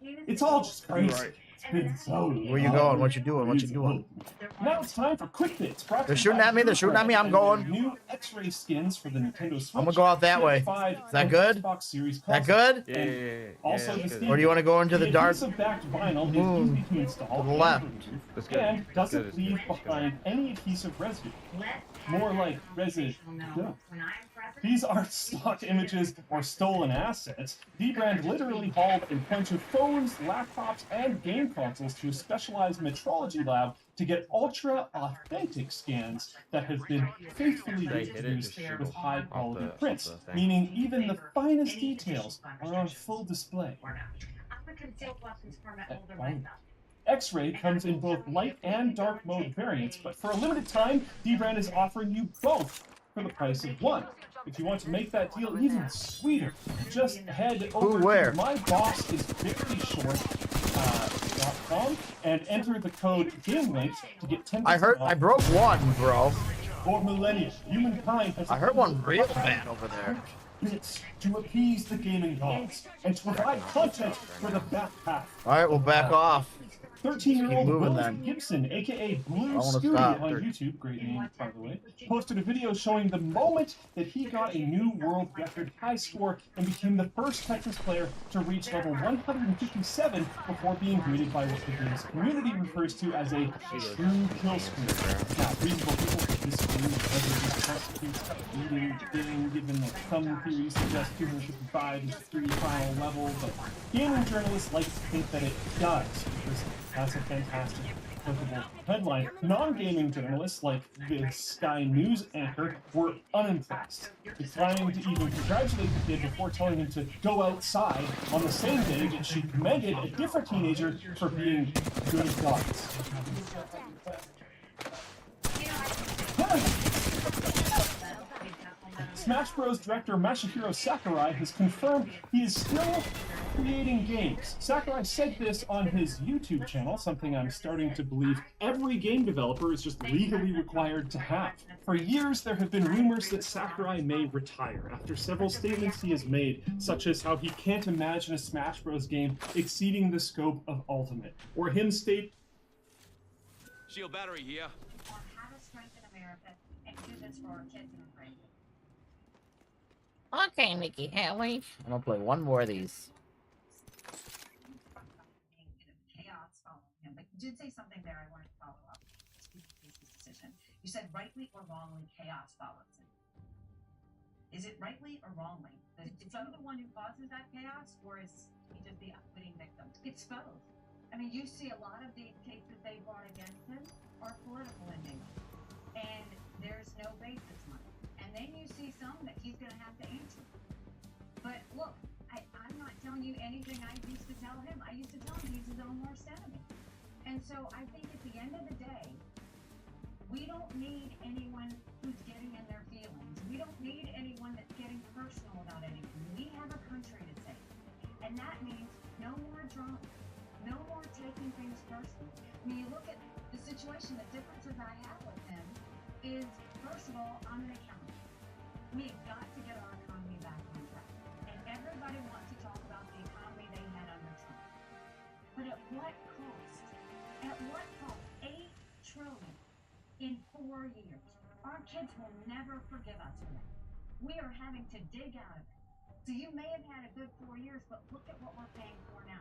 It's all just crazy. It's so Where you going? What you doing? What you doing? Now it's time for Quick Bits. They're shooting at me. They're shooting at me. I'm going. New X-ray skins for the Nintendo Switch. I'm gonna go out that way. Is that good? That good? Yeah. Also, Or do you want to go into the dark adhesive-backed vinyl is easy to install to the left? and doesn't leave behind any adhesive residue. More like residue. These aren't stock images or stolen assets. Dbrand literally hauled a bunch of phones, laptops, and game consoles to a specialized metrology lab to get ultra-authentic scans that have been faithfully reproduced with high-quality prints, meaning even the finest details are on full display. X-Ray comes in both light and dark mode variants, but for a limited time, Dbrand is offering you both for the price of one. If you want to make that deal even sweeter, just head over to mybossisveryshort.com and enter the code GameLinks to get 10% off. I broke one, bro. For millennia, humankind has... I heard one real bad over there. Bits to appease the gaming gods and to provide content for the backpack. Alright, we'll back off. 13-year-old Will then. Gibson, aka Blue wanna Scooty stop. on YouTube, great name by the way, posted a video showing the moment that he got a new world record high score and became the first Tetris player to reach level 157 before being greeted by what the game's community refers to as a true kill score. Now, reasonable people could disagree with whether this constitutes a leading game, given that some theories suggest 255 is the free final level, but gaming journalists like to think that it does, because that's a fantastic, applicable headline. Non-gaming journalists, like the Sky News anchor, were unimpressed, declining to even congratulate the kid before telling him to go outside on the same day that she commended a different teenager for being good at dogs. Smash Bros. Director Masahiro Sakurai has confirmed he is still creating games. Sakurai said this on his YouTube channel, something I'm starting to believe every game developer is just legally required to have. For years, there have been rumors that Sakurai may retire after several statements he has made, such as how he can't imagine a Smash Bros. Game exceeding the scope of Ultimate, or him state, Shield battery here. On how to strengthen America and do this for our kids and friends. Okay, Mickey Haley. I'm gonna play one more of these. Chaos following him, but you did say something there I wanted to follow up. Speaking of his decision, you said rightly or wrongly, chaos follows him. Is it rightly or wrongly? Is he the one who causes that chaos, or is he just the unwitting victim? It's both. I mean, you see a lot of the cases they brought against him are political in nature, and there's no basis money. And then you see some that he's going to have to answer. But look, I'm not telling you anything I used to tell him. I used to tell him he's his own worst enemy. And so I think at the end of the day, we don't need anyone who's getting in their feelings. We don't need anyone that's getting personal about anything. We have a country to save. And that means no more drama. No more taking things personally. When you look at the situation, the differences I have with him is, first of all, I'm an accountant. We've got to get our economy back on track. And everybody wants to talk about the economy they had under Trump. But at what cost? At what cost? $8 trillion in 4 years. Our kids will never forgive us for that. We are having to dig out of it. So you may have had a good 4 years, but look at what we're paying for now.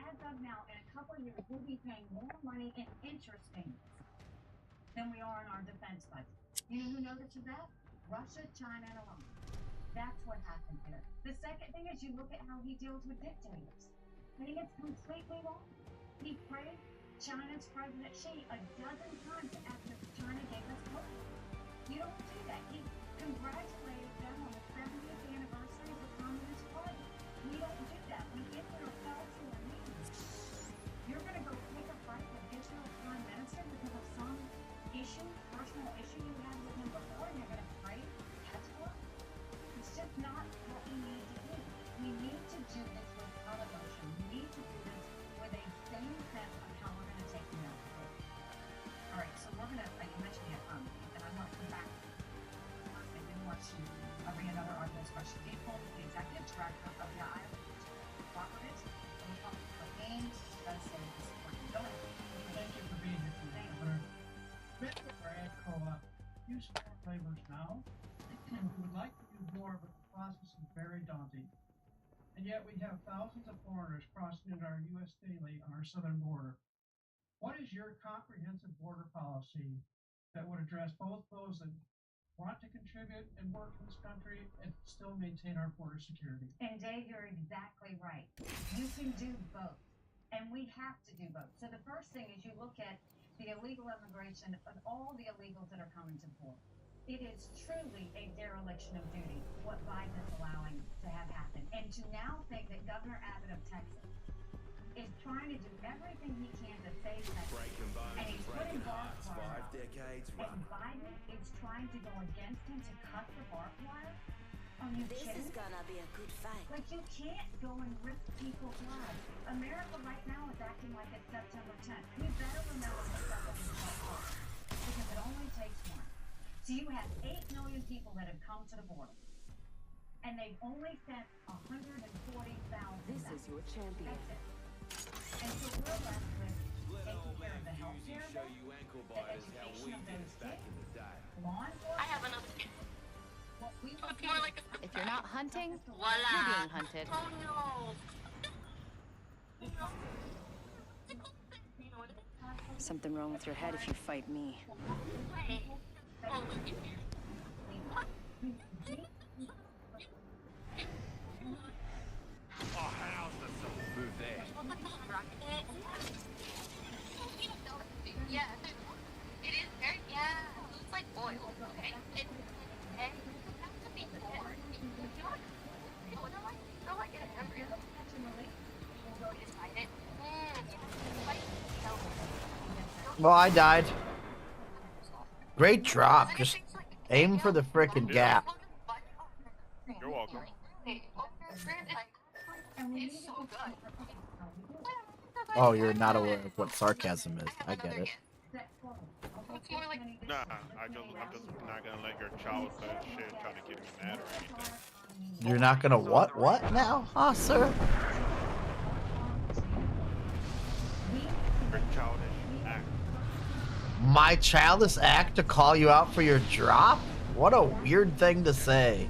as of now, in a couple of years, we'll be paying more money in interest payments than we are in our defense budget. You know who notices that? Russia, China, and Iran. That's what happened here. The second thing is you look at how he deals with dictators. I think it's completely wrong. He praised China's President Xi a dozen times after China gave us COVID. You don't do that. He congratulated them on the 70th anniversary of the Communist Party. We don't do that. We get their calls to our meetings. You're going to go pick a fight with Israel's Prime Minister because of some issue, personal issue you had with him before, and you're going to pray that's for him? It's just not what we need to do. We need to do this without emotion. We need to do this with a sane sense of how we're going to take them out. All right, so we're going to, you mentioned it, and I want to come back. I didn't want to bring another audience question. Dave Holmes, the executive director of the Iowa Cooperative for the Public Games, does say this important. Go ahead. Thank you for being here today, Governor. Mr. Brad Co-op, you support laborers now, and we would like to do more, but the process is very daunting. And yet we have thousands of foreigners crossing into our U.S. daily on our southern border. What is your comprehensive border policy that would address both those that want to contribute and work in this country and still maintain our border security? And Dave, you're exactly right. You can do both. And we have to do both. So the first thing is you look at the illegal immigration of all the illegals that are coming to the border. It is truly a dereliction of duty what Biden is allowing to have happen. And to now think that Governor Abbott of Texas is trying to do everything he can to save Texas. And he's putting barbed wire out. And Biden is trying to go against him to cut the barbed wire. Are you This kidding? is gonna be a good fight. Like, you can't go and risk people's lives. America right now is acting like it's September 10th. We better remember that something is not working, because it only takes one. So you have 8 million people that have come to the border, and they've only sent 140,000. This is your champion. That's it. And so we're left with taking care of the health care of them, the education of those kids, law enforcement. I have another kid. It's more like if you're not hunting, you're being hunted. Oh no. Something wrong with your head if you fight me. Oh, how's the move there? Yeah, it is very, it's like oil, okay? It has to be poured. You know, like an embryo. Inside it. Well, I died. Great drop. Just aim for the frickin' gap. You're welcome. It's so good. Oh, you're not aware of what sarcasm is. I get it. Nah, I'm just not gonna let your childhood shit try to get me mad or anything. You're not gonna what? What now? Huh, sir? Your childish act. My childish act to call you out for your drop? What a weird thing to say.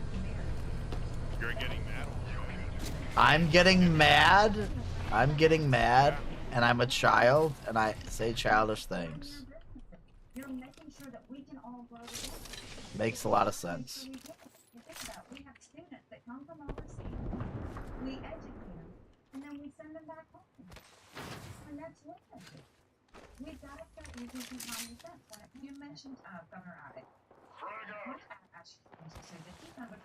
You're getting mad. I'm getting mad. I'm getting mad. And I'm a child. And I say childish things. You're making sure that we can all grow together. Makes a lot of sense. You think about it, we have students that come from overseas, we educate them, and then we send them back home. And that's what we do. We've got to start using some common sense. You mentioned Governor Abbott. Actually, so that he's done what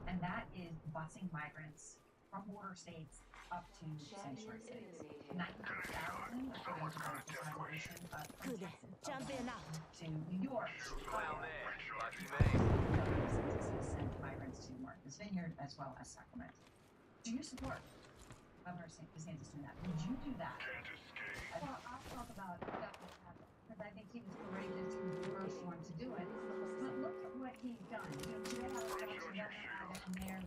and that is busing migrants from border states up to sanctuary cities. 90,000 according to the resolution of Jump in out. to New York. Send migrants to Martha's Vineyard as well as Sacramento. Do you support Governor DeSantis doing that? Would you do that? Well, I'll talk about Governor Abbott because I think he was courageous. He was the first one to do it. But look at what he's done. You know, today I was watching Governor Abbott and Mayor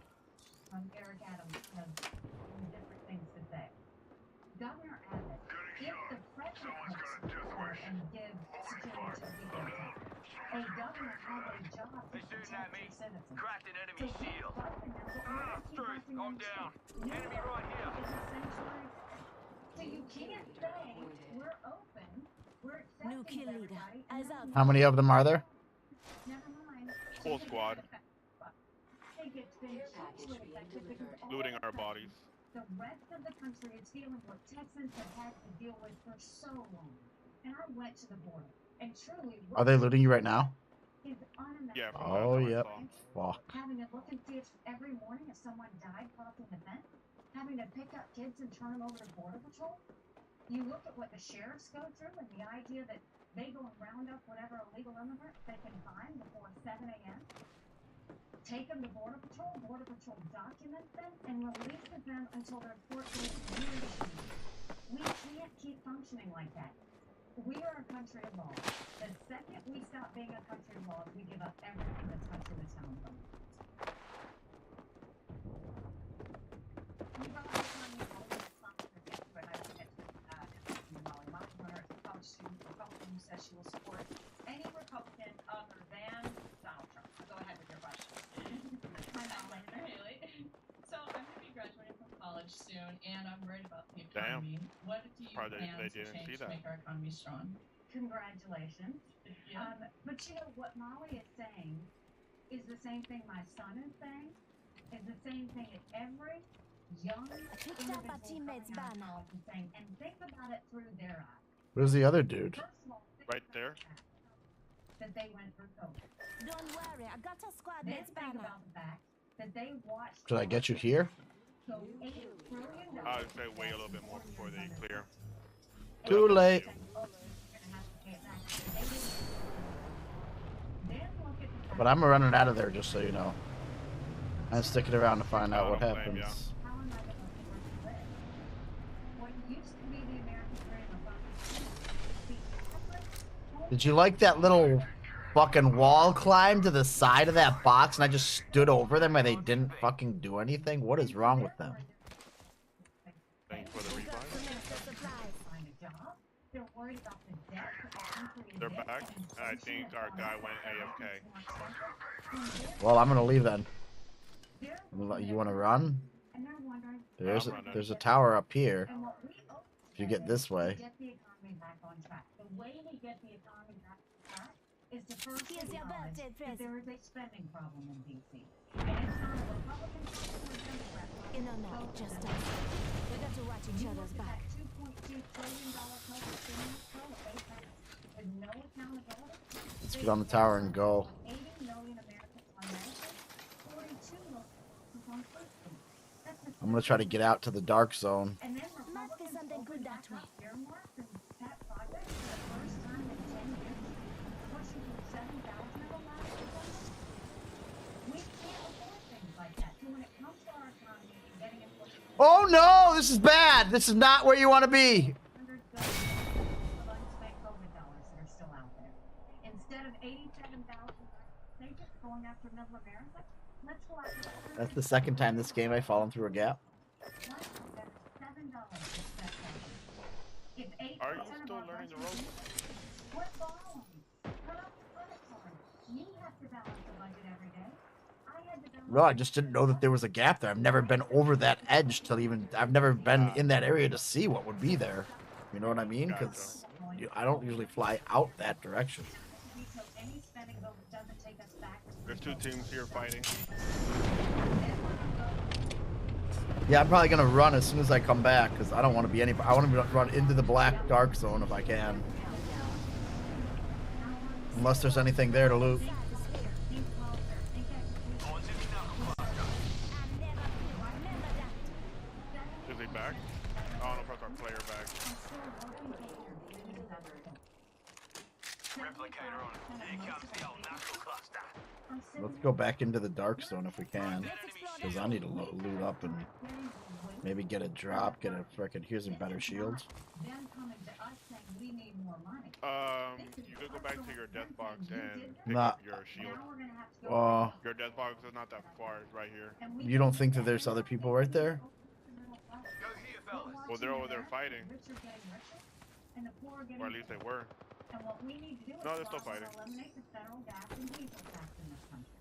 Eric Adams have different things to say. Governor Abbott, if the president looks forward and gives security to the people, A governor has a job to protect his citizens. Cracked an enemy shield. Truth, I'm down. Enemy right here. So you can't say we're open, we're accepting New kill leader. Eyes out. How many of them are there? Never mind. Full squad. I think it's been hugely effective because Looting our bodies. the rest of the country is feeling what Texans have had to deal with for so long. And I went to the border, and truly, Are they looting you right now? is unimaginable. Yeah. From Oh, last time I yep. saw. Fuck. Having to look and see if every morning if someone died crossing the fence, having to pick up kids and turn them over to Border Patrol. You look at what the sheriffs go through and the idea that they go and round up whatever illegal immigrants they can find before 7 a.m. Take them to Border Patrol documents them and releases them until their court date is reissued. We can't keep functioning like that. We are a country of law. The second we stop being a country of laws, we give up everything that's country of town from. We brought this on the but I think it's Molly Montgomery, a college student, Republican, who says she will support any Republican other than Donald Trump. So go ahead with your question. Haley. So I'm going to be graduating from college soon, and I'm worried about the Damn. economy. What do you Probably plan they to didn't change see to that. make our economy strong? Congratulations. Yeah. But you know what Molly is saying is the same thing my son is saying, is the same thing that every young individual coming out of college is saying. And think about it through their eyes. Where's the other dude? First of all, think Right there. that they went through COVID. Don't worry, I got a squad Then mates think banner. about the fact that they watched. Should I get you here? So $8 trillion. I would say wait a little bit more before they clear. Too late. But I'm running out of there, just so you know. I'm sticking around to find out what happens. Did you like that little fucking wall climb to the side of that box and I just stood over them and they didn't fucking do anything? What is wrong with them? Thanks for the revive. They're back. I think our guy went AFK. Well, I'm gonna leave then. You want to run? There's a tower up here. If you get this way. Is to first acknowledge that there is a spending problem in D.C. And it's not a Republican or Democrat problem. No, just us. We got to watch each other's back. $2.2 trillion public stimulus bill that they passed with no accountability. Let's get on the tower and go. 80 million Americans on Medicare, 42 million on food stamps. I'm gonna try to get out to the dark zone. And then Republicans opened back up earmarks and pet projects for the first time in 10 years. Pushing for 7,000 of them last year. We can't afford things like that. So when it comes to our economy and getting inflation, Oh no, this is bad. This is not where you want to be. $100 billion of unspent COVID dollars that are still out there. Instead of 87,000, they just going after middle America. Let's go after. That's the second time this game I've fallen through a gap. $7 is spent. If 8% Are you of still our learning the budget- ropes? We're borrowing. Cut off the credit card. You have to balance the budget every day. I had to balance. No, I just didn't know that there was a gap there. I've never been over that edge till even. I've never been in that area to see what would be there. You know what I mean? Because I don't usually fly out that direction. So any spending bill that doesn't take us back to There's two teams here fighting. Yeah, I'm probably gonna run as soon as I come back because I don't want to be any. I want to run into the black dark zone if I can. Unless there's anything there to loot. Is he back? I don't know if that's our player back. Replicator on. Here comes the old knuckle cluster. Let's go back into the dark zone if we can. Because I need to loot up and maybe get a drop, get a frickin' here's some better shields. You could go back to your death box and pick Nah. up your shield. Your death box is not that far, it's right here. You don't think that there's other people right there? Well, they're over there fighting. Or at least they were. And what we need to do is No, they're still go out fighting. and eliminate the federal gas and diesel tax in this country.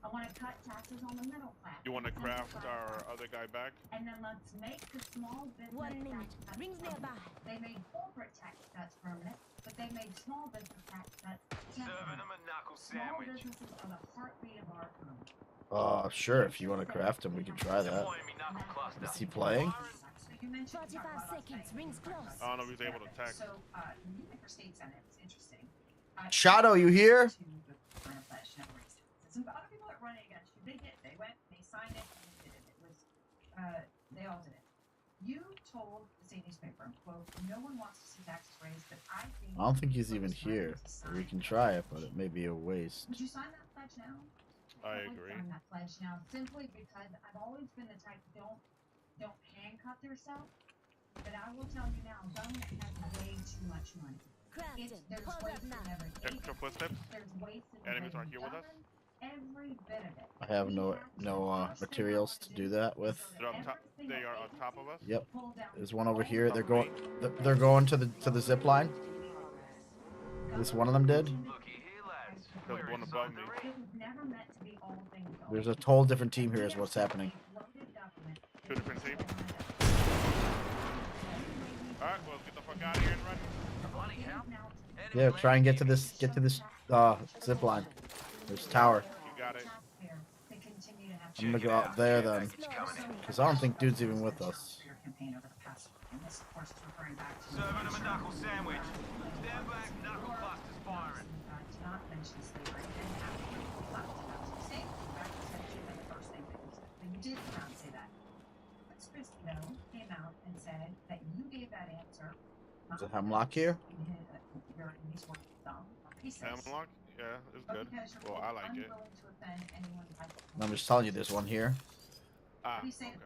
I want to cut taxes on the middle class. You want to craft our other guy back? And then let's make the small business 1 minute. tax cuts Rings permanent. nearby. They made corporate tax cuts permanent, but they made small business tax cuts temporary. Serving them a knuckle Small sandwich. businesses are the heartbeat of our economy. Sure. If you want to craft him, we can try that. Is he playing? So you mentioned 45 seconds. Rings close. I don't know if he's able to attack. So, New York State Senate, it's interesting. Shadow, you here? Some other people that are running against you, they went, they signed it, and they did it. It was, they all did it. You told the state newspaper, quote, no one wants to see taxes raised, but I think... I don't think he's even here. We can try it, but it may be a waste. Would you sign that pledge now? I agree. Sign that pledge now, simply because I've always been the type, don't handcuff yourself, but I will tell you now, government has way too much money. There's waste in every Extra footsteps. There's waste in Enemies every aren't here with us. every bit of it. I have no materials to do that with. They're up top. They are on top of us. Yep. There's one over here. They're going to the zip line. This one of them did. There's one above me. There's a whole different team here. Is what's happening. Two different teams. All right, well, get the fuck out of here and run. Yeah, try and get to this zip line. There's tower. You got it. I'm gonna go out there then, because I don't think dude's even with us. Serving them a knuckle sandwich. Stand back, knuckle busters firing. You did come out and say that. But Spisno came out and said that you gave that answer. Is it Hemlock here? Hemlock? Yeah, it's good. Well, I like it. I'm just telling you, there's one here. Ah, You say okay.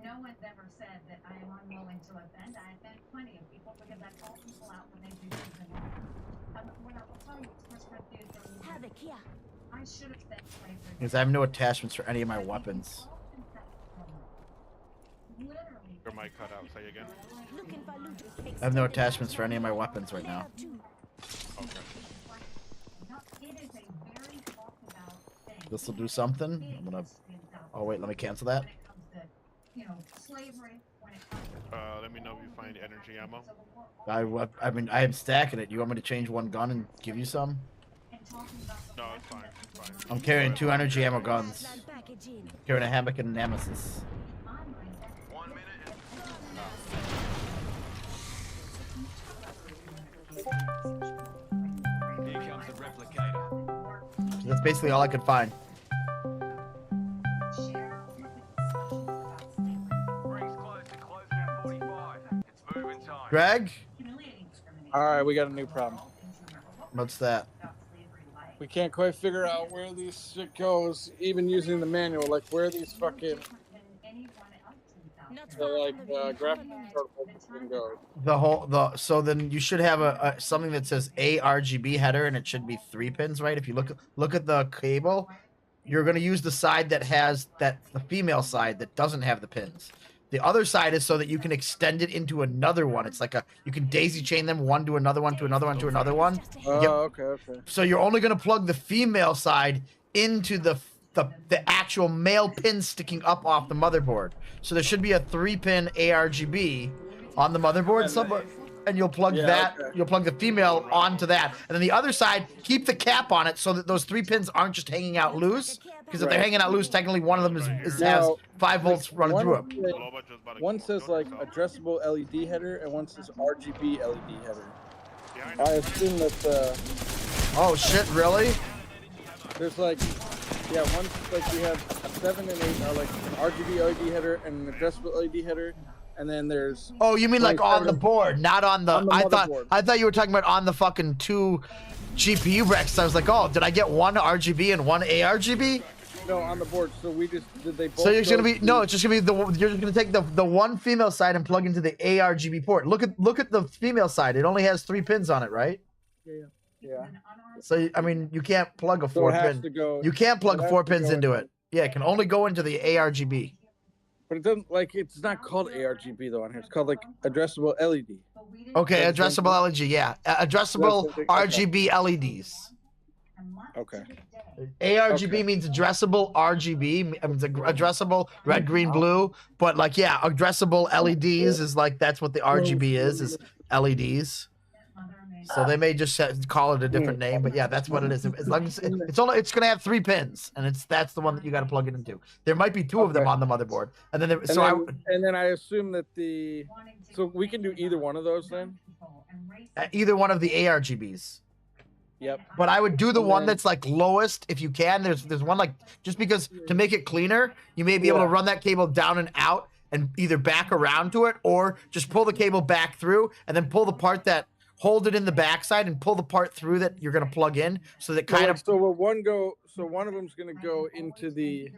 no one's ever said that I am unwilling to offend. I offend plenty of people because I call people out when they do something wrong. What I will tell you is first Havoc here. I should have said slavery. Because I have no attachments for any of my weapons. Your mic cut out. Say again. Looking for loot. I have no attachments for any of my weapons right now. Okay. This will do something. I'm gonna. Oh wait, let me cancel that. Let me know if you find energy ammo. I mean, I am stacking it. You want me to change one gun and give you some? No, it's fine. It's fine. I'm carrying 2 energy ammo guns. Carrying a Hammock and a Nemesis. 1 minute. Here comes the replicator. That's basically all I could find. Rings close to closing in 45. It's moving time. Greg, Alright, we got a new problem. what's that? We can't quite figure out where this shit goes, even using the manual. Like, where these fucking. graphic protocols can go. So then you should have a something that says ARGB header, and it should be 3 pins, right? If you look at the cable, you're gonna use the side that has the female side that doesn't have the pins. The other side is so that you can extend it into another one. It's like you can daisy chain them one to another one to another one to another one. Oh, okay. So you're only gonna plug the female side into the actual male pin sticking up off the motherboard. So there should be a 3-pin ARGB on the motherboard somewhere, and you'll plug you'll plug the female onto that, and then the other side, keep the cap on it so that those 3 pins aren't just hanging out loose. Because if they're hanging out loose, technically one of them has 5 volts running through it. One says like addressable LED header, and one says RGB LED header. I assume that. Oh shit! Really? There's like, one like we have 7 and 8 are like an RGB LED header and an addressable LED header, and then there's. Oh, you mean like on the board, not on the. I thought you were talking about on the fucking 2 GPU racks. I was like, oh, did I get 1 RGB and 1 ARGB? No, on the board. So we just did they both. So it's gonna be it's just gonna be you're just gonna take the one female side and plug into the ARGB port. Look at the female side. It only has 3 pins on it, right? Yeah. So I mean, you can't plug a 4 pin. You can't plug 4 pins into it. Yeah, it can only go into the ARGB. But it doesn't it's not called ARGB though on here. It's called like addressable LED. Okay, addressable LED, yeah. Addressable RGB LEDs. Okay. ARGB means addressable RGB, means addressable red, green, blue. But like, yeah, addressable LEDs is like, that's what the RGB is LEDs. So they may just call it a different name, but yeah, that's what it is. As long as it's gonna have 3 pins, and that's the one that you got to plug it into. There might be 2 of them on the motherboard, and then I assume that so we can do either one of those then. Either one of the ARGBs. Yep. But I would do the one that's like lowest if you can. There's one like, just because to make it cleaner, you may be able to run that cable down and out and either back around to it, or just pull the cable back through and then pull the part that hold it in the backside and pull the part through that you're gonna plug in, so that kind of. So will one go? So one of them's gonna go into the.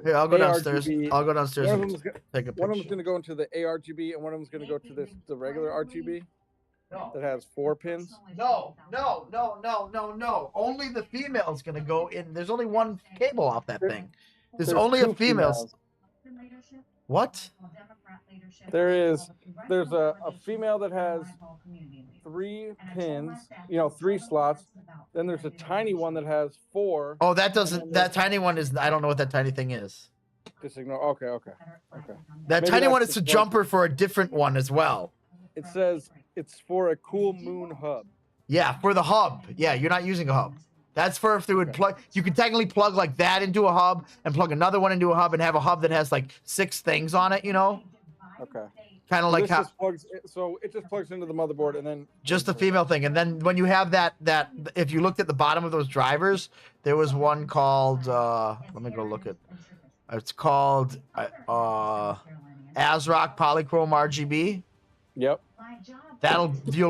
Here, I'll go downstairs. I'll go downstairs. One and of take a them's picture. gonna go into the ARGB, and one of them's gonna go to the regular RGB. That has 4 pins. No. Only the female's gonna go in. There's only one cable off that thing. There's only a female's. What? There's a female that has 3 pins, 3 slots. Then there's a tiny one that has 4. Oh, that tiny one is, I don't know what that tiny thing is. Just ignore. Okay. That tiny one is a jumper for a different one as well. It says it's for a Cool Moon hub. Yeah, for the hub. Yeah, you're not using a hub. That's for if they would plug. You can technically plug like that into a hub and plug another one into a hub and have a hub that has like 6 things on it. Okay. Kind of like how. So it just plugs into the motherboard and then. Just the female thing, and then when you have that if you looked at the bottom of those drivers, there was one called. Let me go look at. It's called ASRock Polychrome RGB. Yep.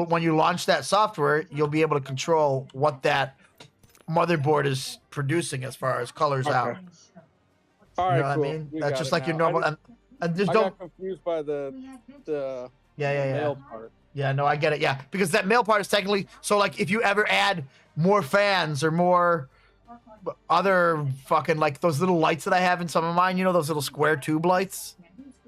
When you launch that software, you'll be able to control what that motherboard is producing as far as colors out. All right, you know cool. what I mean? That's just like your normal. And just I don't. got confused by the male part. Yeah, no, I get it. Yeah, because that male part is technically so. Like, if you ever add more fans or more other fucking like those little lights that I have in some of mine, those little square tube lights.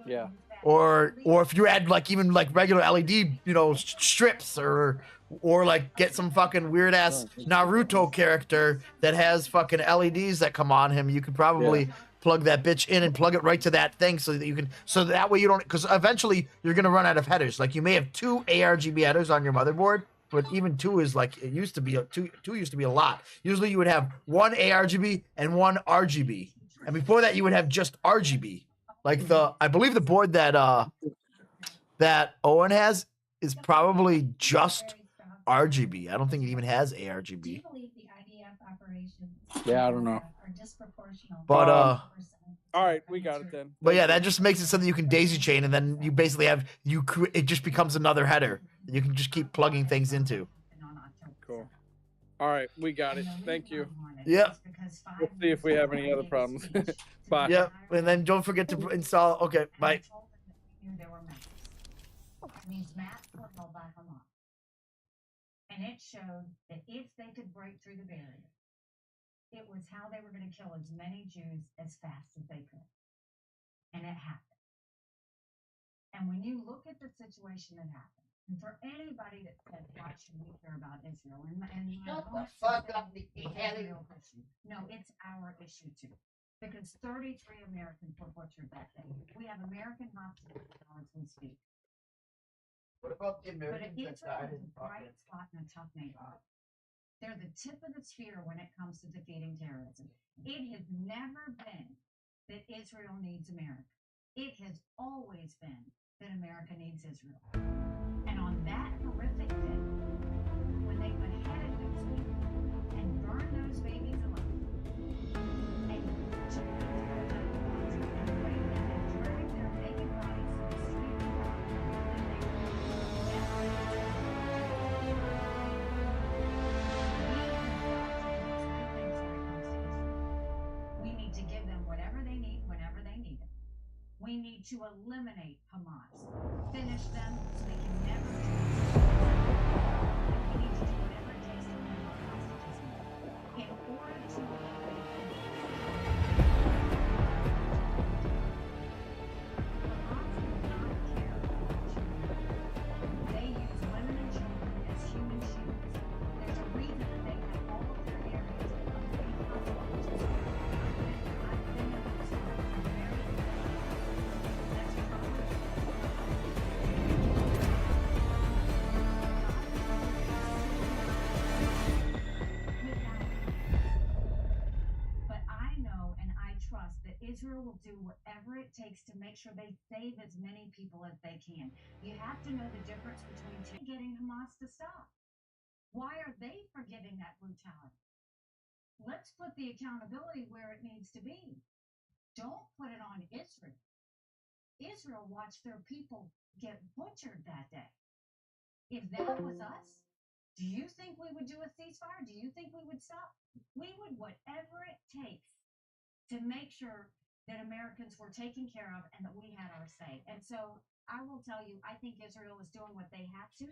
Yeah. Or if you add like even like regular LED, strips or like get some fucking weird ass Naruto character that has fucking LEDs that come on him, you could probably plug that bitch in and plug it right to that thing so that way you don't, because eventually you're gonna run out of headers. Like you may have 2 ARGB headers on your motherboard, but even 2 is like, it used to be two used to be a lot. Usually you would have 1 ARGB and 1 RGB, and before that you would have just RGB. Like I believe the board that Owen has is probably just RGB. I don't think it even has ARGB. Yeah, I don't know. But all right, we got it then. But yeah, that just makes it so that you can daisy chain, and then you basically have it just becomes another header that you can just keep plugging things into. Cool. All right, we got it. Thank you. Yep. We'll see if we have any other problems. Bye. Yep. And then don't forget to install. Okay. Bye. And it showed that if they could break through the barrier, it was how they were going to kill as many Jews as fast as they could. And it happened. And when you look at the situation that happened, and for anybody that said, why should we care about Israel? And shut the fuck up, Nikki. No, it's our issue too. Because 33 Americans were butchered that day. We have American hospitals now as we speak. What about the Americans that died in a bright spot in a tough neighborhood? They're the tip of the spear when it comes to defeating terrorism. It has never been that Israel needs America. It has always been that America needs Israel. And on that horrific day, when they beheaded those people and burned those babies alive, and took those girls out of the closet and raped them and dragged their naked bodies to the street, we need to give them whatever they need whenever they need it. We need to eliminate Hamas, finish them so they can never do this. We need to do whatever it takes to eliminate hostages in order to will do whatever it takes to make sure they save as many people as they can. You have to know the difference between getting Hamas to stop. Why are they forgiving that brutality? Let's put the accountability where it needs to be. Don't put it on Israel. Israel watched their people get butchered that day. If that was us, do you think we would do a ceasefire? Do you think we would stop? We would whatever it takes to make sure that Americans were taken care of and that we had our say. And so I will tell you, I think Israel is doing what they have to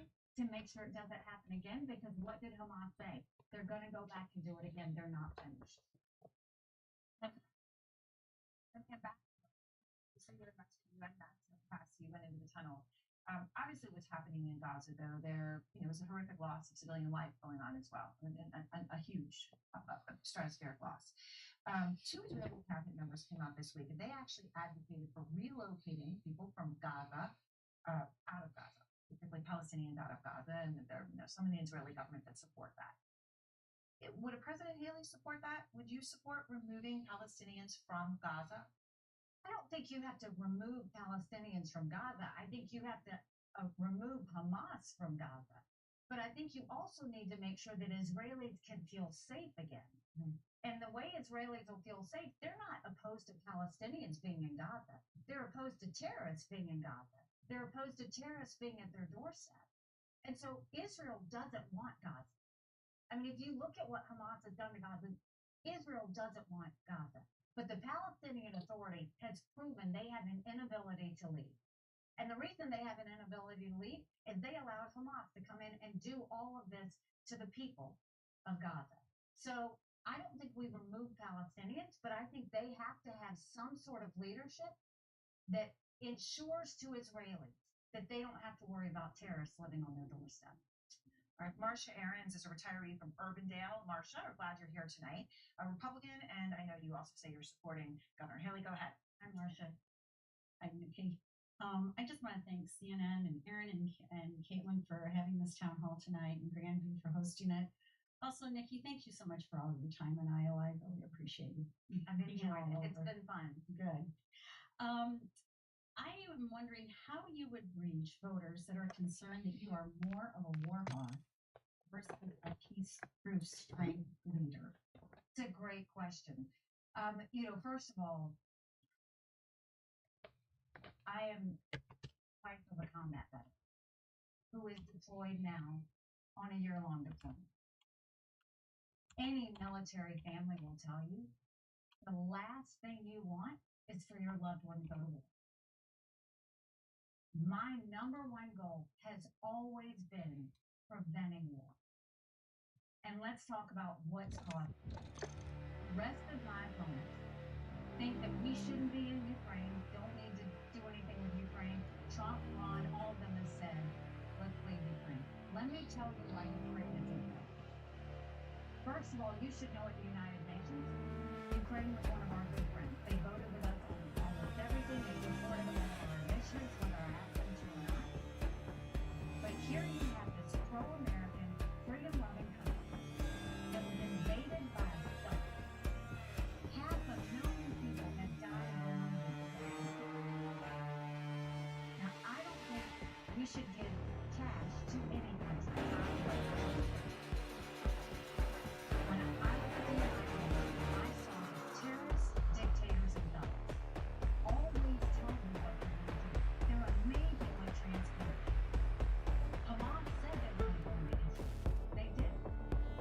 make sure it doesn't happen again, because what did Hamas say? They're going to go back and do it again. They're not finished. Let's get back. So you went back to you went into the tunnel. Obviously, what's happening in Gaza, though, there was a horrific loss of civilian life going on as well, and a huge stratospheric loss. Two Israeli cabinet members came out this week, and they actually advocated for relocating people from Gaza out of Gaza, particularly Palestinians out of Gaza, and there are some in the Israeli government that support that. Would a President Haley support that? Would you support removing Palestinians from Gaza? I don't think you have to remove Palestinians from Gaza. I think you have to remove Hamas from Gaza. But I think you also need to make sure that Israelis can feel safe again. Mm-hmm. And the way Israelis will feel safe, they're not opposed to Palestinians being in Gaza. They're opposed to terrorists being in Gaza. They're opposed to terrorists being at their doorstep. And so Israel doesn't want Gaza. I mean, if you look at what Hamas has done to Gaza, Israel doesn't want Gaza. But the Palestinian Authority has proven they have an inability to leave. And the reason they have an inability to leave is they allowed Hamas to come in and do all of this to the people of Gaza. So I don't think we remove Palestinians, but I think they have to have some sort of leadership that ensures to Israelis that they don't have to worry about terrorists living on their doorstep. All right, Marcia Aarons is a retiree from Urbandale. Marcia, we're glad you're here tonight. A Republican, and I know you also say you're supporting Governor Haley. Go ahead. I'm Marcia. I'm Nikki. I just want to thank CNN and Aaron and Caitlin for having this town hall tonight, and Brandon for hosting it. Also, Nikki, thank you so much for all of your time in Iowa. I really appreciate you. I've enjoyed it. It's been fun. Good. I am wondering how you would reach voters that are concerned that you are more of a war hawk versus a peace-proof strength leader. It's a great question. First of all, I am wife of a combat veteran who is deployed now on a year-long deployment. Any military family will tell you the last thing you want is for your loved one to go to war. My number one goal has always been preventing war. And let's talk about what's caused it. The rest of my opponents think that we shouldn't be in Ukraine, don't need to do anything with Ukraine. Trump, Ron, all of them have said, let's leave Ukraine. Let me tell you why Ukraine is important. First of all, you should know at the United Nations, Ukraine was one of our good friends. They voted with us on almost everything. They supported one of our initiatives, whether I asked them to or not. But here you have this pro-American, freedom-loving country that was invaded by a thug. 500,000 people have died along this way. Now, I don't think we should give cash to any country. When I was in the I saw terrorists, dictators, and thugs. All these tell me what they're going to do. They're amazingly transparent. Hamas said they were going to invade Israel. They did.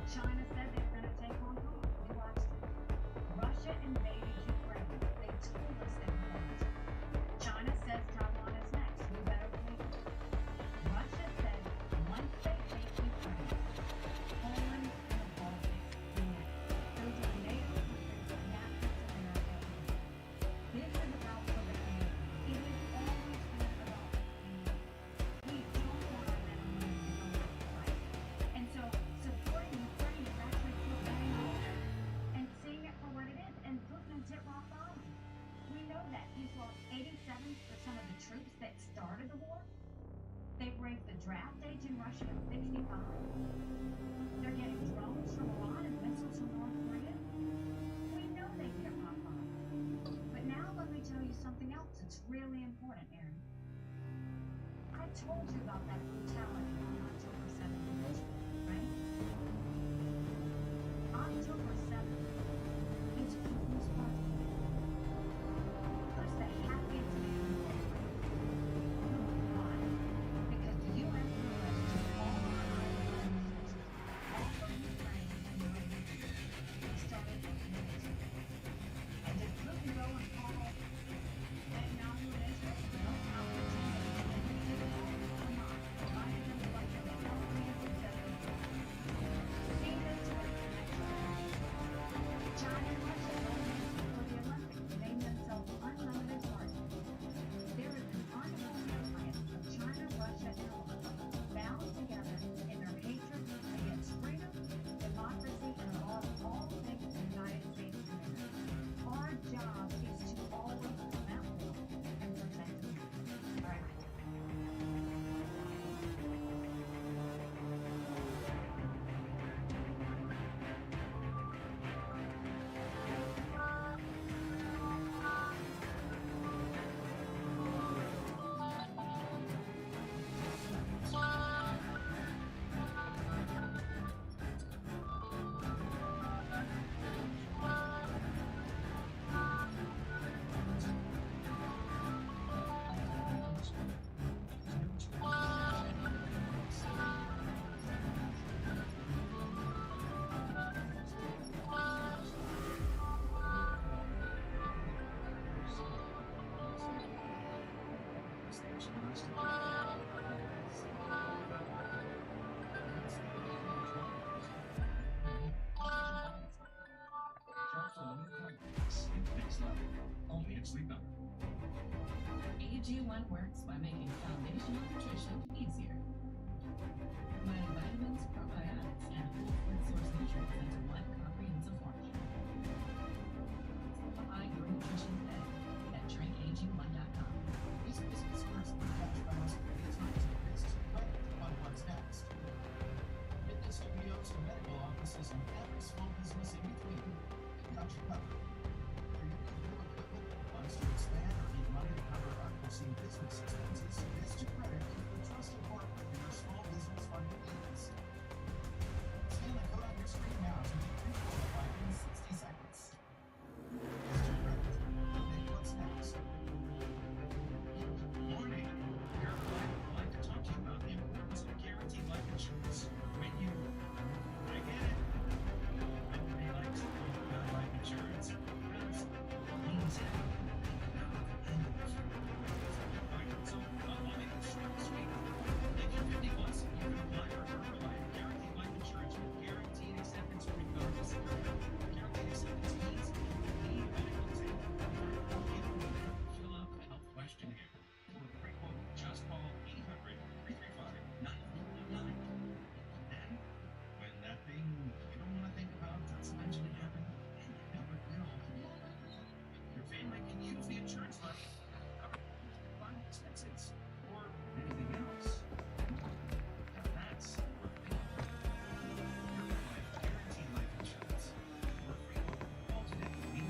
China said they were going to take Hong Kong. We watched it. Russia invaded Ukraine. They told us they were going to. China says Taiwan is next. We better believe it. Russia said once they take Ukraine, Poland and the Baltics will next. Those are NATO countries that Napster America is. This is about preventing war. It has always been about preventing war. We don't want our men and women to go into fight. And so supporting Ukraine is actually preventing war and seeing it for what it is. And Putin has hit rock bottom. We know that. He's lost 87% of the troops that started the war. They've raised the draft age in Russia to 65. They're getting drones from Iran and missiles from North Korea. We know they've hit rock bottom. But now let me important, Aaron. I told you about that brutality on October 7th in Richmond, right? October 7th. It's who's fault? Who's the happiest man in the world? Why? Because the U.S. took all of our resources off of Ukraine and started a military. And did Putin go and call Netanyahu and Israel? No, how could you? China and Russia don't for the Olympics. They named themselves unlimited parties. There is an unholy alliance of China, Russia, and Iran bound together in their hatred against freedom, democracy, and above all things the United States of America. Our job is to always come out and protect them. All right. Only at Sleep Number. AG1 works by making foundational nutrition easier. Combining vitamins, probiotics, and whole food source nutrients into one comprehensive formula. Simplify your nutrition today at drinkag1.com. This business first cash fast, they turn to Biz to credit to fund what's next. Fitness studios to medical offices and every small business in between. We've got you covered. For your new equipment, funds to expand, or need money to cover unforeseen business expenses, Biz to credit is the trusted partner for your small business funding needs. Scan the code on your screen now to get pre-qualified in 60 seconds. Biz to credit. Make what's next. Warning! Your client would like to talk to you about the importance of guaranteed life insurance. When you... I get it. Everybody likes to talk about life insurance because it means everything about the angles. Alright, so I'll make this short and sweet. If you're 50 plus, you can apply for Herbalife Guaranteed Life Insurance with guaranteed acceptance regardless of your health. Guaranteed acceptance means any medical exam. Either way, fill out the health questionnaire. For a free quote, just call 800-335-9419. Then, when that thing you don't want to think about does eventually happen, and you never will, your family can use the insurance money to cover fund expenses or anything else. And that's where we Herbalife Guaranteed Life Insurance. For a free quote, call today 800-335-9419.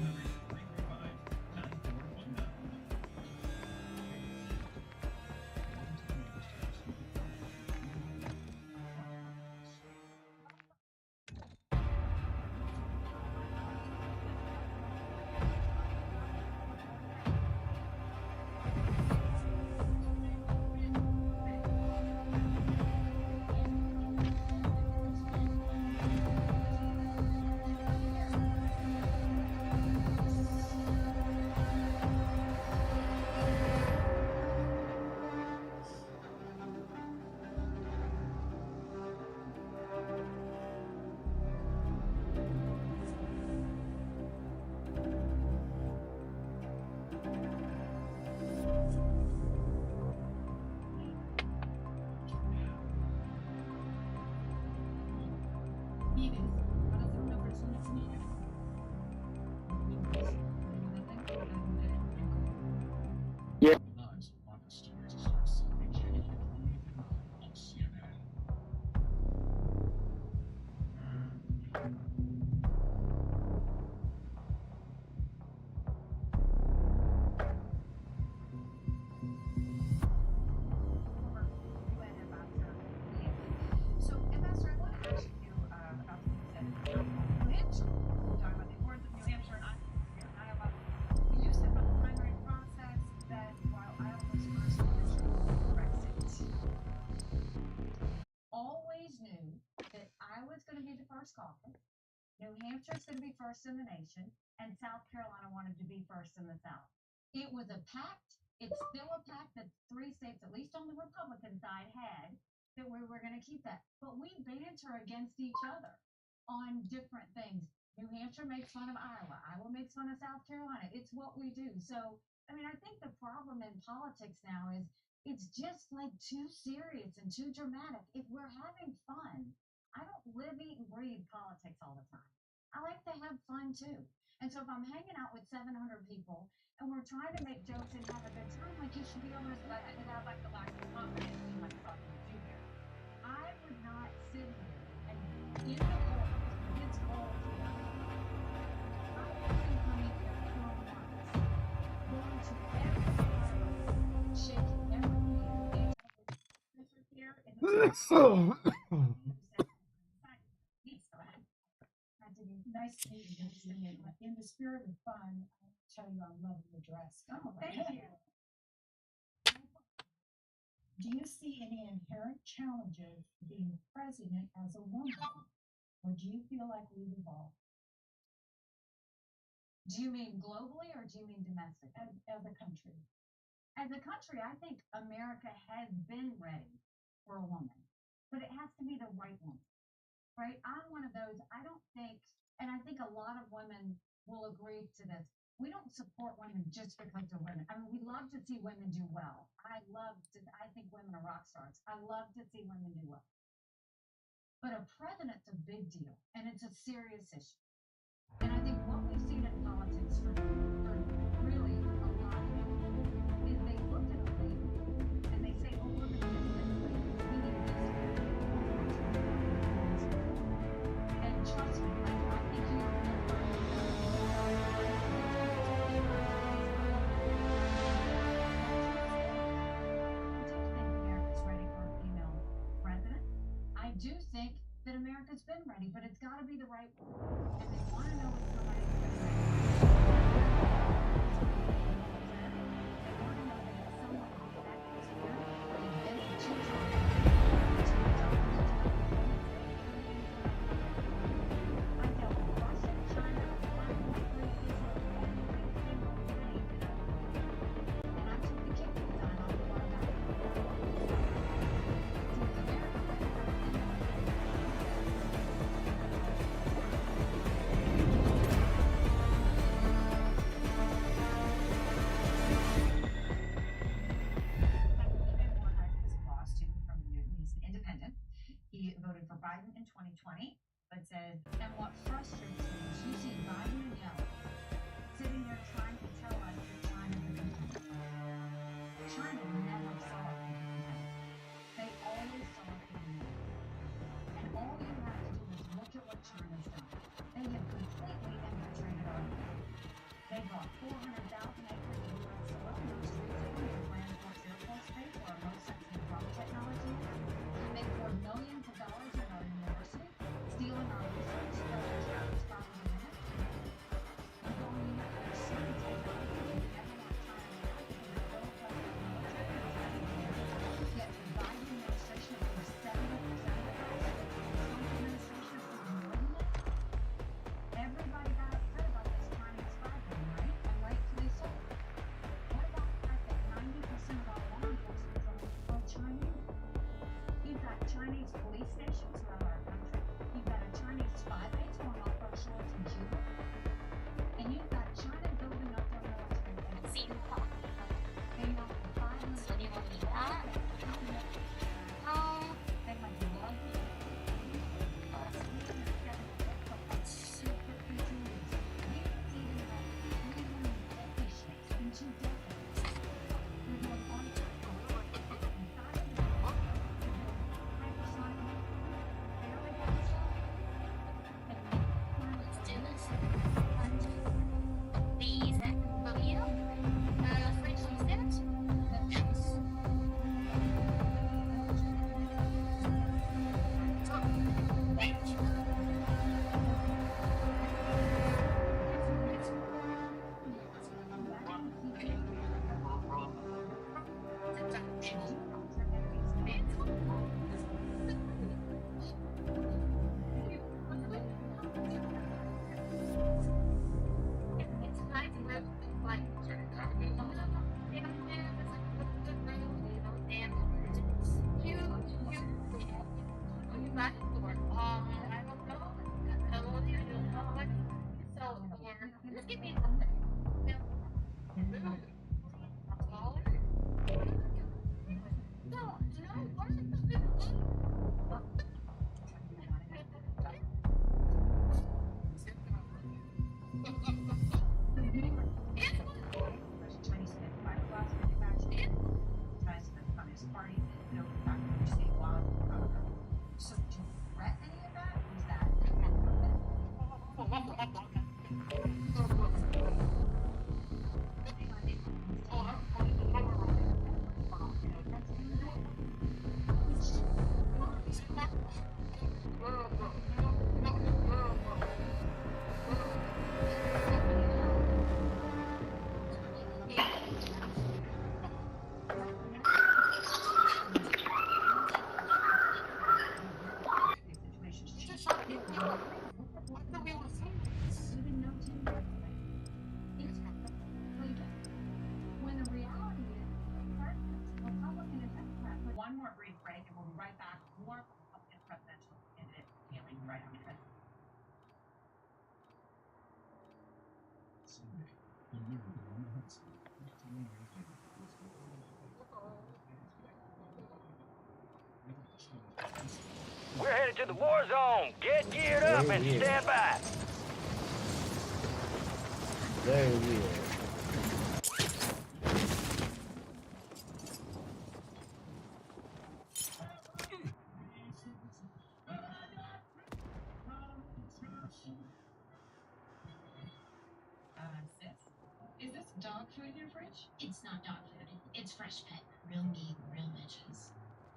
the first caucus. New Hampshire's going to be first in the nation, and South Carolina wanted to be first in the South. It was a pact. It's still a pact that 3 states, at least on the Republican side, had that we were going to keep that. But we banter against each other on different things. New Hampshire makes fun of Iowa. Iowa makes fun of South Carolina. It's what we do. So, I mean, I think the problem in politics now is it's just like too serious and too dramatic. If we're having fun, I don't live, eat, and breathe politics all the time. I like to have fun too. And so if I'm hanging out with 700 people and we're trying to make jokes and have a good time, like you should be able to have like the lack of confidence in like talking to you here. I would not sit here and in the cold, it's cold here. I would be coming here for months, going to every party, shaking every hand, here in the Nice to meet you. Nice to meet you. In the spirit of fun, I'll tell you I love your dress. Oh, thank you. Do you see any inherent challenges being president as a woman? Or do you feel like we've evolved? Do you mean globally or do you mean domestic? As a country. As a country, I think America has been ready for a woman, but it has to be the right woman, right? I'm one of those, I don't think, and I think a lot of women will agree to this. We don't support women just because they're women. I mean, we love to see women do well. I think women are rock stars. I love to see women do well. But a president's a big deal, and it's a serious issue. And I think what we've seen in politics for really a lot of people is they look at a lady and they say, oh, we're going to get this lady. We need this lady. And trust me, I think you America's ready for a female president. I do think that America's been ready, but it's got to be the right one. And they want to know what somebody's going to say. They want to know that it's someone who's that experienced, or they've been in children. I dealt with Russia, China, and I took the kick this time off the water back. He voted for Biden in 2020, but said, and what frustrates me is you see Biden and Yellen sitting there trying to tell us that China's a competitor. China never saw it as a competitor. They always saw it as a competitor. And all you have to do is look at what China's done. They have completely infiltrated our country. They bought 400,000 acres of U.S. soil in those trees in Grand Forks Air Force Base for our most sensitive drone technology. They poured millions of dollars in our university, stealing our research that our Chinese farmers are in. And going into their certain technology, we never want China to have it. They're built up in the military. Yet the Biden administration is over 70% of the Trump administration is more than that. Everybody got upset about this Chinese spy thing, right? And rightfully so. What about the fact that 90% of our law enforcement are Chinese? You've got Chinese police stations throughout our country. You've got a Chinese spy base going off our shores in Cuba. And you've got China building up their military base. Paying off the $5 million. They might be lucky. Super continues. We don't even have 350 ships in 2 decades. We're doing So do you regret any of that? Was that one more brief break and we'll be right back. More Republican presidential candidate hailing right on the We're headed to the war zone. Get geared up and stand by. Very weird. Sis, is this dog food in your fridge? It's not dog food. It's fresh pet. Real meat, real veggies.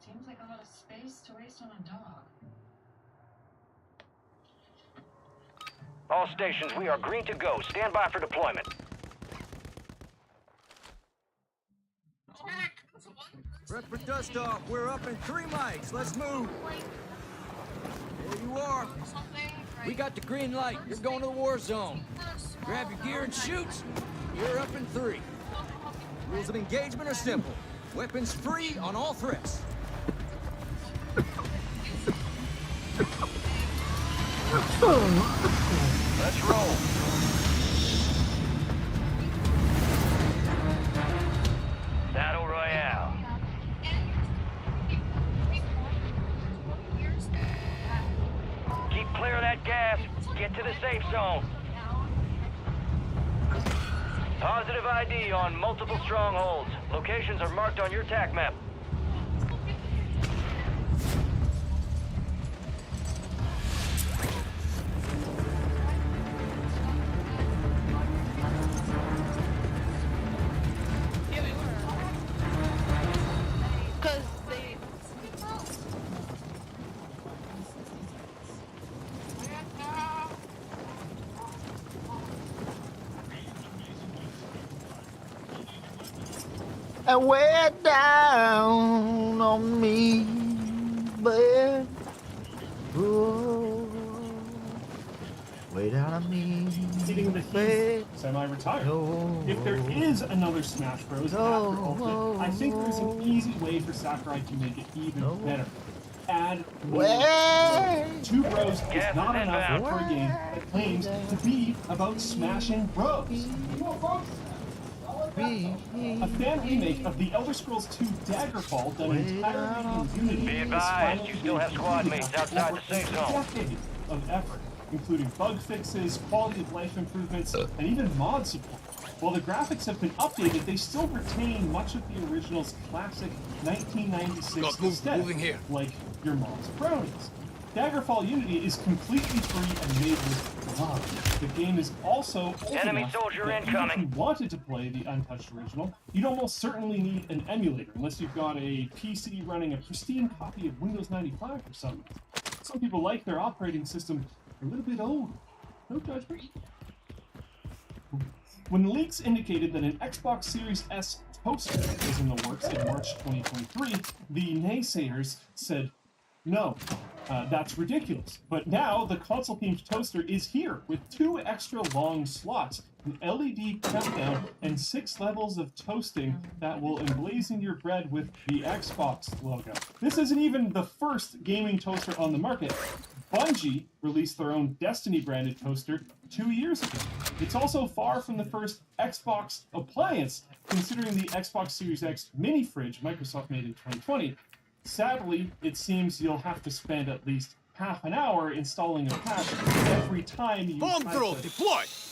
Seems like a lot of space to waste on a dog. All stations, we are green to go. Stand by for deployment. Prep for dust off. We're up in 3 mics. Let's move. There you are. We got the green light. You're going to the war zone. Grab your gear and shoot. You're up in 3. Rules of engagement are simple. Weapons free on all threats. Let's roll. Battle Royale. Keep clear of that gas. Get to the safe zone. Positive ID on multiple strongholds. Locations are marked on your TAC map. And way down on me, but way down on me. Hitting the heat, semi-retired. No. If there is another Smash Bros. After Ultimate, I think there's an easy way for Sakurai to make it even better. Add more. 2 bros is not enough for a game that claims to be about smashing bros. A fan remake of The Elder Scrolls 2 Daggerfall done entirely in Unity. Be advised, you still have squad mates outside the safe zone. Decades of effort, including bug fixes, quality of life improvements, and even mod support. While the graphics have been updated, they still retain much of the original's classic 1996 aesthetic, like your mom's brownies. Daggerfall Unity is completely free and made with love. The game is also old Enemy enough soldier that incoming. If you wanted to play the untouched original, you'd almost certainly need an emulator, unless you've got a PC running a pristine copy of Windows 95 or something. Some people like their operating system a little bit old. No judgment. When leaks indicated that an Xbox Series S toaster was in the works in March 2023, the naysayers said, no, that's ridiculous. But now the console-themed toaster is here with 2 extra long slots, an LED countdown, and 6 levels of toasting that will emblazon your bread with the Xbox logo. This isn't even the first gaming toaster on the market. Bungie released their own Destiny-branded toaster 2 years ago. It's also far from the first Xbox appliance, considering the Xbox Series X mini fridge Microsoft made in 2020. Sadly, it seems you'll have to spend at least half an hour installing a patch every time you try to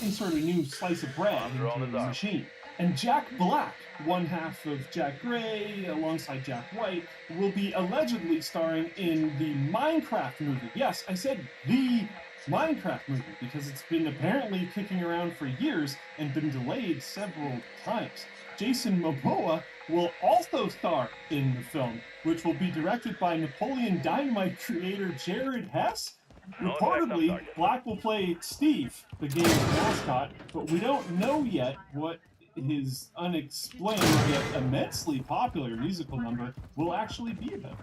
insert a new slice of bread into the machine. And Jack Black, one half of Jack Gray alongside Jack White, will be allegedly starring in the Minecraft movie. Yes, I said the Minecraft movie, because it's been apparently kicking around for years and been delayed several times. Jason Momoa will also star in the film, which will be directed by Napoleon Dynamite creator Jared Hess. Reportedly, Black will play Steve, the game's mascot, but we don't know yet what his unexplained yet immensely popular musical number will actually be about.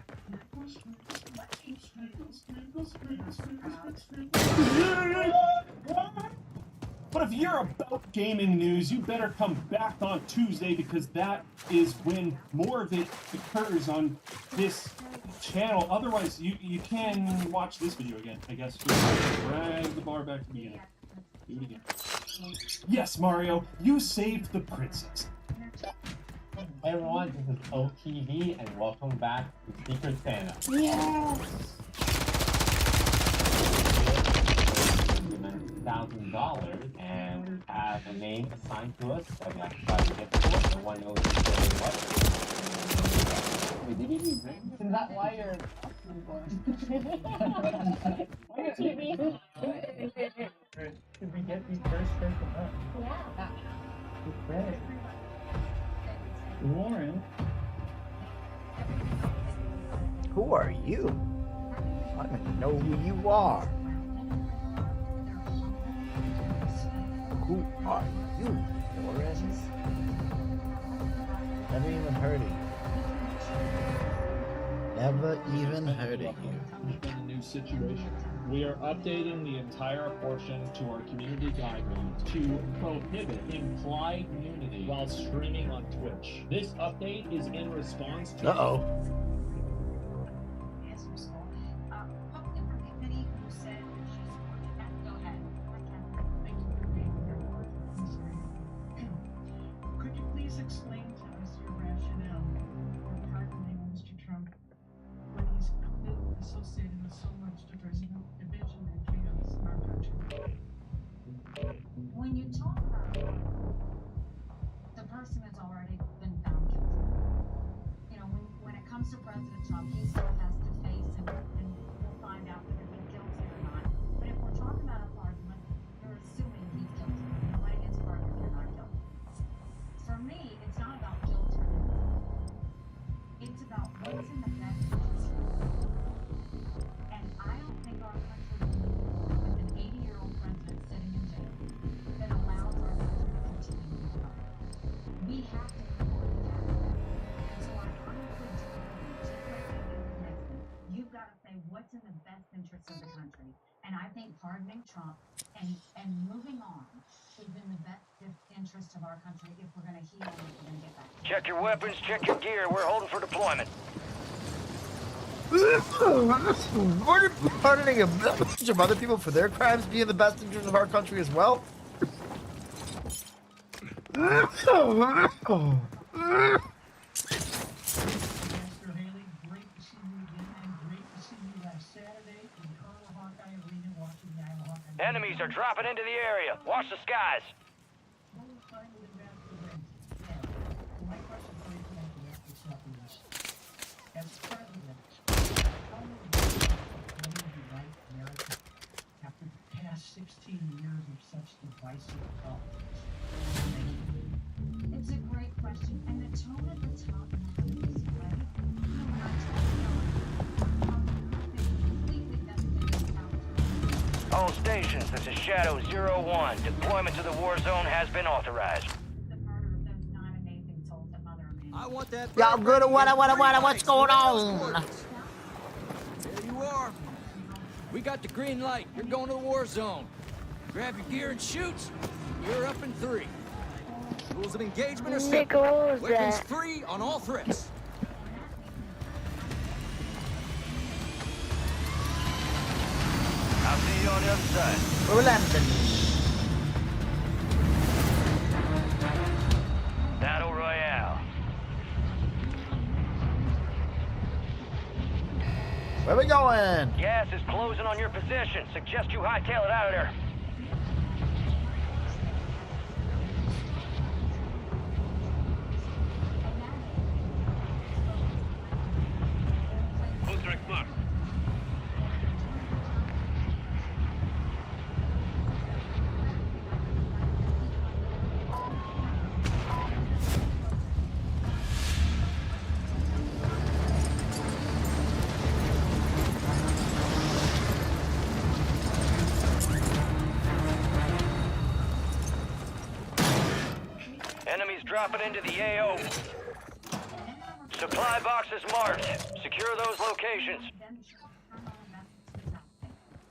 But if you're about gaming news, you better come back on Tuesday, because that is when more of it occurs on this channel. Otherwise, you can watch this video again, I guess. Drag the bar back to the beginning. Do it again. Yes, Mario, you saved the princess. Hey everyone, this is OTV, and welcome back to Secret Santa. Yes! $1,000, and we have a name assigned to us that we have to try to get for. No one knows exactly what. Wait, did you even bring? Is that why you're Did we get these first shirts from us? Yeah. Great. Lauren. Who are you? I don't even know who you are. Who are you, Flores? Never even heard of you. Never even heard of you. In a new situation. We are updating the entire portion to our community guidelines to prohibit implied nudity while streaming on Twitch. This update is in response to... Could you please explain to us your rationale for pardoning Mr. Trump when he's completely associated with so much division and chaos in our country? When you talk about the person that's already been found guilty, you know, when it comes to President Trump, he still has to face and we'll find out whether he's guilty or not. But if we're talking about a pardonment, you're assuming he's guilty. And when it gets pardoned, you're not guilty. For me, it's not about guilt or innocence. It's about what's in the best interest of the country. And I don't think our country can move with an 80-year-old president sitting in jail that allows our country to continue to develop. We have to support that. And so I honestly do believe, just like you do with Nixon, you've got to say what's in the best interest of the country. And I think pardoning Trump and moving on is in the best interest of our country if we're going to heal and if we're going to get back. Check your weapons, check your gear. We're holding for deployment. We're pardoning a bunch of other people for their crimes be in the best interest of our country as well? Enemies are dropping into the area. Watch the skies. My question for you tonight to ask yourself is, as president, how will you unite America after the past 16 years of such divisive politics? It's a great question, and the tone at the top matters, right? You know, when I'm talking about completely devastated out. All stations, this is Shadow 01. Deployment to the war zone has been authorized. I want that. Y'all good or what? What's going on? There you are. We got the green light. You're going to the war zone. Grab your gear and shoot. You're up in 3. Rules of engagement are simple. Weapons free on all threats. I'll see you on the other side. We're landing. going? Gas is closing on your position. Suggest you hightail it out of there. Contract mark. Enemies dropping into the AO. Supply boxes marked. Secure those locations.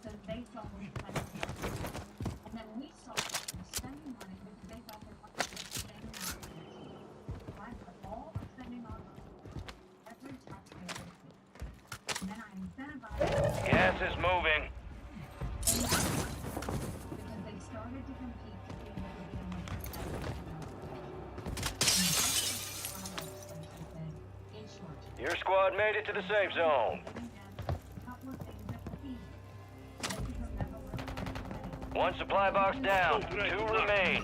So they thought we had and then we saw them spending money because they thought they wanted to spend money. Right? But all the spending on every taxpayer. And then I incentivized Gas is moving. because they started to compete to be able to get a much Your squad made it to the safe zone. One supply box down. 2 remain.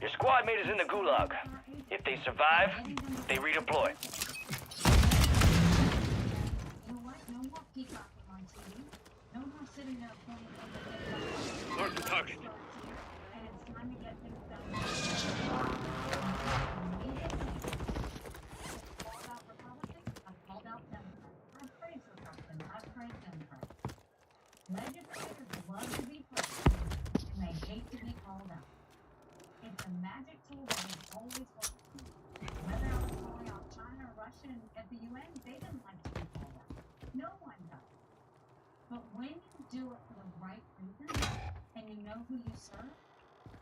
Your squad mate is in the gulag. If they survive, they redeploy. Mark the target. And it's time to get things done. Called out Republicans, I've called out Democrats. I've praised Republicans, I've praised Democrats. Legislators love to be praised, and they hate to be called out. It's a magic tool that has always worked. Whether I was calling out China or Russia at the UN, they didn't like to be called out. No one does. But when you do it for the right reason, and you know who you serve,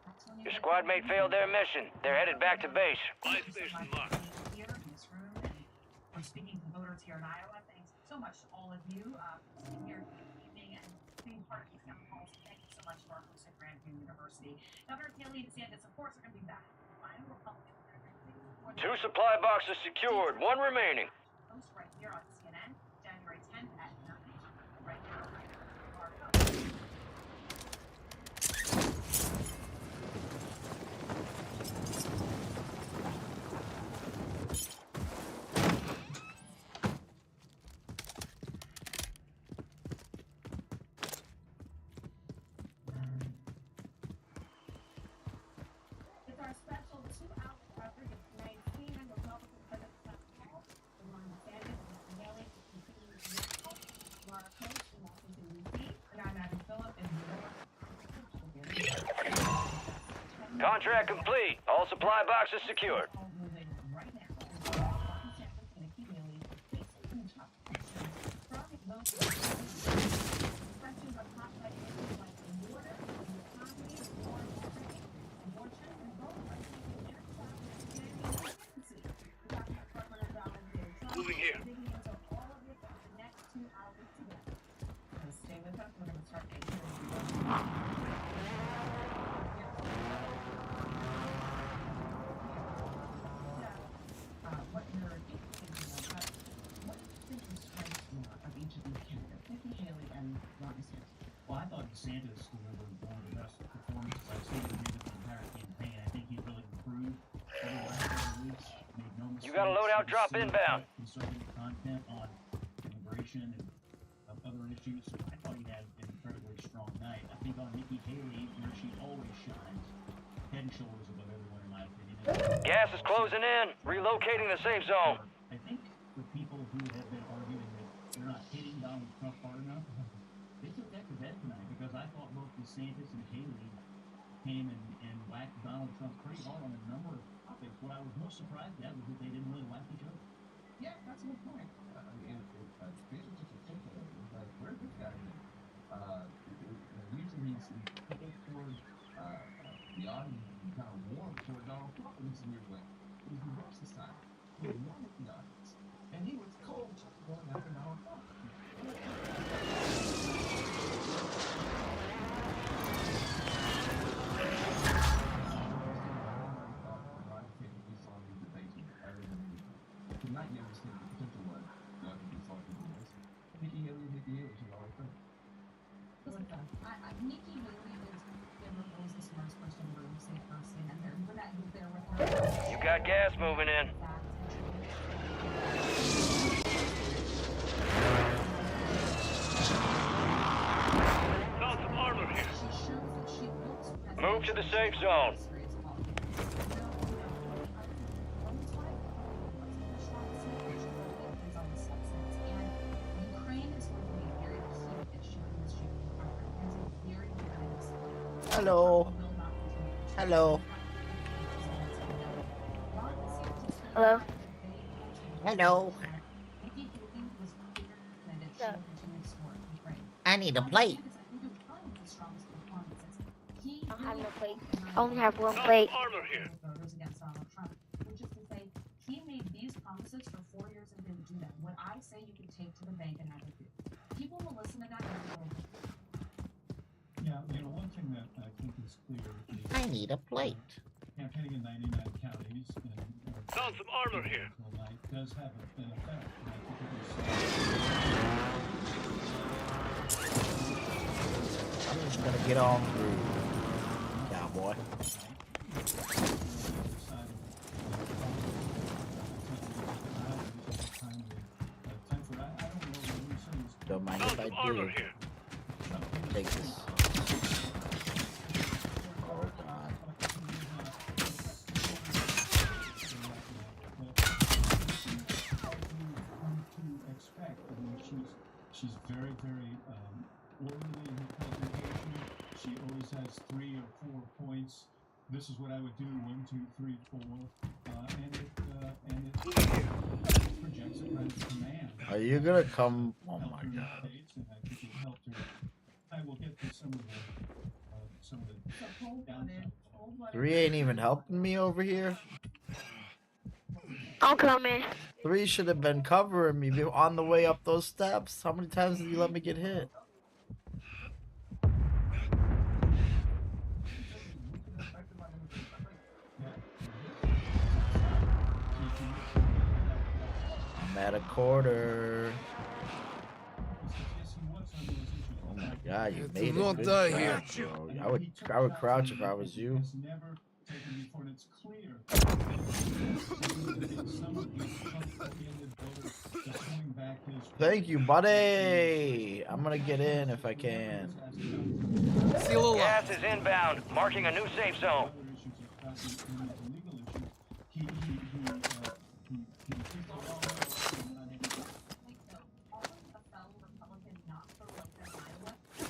that's when you Your squad mate failed their mission. They're headed back to base. Here in this room, and for speaking to voters here in Iowa. Thanks so much to all of you sitting here evening and being part of these town halls. Thank you so much for our host at Grandview University. Governor Haley DeSantis, of course, are going to be back. Final Republican. 2 supply boxes secured. 1 remaining. Host right here on CNN, January 10th at 9. Right now, It's our special 2-hour coverage of tonight's CNN Republican President Paul, the one Sanders and Haley to continue to help Laura Coach in Washington, D.C. And I'm Adam Phillip in New York. Contract complete. All supply boxes secured. Moving here. Stay with us. We're going to start what you're interested in, what do you think the strengths were of each of these candidates, Nikki Haley and Ron DeSantis? Well, I thought DeSantis delivered one of the best performances I've seen him do the entire campaign. I think he's really improved over the last couple weeks. Made no mistakes. You got a loadout drop inbound. Conservative content on immigration and other issues. So I thought he had an incredibly strong night. I think on Nikki Haley, where she always shines, head and shoulders above everyone, in my opinion. Gas is closing in. Relocating the safe zone. I think the people who have been arguing that they're not hitting Donald Trump hard enough, they took that to bed tonight, because I thought both DeSantis and Haley came and whacked Donald Trump pretty hard on a number of topics. What I was most surprised at was that they didn't really whack each other. Yeah, that's a good point. I mean, these are just a ticket. Like, where's this guy been? Usually he's pulled toward the audience and kind of warm toward Donald Trump in this weird way. He reversed this time. He was warm with the audience. And he was cold just going after Donald Trump. got gas moving in. Found some armor here. Move to the safe zone. Hello. Hello. Hello? Hello. I need a plate. I don't have no plate. I only have one plate. Armor here. Which is to say, he made these promises for 4 years and didn't do them. What I say you can take to the bank and have it do. People will listen to that and go, Yeah, one thing that I think is clear is I need a plate. campaigning in 99 counties and Found some armor here. does have an effect. And I think I'm just gonna get on through, cowboy. Don't mind if I do. Take this. Oh God. She's very, very orderly in her presentation. She always has 3 or 4 points. This is what I would do: 1, 2, 3, 4, and it projects a kind of command. Are you gonna come? Oh my God. And I think it helped her. I will get to some of the downside. 3 ain't even helping me over here. I'm coming. 3 should have been covering me on the way up those steps. How many times did you let me get hit? I'm at a quarter. Oh my God, you made it. not Good die crouch, here. bro. I would crouch if I was you. Thank you, buddy. I'm gonna get in if I can. Gas is inbound, marking a new safe zone.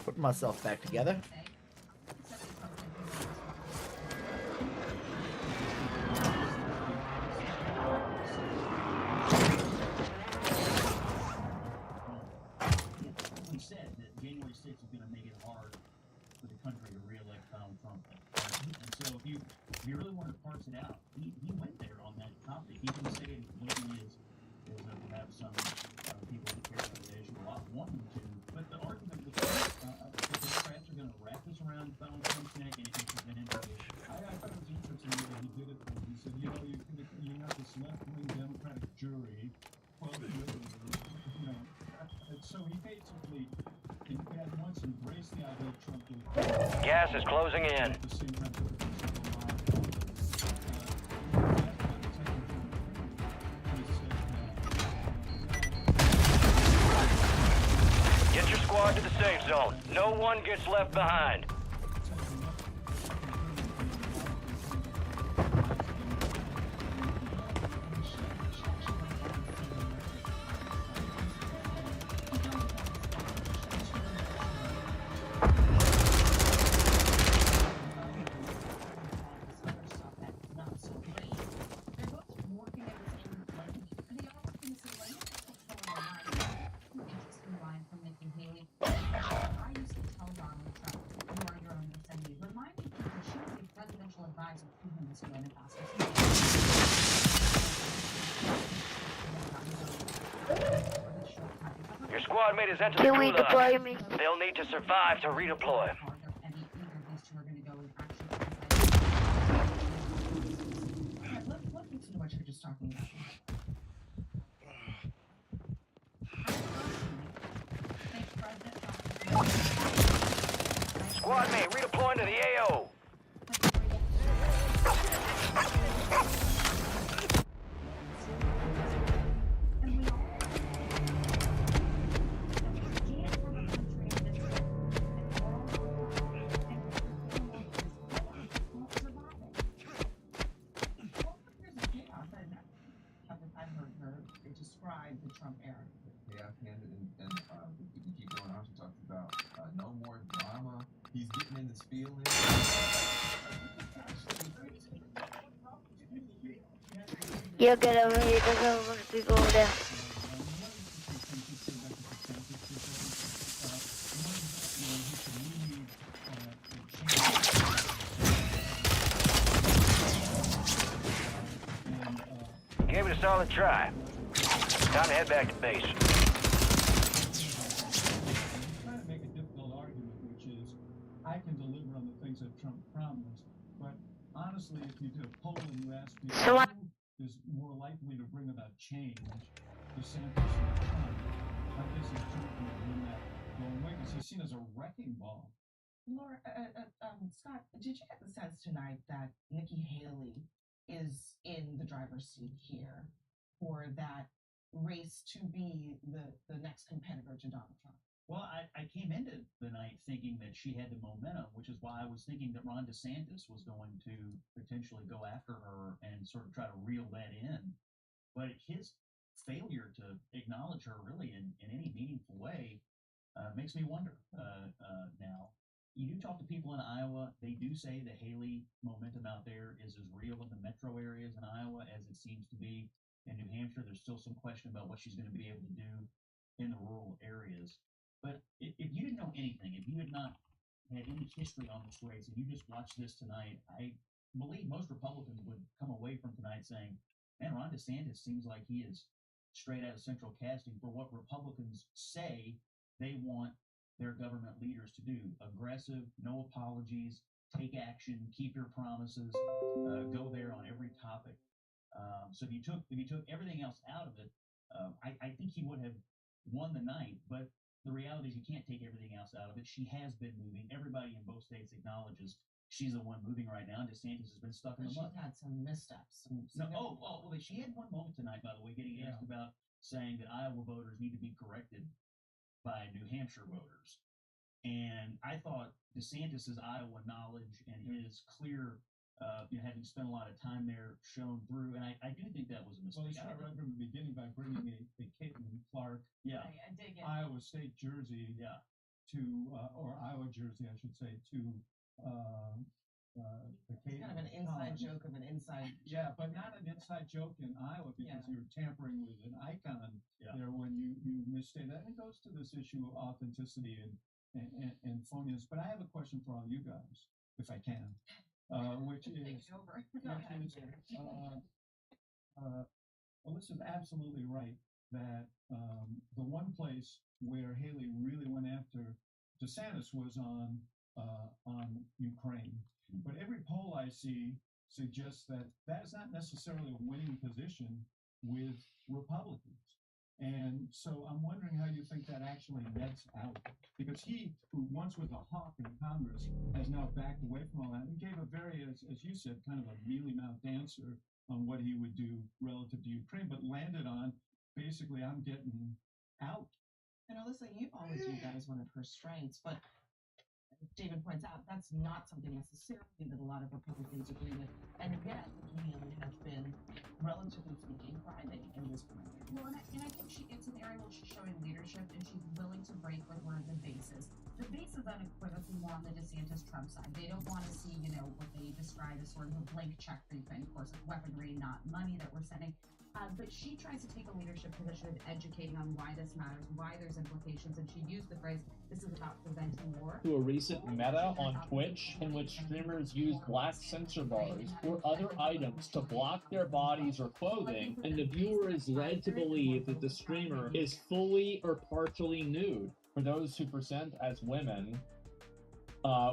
Put myself back together. Said that January 6th is going to make it hard for the country to re-elect Donald Trump. And so if you really want to parse it out, he went there on that topic. He can say it literally is perhaps some people who care about the issue a lot want him to. But the argument with the Democrats are going to wrap this around Donald Trump's neck and he can prevent it. I thought it was interesting the way he did it. He said, you're not this left-wing Democratic jury. Well, so he basically at once embraced the idea of Trump. Gas is closing in. Get your squad to the safe zone. No one gets left behind. Your squad mate has entered Can the we gulag. deploy me? They'll need to survive to redeploy. Let's see what you're just talking about. Squad mate redeploying to the AO. Trump era. Yeah, and we keep going on. She talks about no more drama. He's getting in his feelings. Yo, get over here. There's a bunch of people over there. Gave it a solid try. Time to head back to base. Trying to make a difficult argument, which is, I can deliver on the things that Trump promised, but honestly, if you did a poll and you asked people who is more likely to bring about change, DeSantis or Trump, I guess he's Trump will win that going away because he's seen as a wrecking ball. Laura, Scott, did you get the sense tonight that Nikki Haley is in the driver's seat here for that race to be the next competitor to Donald Trump? Well, I came into the night thinking that she had the momentum, which is why I was thinking that Ron DeSantis was going to potentially go after her and sort of try to reel that in. But his failure to acknowledge her really in any meaningful way makes me wonder now. You do talk to people in Iowa, they do say the Haley momentum out there is as real in the metro areas in Iowa as it seems to be in New Hampshire. There's still some question about what she's going to be able to do in the rural areas. But if you didn't know anything, if you had not had any history on this race and you just watched this tonight, I believe most Republicans would come away from tonight saying, man, Ron DeSantis seems like he is straight out of central casting for what Republicans say they want their government leaders to do. Aggressive, no apologies, take action, keep your promises, go there on every topic. So if you took everything else out of it, I think he would have won the night. But the reality is you can't take everything else out of it. She has been moving. Everybody in both states acknowledges she's the one moving right now. DeSantis has been stuck in the mud. She's had some missteps. She had one moment tonight, by the way, getting asked about saying that Iowa voters need to be corrected by New Hampshire voters. And I thought DeSantis's Iowa knowledge and his clear, having spent a lot of time there, shone through. And I do think that was a mistake. Well, he started right from the beginning by bringing a Caitlin Clark, Iowa State jersey, to or Iowa jersey, I should say, to the Caitlin. Kind of an inside joke of an inside. Yeah, but not an inside joke in Iowa because you're tampering with an icon there when you misstate that. And it goes to this issue of authenticity and phoniness. But I have a question for all you guys, if I can, which is, Alyssa's absolutely right that the one place where Haley really went after DeSantis was on Ukraine. But every poll I see suggests that that is not necessarily a winning position with Republicans. And so I'm wondering how you think that actually nets out. Because he, who once was a hawk in Congress, has now backed away from all that and gave a very, as you said, kind of a mealy-mouthed answer on what he would do relative to Ukraine, but landed on, basically, I'm getting out. And Alyssa, you've always viewed that as one of her strengths, but David points out that's not something necessarily that a lot of Republicans agree with. And yet, Haley has been, relatively speaking, thriving in this country. Well, and I think it's an area where she's showing leadership and she's willing to break with one of the bases. The base is unequivocally more on the DeSantis-Trump side. They don't want to see, what they describe as sort of a blank check for Ukraine. Of course, it's weaponry, not money that we're sending. But she tries to take a leadership position of educating on why this matters, why there's implications, and she used the phrase, this is about preventing war. To a recent meta on Twitch in which streamers use black censor bars or other items to block their bodies or clothing, and the viewer is led to believe that the streamer is fully or partially nude. For those who present as women,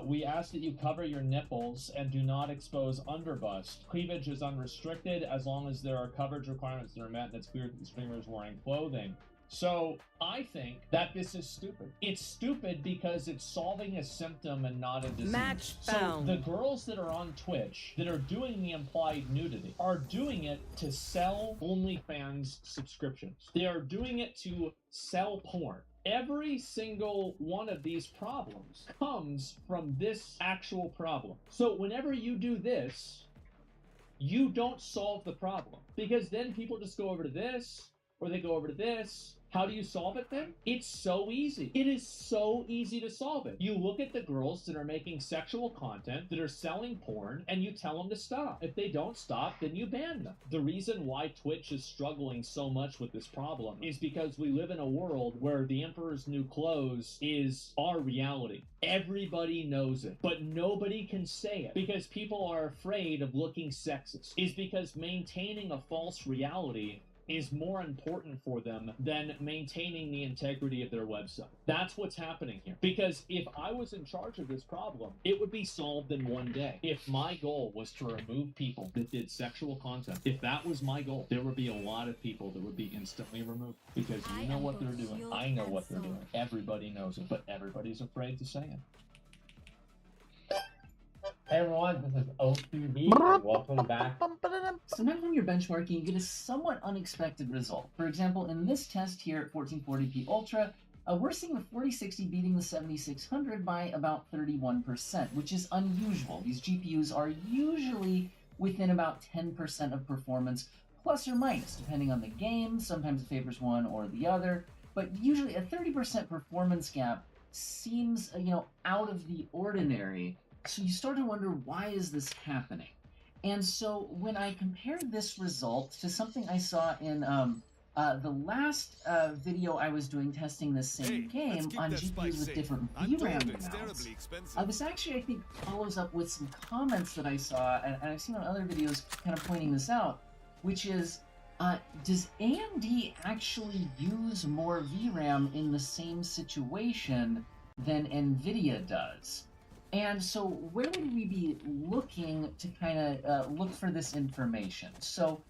we ask that you cover your nipples and do not expose underbust. Cleavage is unrestricted as long as there are coverage requirements that are met and it's clear that the streamer is wearing clothing. So I think that this is stupid. It's stupid because it's solving a symptom and not a disease. Match so found. The girls that are on Twitch that are doing the implied nudity are doing it to sell OnlyFans subscriptions. They are doing it to sell porn. Every single one of these problems comes from this actual problem. So whenever you do this, you don't solve the problem. Because then people just go over to this, or they go over to this. How do you solve it then? It's so easy. It is so easy to solve it. You look at the girls that are making sexual content, that are selling porn, and you tell them to stop. If they don't stop, then you ban them. The reason why Twitch is struggling so much with this problem is because we live in a world where the Emperor's New Clothes is our reality. Everybody knows it, but nobody can say it because people are afraid of looking sexist. Is because maintaining a false reality is more important for them than maintaining the integrity of their website. That's what's happening here. Because if I was in charge of this problem, it would be solved in one day. If my goal was to remove people that did sexual content, if that was my goal, there would be a lot of people that would be instantly removed. Because you know what they're doing. I know what they're doing. Everybody knows it, but everybody's afraid to say it. Hey everyone, this is O2B, and welcome back. Sometimes when you're benchmarking, you get a somewhat unexpected result. For example, in this test here at 1440p Ultra, we're seeing the 4060 beating the 7600 by about 31%, which is unusual. These GPUs are usually within about 10% of performance, plus or minus, depending on the game. Sometimes it favors one or the other, but usually a 30% performance gap seems, out of the ordinary. So you start to wonder, why is this happening? And so when I compared this result to something I saw in the last video I was doing testing this same game on GPUs with different VRAM amounts, this actually, I think, follows up with some comments that I saw, and I've seen on other videos kind of pointing this out, which is, does AMD actually use more VRAM in the same situation than NVIDIA does? And so where would we be looking to kind of look for this information? So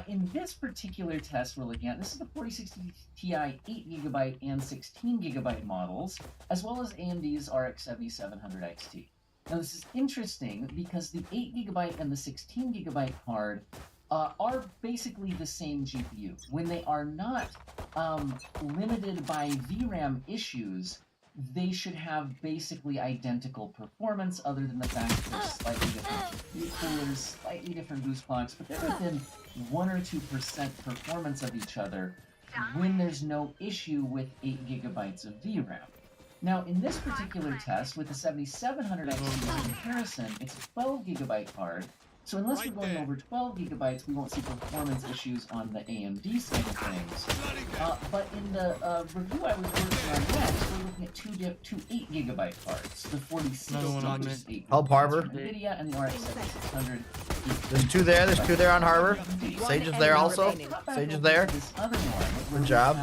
in this particular test we're looking at, this is the 4060 Ti 8GB and 16GB models, as well as AMD's RX 7700 XT. Now this is interesting because the 8GB and the 16GB card are basically the same GPU. When they are not limited by VRAM issues, they should have basically identical performance, other than the fact that they're slightly different GPU coolers, slightly different boost clocks, but they're within 1 or 2% performance of each other when there's no issue with 8GB of VRAM. Now, in this particular test, with the 7700 XT comparison, it's a 12GB card, so unless we're going over 12GB, we won't see performance issues on the AMD side of things. But in the review I was working on next, we're looking at two 8GB cards. The 4060 Help Harbor. NVIDIA and the RX 7600. There's two there. There's two there on Harbor. Sage is there also. Sage is there. Good job.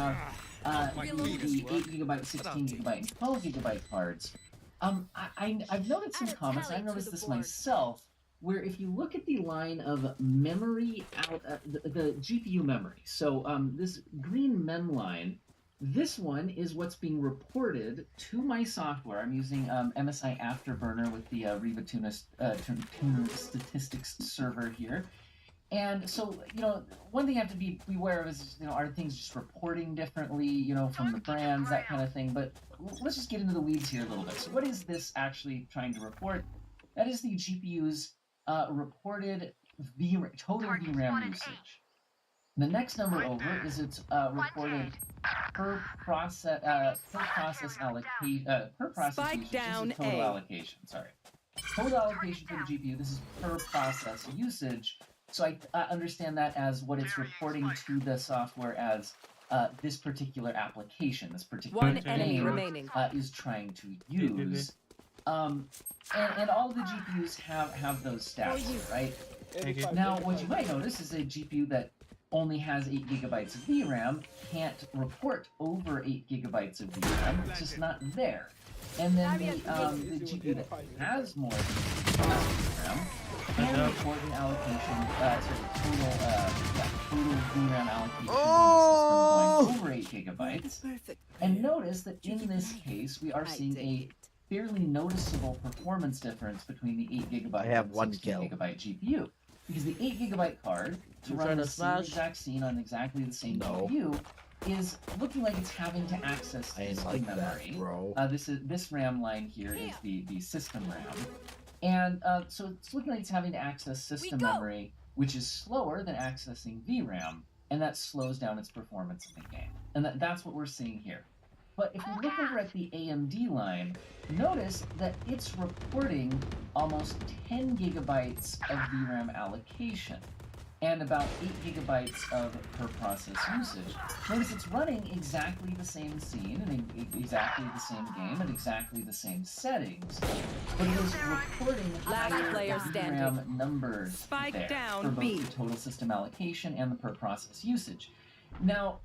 The 8GB, 16GB, and 12GB cards. I've noted some comments. I've noticed this myself, where if you look at the line of memory out, the GPU memory, so this green mem line, this one is what's being reported to my software. I'm using MSI Afterburner with the Riva Tuner Statistics server here. And so, one thing I have to be aware of is, are things just reporting differently, from the brands, that kind of thing. But let's just get into the weeds here a little bit. So what is this actually trying to report? That is the GPU's reported total VRAM usage. The next number over is its reported per process allocation total allocation. Sorry, total allocation for the GPU. This is per process usage. So I understand that as what it's reporting to the software as this particular application, this particular game is trying to use. And all of the GPUs have those stats, right? Now, what you might notice is a GPU that only has 8GB of VRAM can't report over 8GB of VRAM. It's just not there. And then the GPU that has more VRAM can report an allocation, total VRAM allocation on the system going over 8GB. And notice that in this case, we are seeing a fairly noticeable performance difference between the 8GB and 16GB GPU. Because the 8GB card, to run the same exact scene on exactly the same GPU, is looking like it's having to access system memory. This RAM line here is the system RAM. And so it's looking like it's having to access system memory, which is slower than accessing VRAM. and that slows down its performance in the game. And that's what we're seeing here. But if we look over at the AMD line, notice that it's reporting almost 10 gigabytes of VRAM allocation and about 8 gigabytes of per process usage. Notice it's running exactly the same scene and exactly the same game and exactly the same settings, but it is reporting higher VRAM numbers there for both the total system allocation and the per process usage. Now,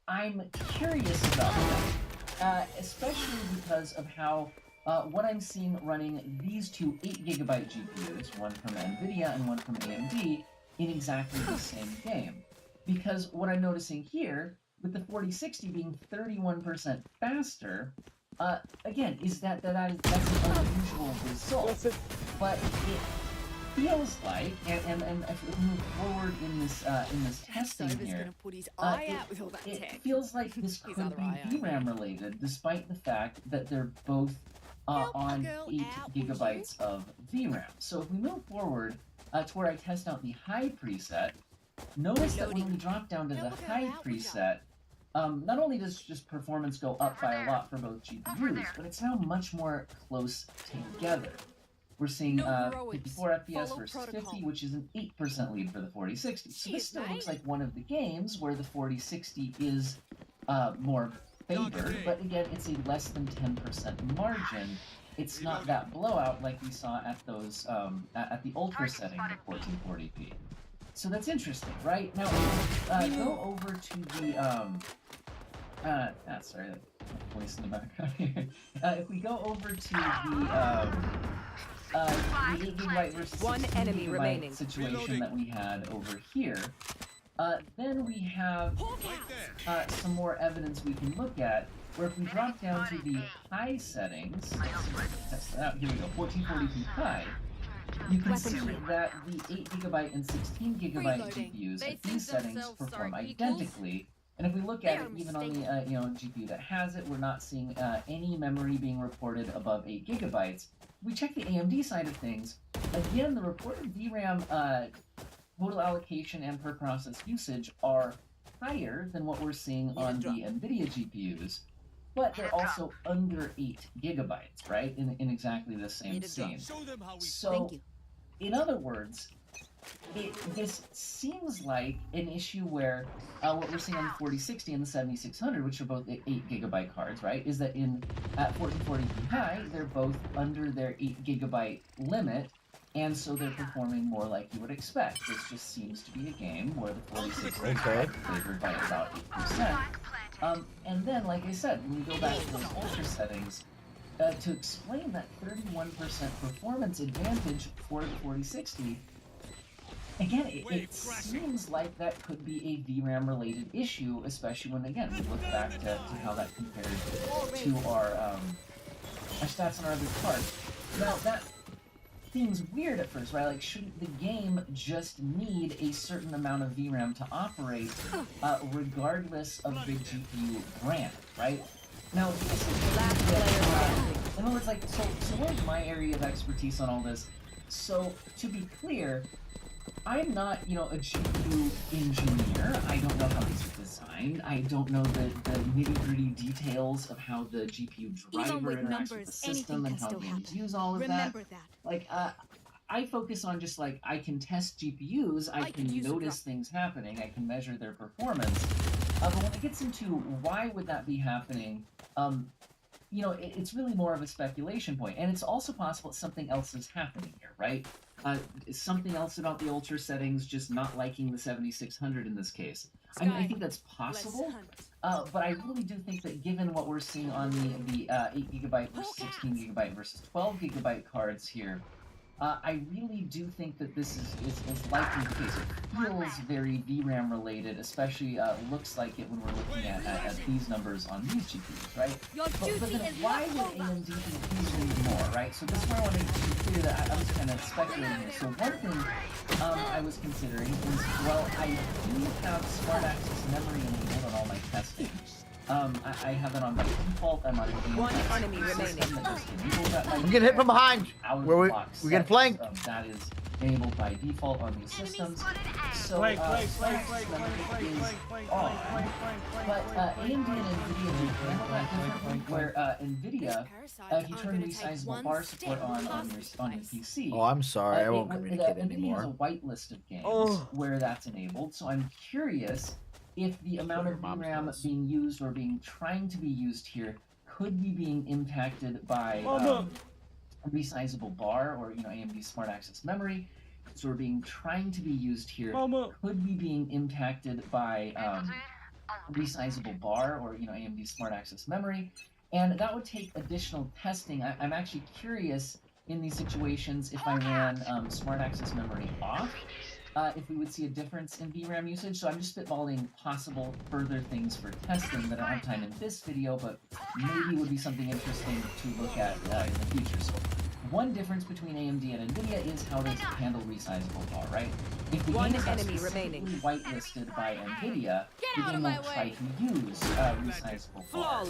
I'm curious about that, especially because of how what I'm seeing running these two 8 gigabyte GPUs, one from NVIDIA and one from AMD, in exactly the same game. Because what I'm noticing here, with the 4060 being 31% faster, again, is that's an unusual result. But it feels like, and if we move forward in this testing here, it feels like this could be VRAM related, despite the fact that they're both on 8 gigabytes of VRAM. So if we move forward to where I test out the high preset, notice that when we drop down to the high preset, not only does just performance go up by a lot for both GPUs, but it's now much more close together. We're seeing 54 FPS versus 50, which is an 8% lead for the 4060. So this still looks like one of the games where the 4060 is more favored, but again, it's a less than 10% margin. It's not that blowout like we saw at those at the ultra setting of 1440p. So that's interesting, right? Now, go over to the sorry, voice in the background here. If we go over to the 8 gigabyte versus 16 gigabyte situation that we had over here, then we have some more evidence we can look at, where if we drop down to the high settings, test that out, here we go, 1440p high, you can see that the 8 gigabyte and 16 gigabyte GPUs at these settings perform identically. And if we look at it, even on the GPU that has it, we're not seeing any memory being reported above 8 gigabytes. We check the AMD side of things. Again, the reported VRAM total allocation and per process usage are higher than what we're seeing on the NVIDIA GPUs, but they're also under 8 gigabytes, right? In exactly the same scene. So, in other words, this seems like an issue where what we're seeing on the 4060 and the 7600, which are both 8 gigabyte cards, right, is that at 1440p high, they're both under their 8 gigabyte limit, and so they're performing more like you would expect. This just seems to be a game where the 4060 is favored by about 8%. And then, like I said, when we go back to those ultra settings, to explain that 31% performance advantage for the 4060, again, it seems like that could be a VRAM-related issue, especially when, again, we look back to how that compared to our stats on our other cards. Now, that seems weird at first, right? Like, shouldn't the game just need a certain amount of VRAM to operate, regardless of the GPU brand, right? Now, in other words, like, so where's my area of expertise on all this? So, to be clear, I'm not, a GPU engineer. I don't know how these are designed. I don't know the nitty-gritty details of how the GPU driver interacts with the system and how games use all of that. Like, I focus on just, like, I can test GPUs, I can notice things happening, I can measure their performance. But when it gets into why would that be happening, it's really more of a speculation point. And it's also possible that something else is happening here, right? Something else about the ultra settings, just not liking the 7600 in this case. I mean, I think that's possible, but I really do think that given what we're seeing on the 8 gigabyte versus 16 gigabyte versus 12 gigabyte cards here, I really do think that this is likely the case. It feels very VRAM related, especially looks like it when we're looking at these numbers on these GPUs, right? But then why would AMD increase more, right? So this is where I want to be clear that I was kind of speculating here. So one thing I was considering is, well, I do have smart access memory enabled on all my testing. I have it on by default. I'm on a One enemy remaining. I'm getting hit from behind. We're getting flanked. That is enabled by default on these systems. So Smart Access Memory is on, but AMD and NVIDIA do handle that differently. Where NVIDIA, if you turn resizable bar support on your PC, Oh, I'm sorry, I won't communicate NVIDIA anymore. has a whitelist of games where that's enabled. So I'm curious if the amount of VRAM being used or trying to be used here could be being impacted by resizable bar or AMD Smart Access Memory. So trying to be used here could be being impacted by resizable bar or AMD Smart Access Memory, and that would take additional testing. I'm actually curious in these situations if I ran Smart Access Memory off, if we would see a difference in VRAM usage. So I'm just spitballing possible further things for testing that I don't have time in this video, but maybe would be something interesting to look at in the future. So one difference between AMD and NVIDIA is how they handle resizable bar, right? If the game is specifically whitelisted by NVIDIA, the game won't try to use resizable bar,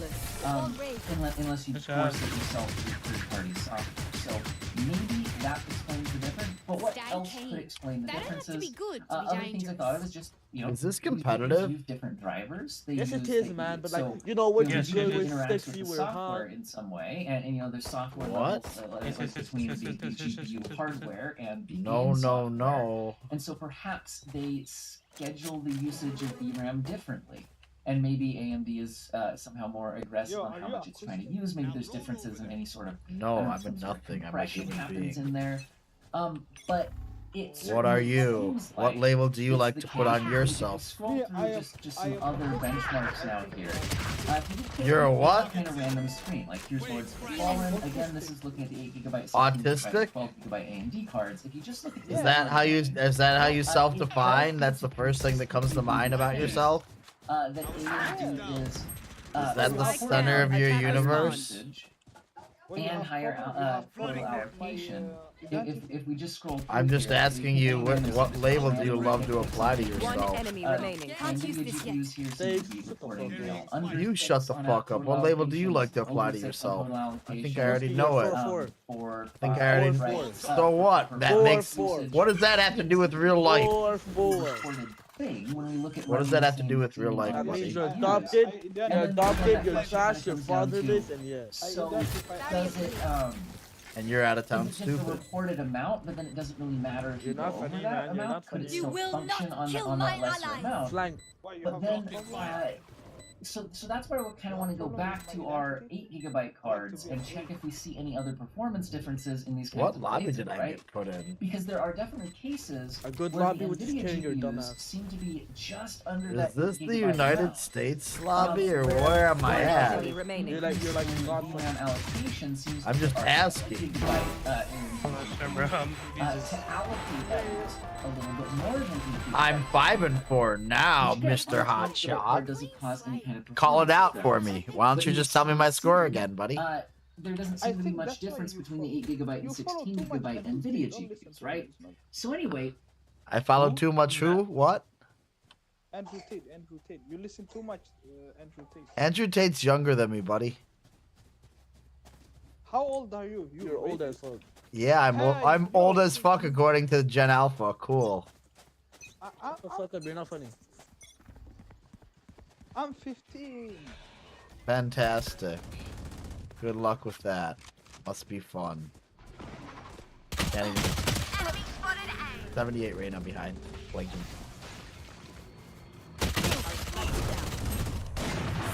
unless you force it yourself through third-party software. So maybe that explains the difference. But what else could explain the differences? Other things I thought of is just, is this competitive? Use different drivers. They Yes, use, it is, man. But like, you know what you do with interacts with the software in some way, and there's software levels between the GPU hardware and the game software. No. And so perhaps they schedule the usage of VRAM differently. And maybe AMD is somehow more aggressive on how much it's trying to use. Maybe there's differences in any sort of I'm a nothing. I'm a human happens being. in there. But it What are you? What label do you like to put on If yourself? you scroll through just some other benchmarks out here. You're a what? Kind of random screen. Like here's Lords of the Fallen. Again, this is looking at the 8GB, Autistic? 12GB AMD cards. If you just look at this, Is that how you self-define? That's the first thing that comes to mind about yourself? that AMD is that the center of your universe? And higher total allocation. If we just scroll through I'm just here, asking you, what label do you love to apply to yourself? One enemy remaining. Can't use this yet. You shut the fuck up. What label do you like to apply to yourself? I think I already know it. I think I already know. So what? That makes. What does that have to do with real life? What does that have to do with real life? That means you're adopted, you're trash, you're fatherless, and yes. So does it and you're out of town it's a reported amount, but then it doesn't really matter if you go over that amount, but it still function on that lesser amount. But then, so that's where we kind of want to go back to our 8GB cards and check if we see any other performance differences in these kinds What of lobby data, did I get put in? Because there are definitely cases a good where lobby the would just NVIDIA kill your GPUs dumbass. seem to be just under that Is this 8 the gigabyte United amount. States lobby, or where am I at? You're like VRAM allocation seems I'm just asking. to allocate that a little bit more than 8 gigabytes. I'm 5 and 4 now, Mr. Hotshot. Does it cause any kind of Call it out for me. Why don't you just tell me my score again, buddy? There doesn't seem to be much difference between the 8GB and 16GB NVIDIA GPUs, right? So anyway, I followed too much who? What? Andrew Tate. You listen too much, Andrew Tate. Andrew Tate's younger than me, buddy. How old are you? You're old as fuck. Yeah, I'm old as fuck according to Gen Alpha. Cool. Fuck up, you're not funny. I'm 15. Fantastic. Good luck with that. Must be fun. Can't even... 78 right now behind. Blinking.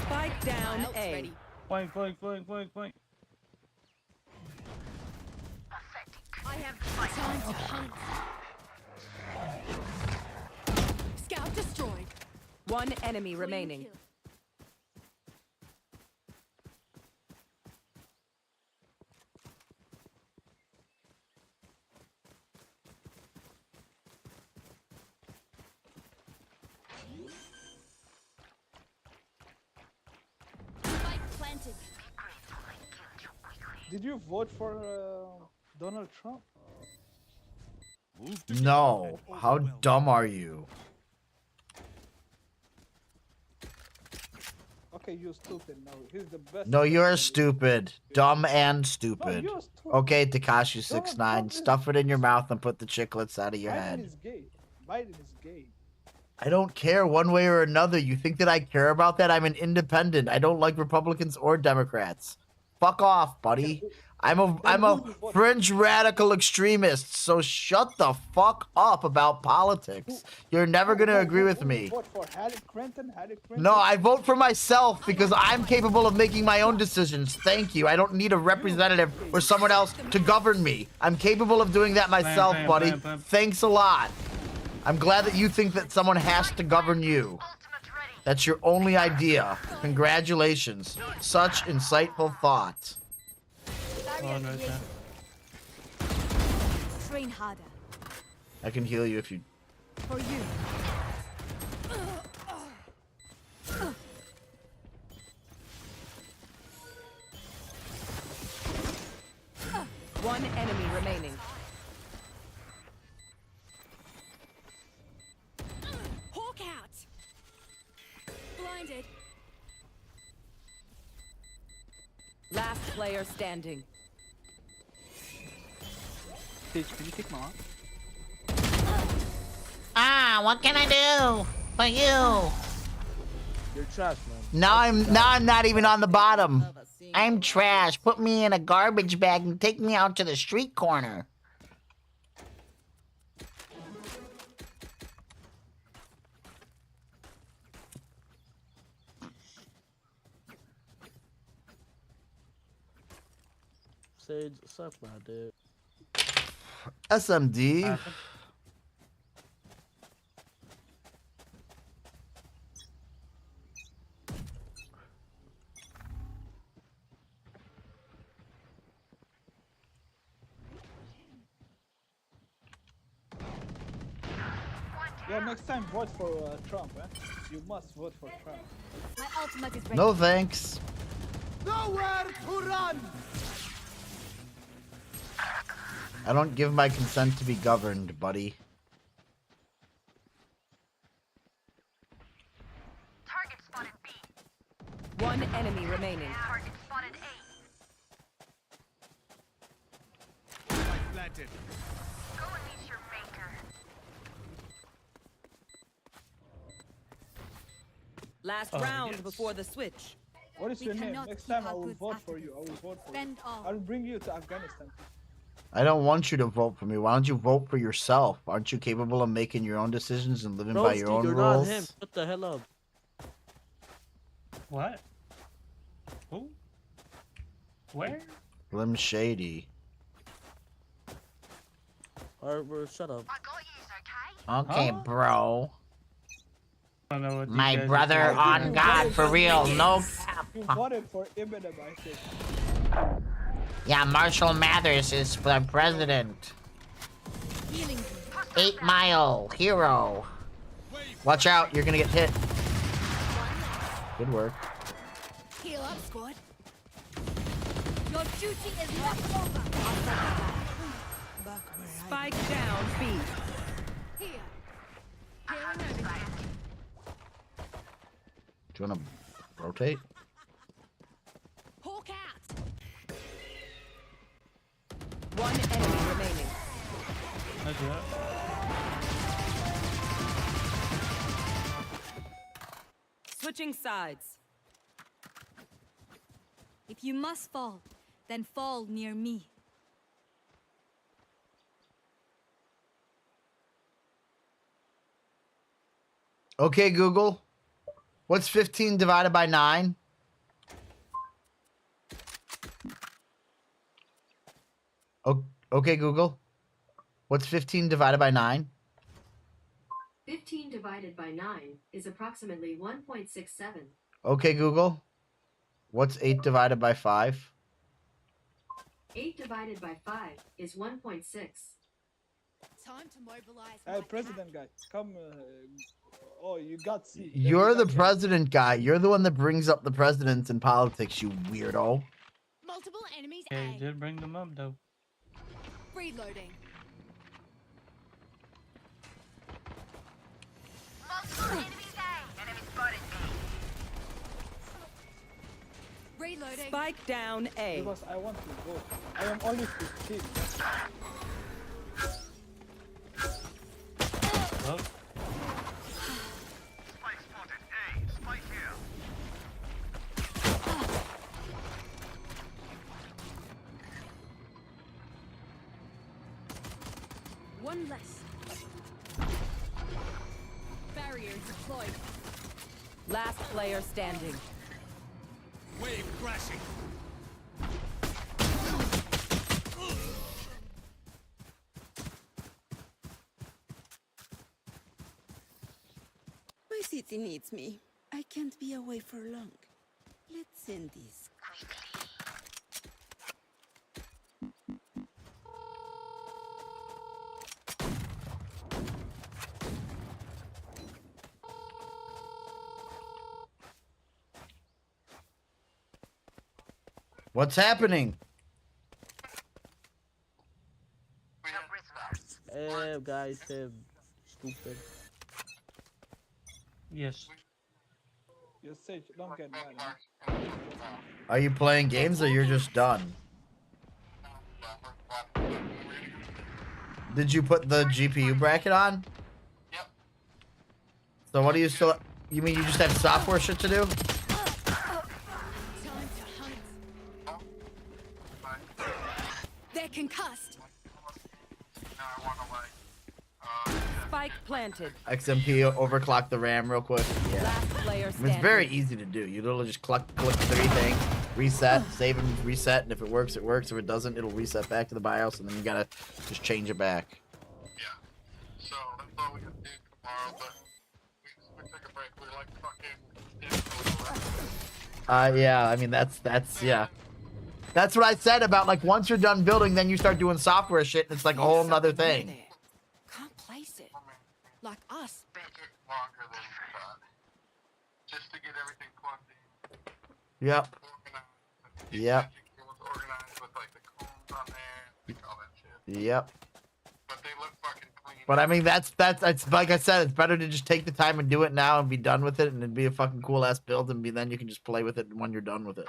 Spike down A. Point. I have time to hunt. Scout destroyed. One enemy remaining. Did you vote for Donald Trump? No. How dumb are you? Okay, Okay, you're stupid. No, he's the best. No, you're stupid. Dumb and No, stupid. you're stupid. Okay, Takashi69, stuff it in your mouth and put the chiclets out of your Biden head. is gay. Biden is gay. I don't care one way or another. You think that I care about that? I'm an independent. I don't like Republicans or Democrats. Fuck off, buddy. I'm a fringe radical extremist, so shut the fuck up about politics. You're never gonna agree with me. Vote for Hillary Clinton. No, I vote for myself because I'm capable of making my own decisions. Thank you. I don't need a representative or someone else to govern me. I'm capable of doing that myself, buddy. Thanks a lot. I'm glad that you think that someone has to govern you. That's your only idea. Congratulations. Such insightful thought. Right there. Train harder. I can heal you if you... For you. One enemy remaining. Hawk out. Blinded. Last player standing. Sage, can you take my arm? What can I do for you? You're trash, man. Now I'm not even on the bottom. I'm trash. Put me in a garbage bag and take me out to the street corner. Sage, suck my dick. SMD. Yeah, next time vote for Trump, eh? You must vote for Trump. My ultimate is ready. No thanks. Nowhere to run! I don't give my consent to be governed, buddy. Target spotted B. One enemy remaining. Target spotted A. Planted. Go and meet your maker. Last round before the switch. What is We your name? cannot Next keep time I our will goods vote after for you. I will vote for Spend you. all. I will bring you to Afghanistan. I don't want you to vote for me. Why don't you vote for yourself? Aren't you capable of making your own decisions and living by your own you're rules? not him. Shut the hell up. What? Who? Where? Slim Shady. Alright, bro, shut up. Okay, Huh? bro. I don't know what you My guys are brother talking on about. God, for real. No You cap. voted for Eminem, I think. Yeah, Marshall Mathers is the president. 8 Mile hero. Watch out, you're gonna get hit. Good work. Heal up, squad. Your duty is not over. Spike down B. Here. Healing everything. Do you wanna rotate? Hawk out. One enemy remaining. That's it. Switching sides. If you must fall, then fall near me. Okay, Google. What's 15 divided by 9? Okay, Google. What's 15 divided by 9? 15 divided by 9 is approximately 1.67. Okay, Google. What's 8 divided by 5? 8 divided by 5 is 1.6. Time to mobilize. Hey, president guy, come. Oh, you got C. You're the president guy. You're the one that brings up the presidents in politics, you weirdo. Multiple enemies Yeah, A. you did bring them up though. Reloading. Multiple enemies A. Enemy spotted B. Reloading. Spike down A. Because I want to go. I am only 15. Oh. Spike spotted. A. Spike here. One less. Barrier deployed. Last player standing. Wave crashing. My city needs me. I can't be away for long. Let's send this quickly. What's happening? Guys, stupid. Yes. You're safe. Don't get mad. Are you playing games or you're just done? Did you put the GPU bracket on? Yep. So what do you still? You mean you just have software shit to do? They're concussed. Spike planted. XMP overclock the RAM real quick. Yeah. Last player I mean, standing. it's very easy to do. You literally just click 3 things, reset, save and reset, and if it works, it works. If it doesn't, it'll reset back to the BIOS, and then you gotta just change it back. Yeah. So that's all we can do tomorrow, but we took a break. We're like fucking. Yeah. I mean, that's yeah. That's what I said about like once you're done building, then you start doing software shit, and it's like a whole nother thing. Can't place it. Like us. Longer than you thought. Just to get everything plugged in. Yep. Organized. Yep. It was organized with like the combs on there, like all that shit. Yep. But they look fucking clean. But I mean, that's like I said, it's better to just take the time and do it now and be done with it, and it'd be a fucking cool ass build, and then you can just play with it when you're done with it.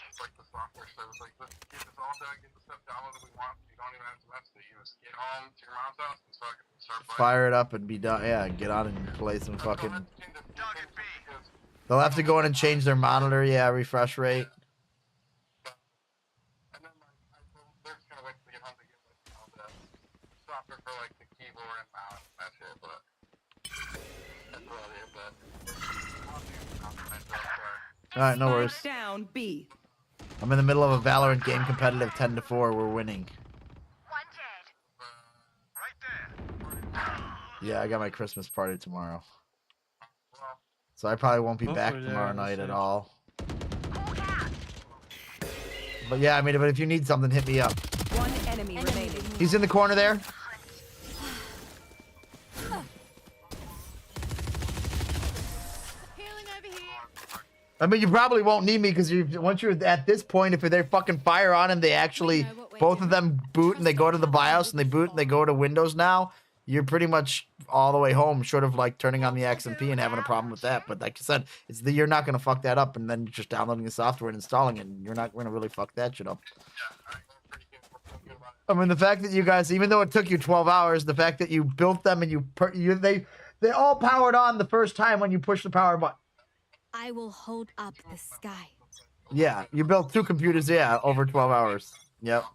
It's like the software says, like, let's get this all done, get the stuff downloaded we want. You don't even have to mess with it. You just get home to your mom's house and start playing. Fire it up and be done. Yeah, get on and play some fucking. They'll have to go in and change their monitor. Yeah, refresh rate. And then like they're just gonna wait to get home to get like the software for like the keyboard and mouse and that shit. But that's about it. But All right, no worries. Down B. I'm in the middle of a Valorant game, competitive 10-4. We're winning. Yeah, I got my Christmas party tomorrow. So I probably won't be back tomorrow night at all. But yeah, I mean, but if you need something, hit me up. One enemy remaining. He's in the corner there. I mean, you probably won't need me because once you're at this point, if they fucking fire on him, they actually, both of them boot and they go to the BIOS and they boot and they go to Windows now, you're pretty much all the way home, short of like turning on the XMP and having a problem with that. But like I said, you're not going to fuck that up and then just downloading the software and installing it. And you're not going to really fuck that shit up. I mean, the fact that you guys, even though it took you 12 hours, the fact that you built them and they all powered on the first time when you push the power button. I will hold up the sky. Yeah, you built 2 computers, yeah, over 12 hours. Yep.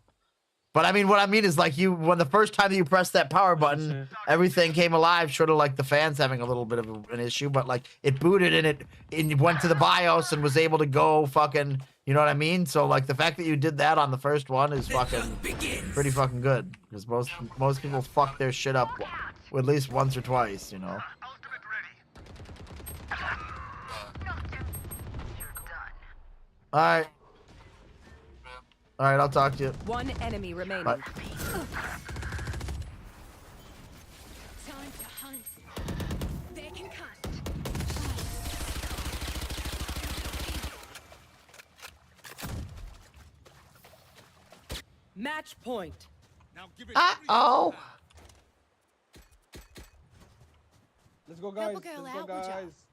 But I mean, what I mean is like when the first time that you pressed that power button, everything came alive, sort of like the fans having a little bit of an issue, but like it booted and it went to the BIOS and was able to go fucking, you know what I mean? So like the fact that you did that on the first one is fucking pretty fucking good. Because most people fuck their shit up at least once or twice, you know? Alright. Alright, I'll talk to you. One enemy remaining. Bye. Time to hunt. They can cut. Match point. Now give it. Uh-oh. Let's go, guys. Double girl Let's go, out, would ya? guys.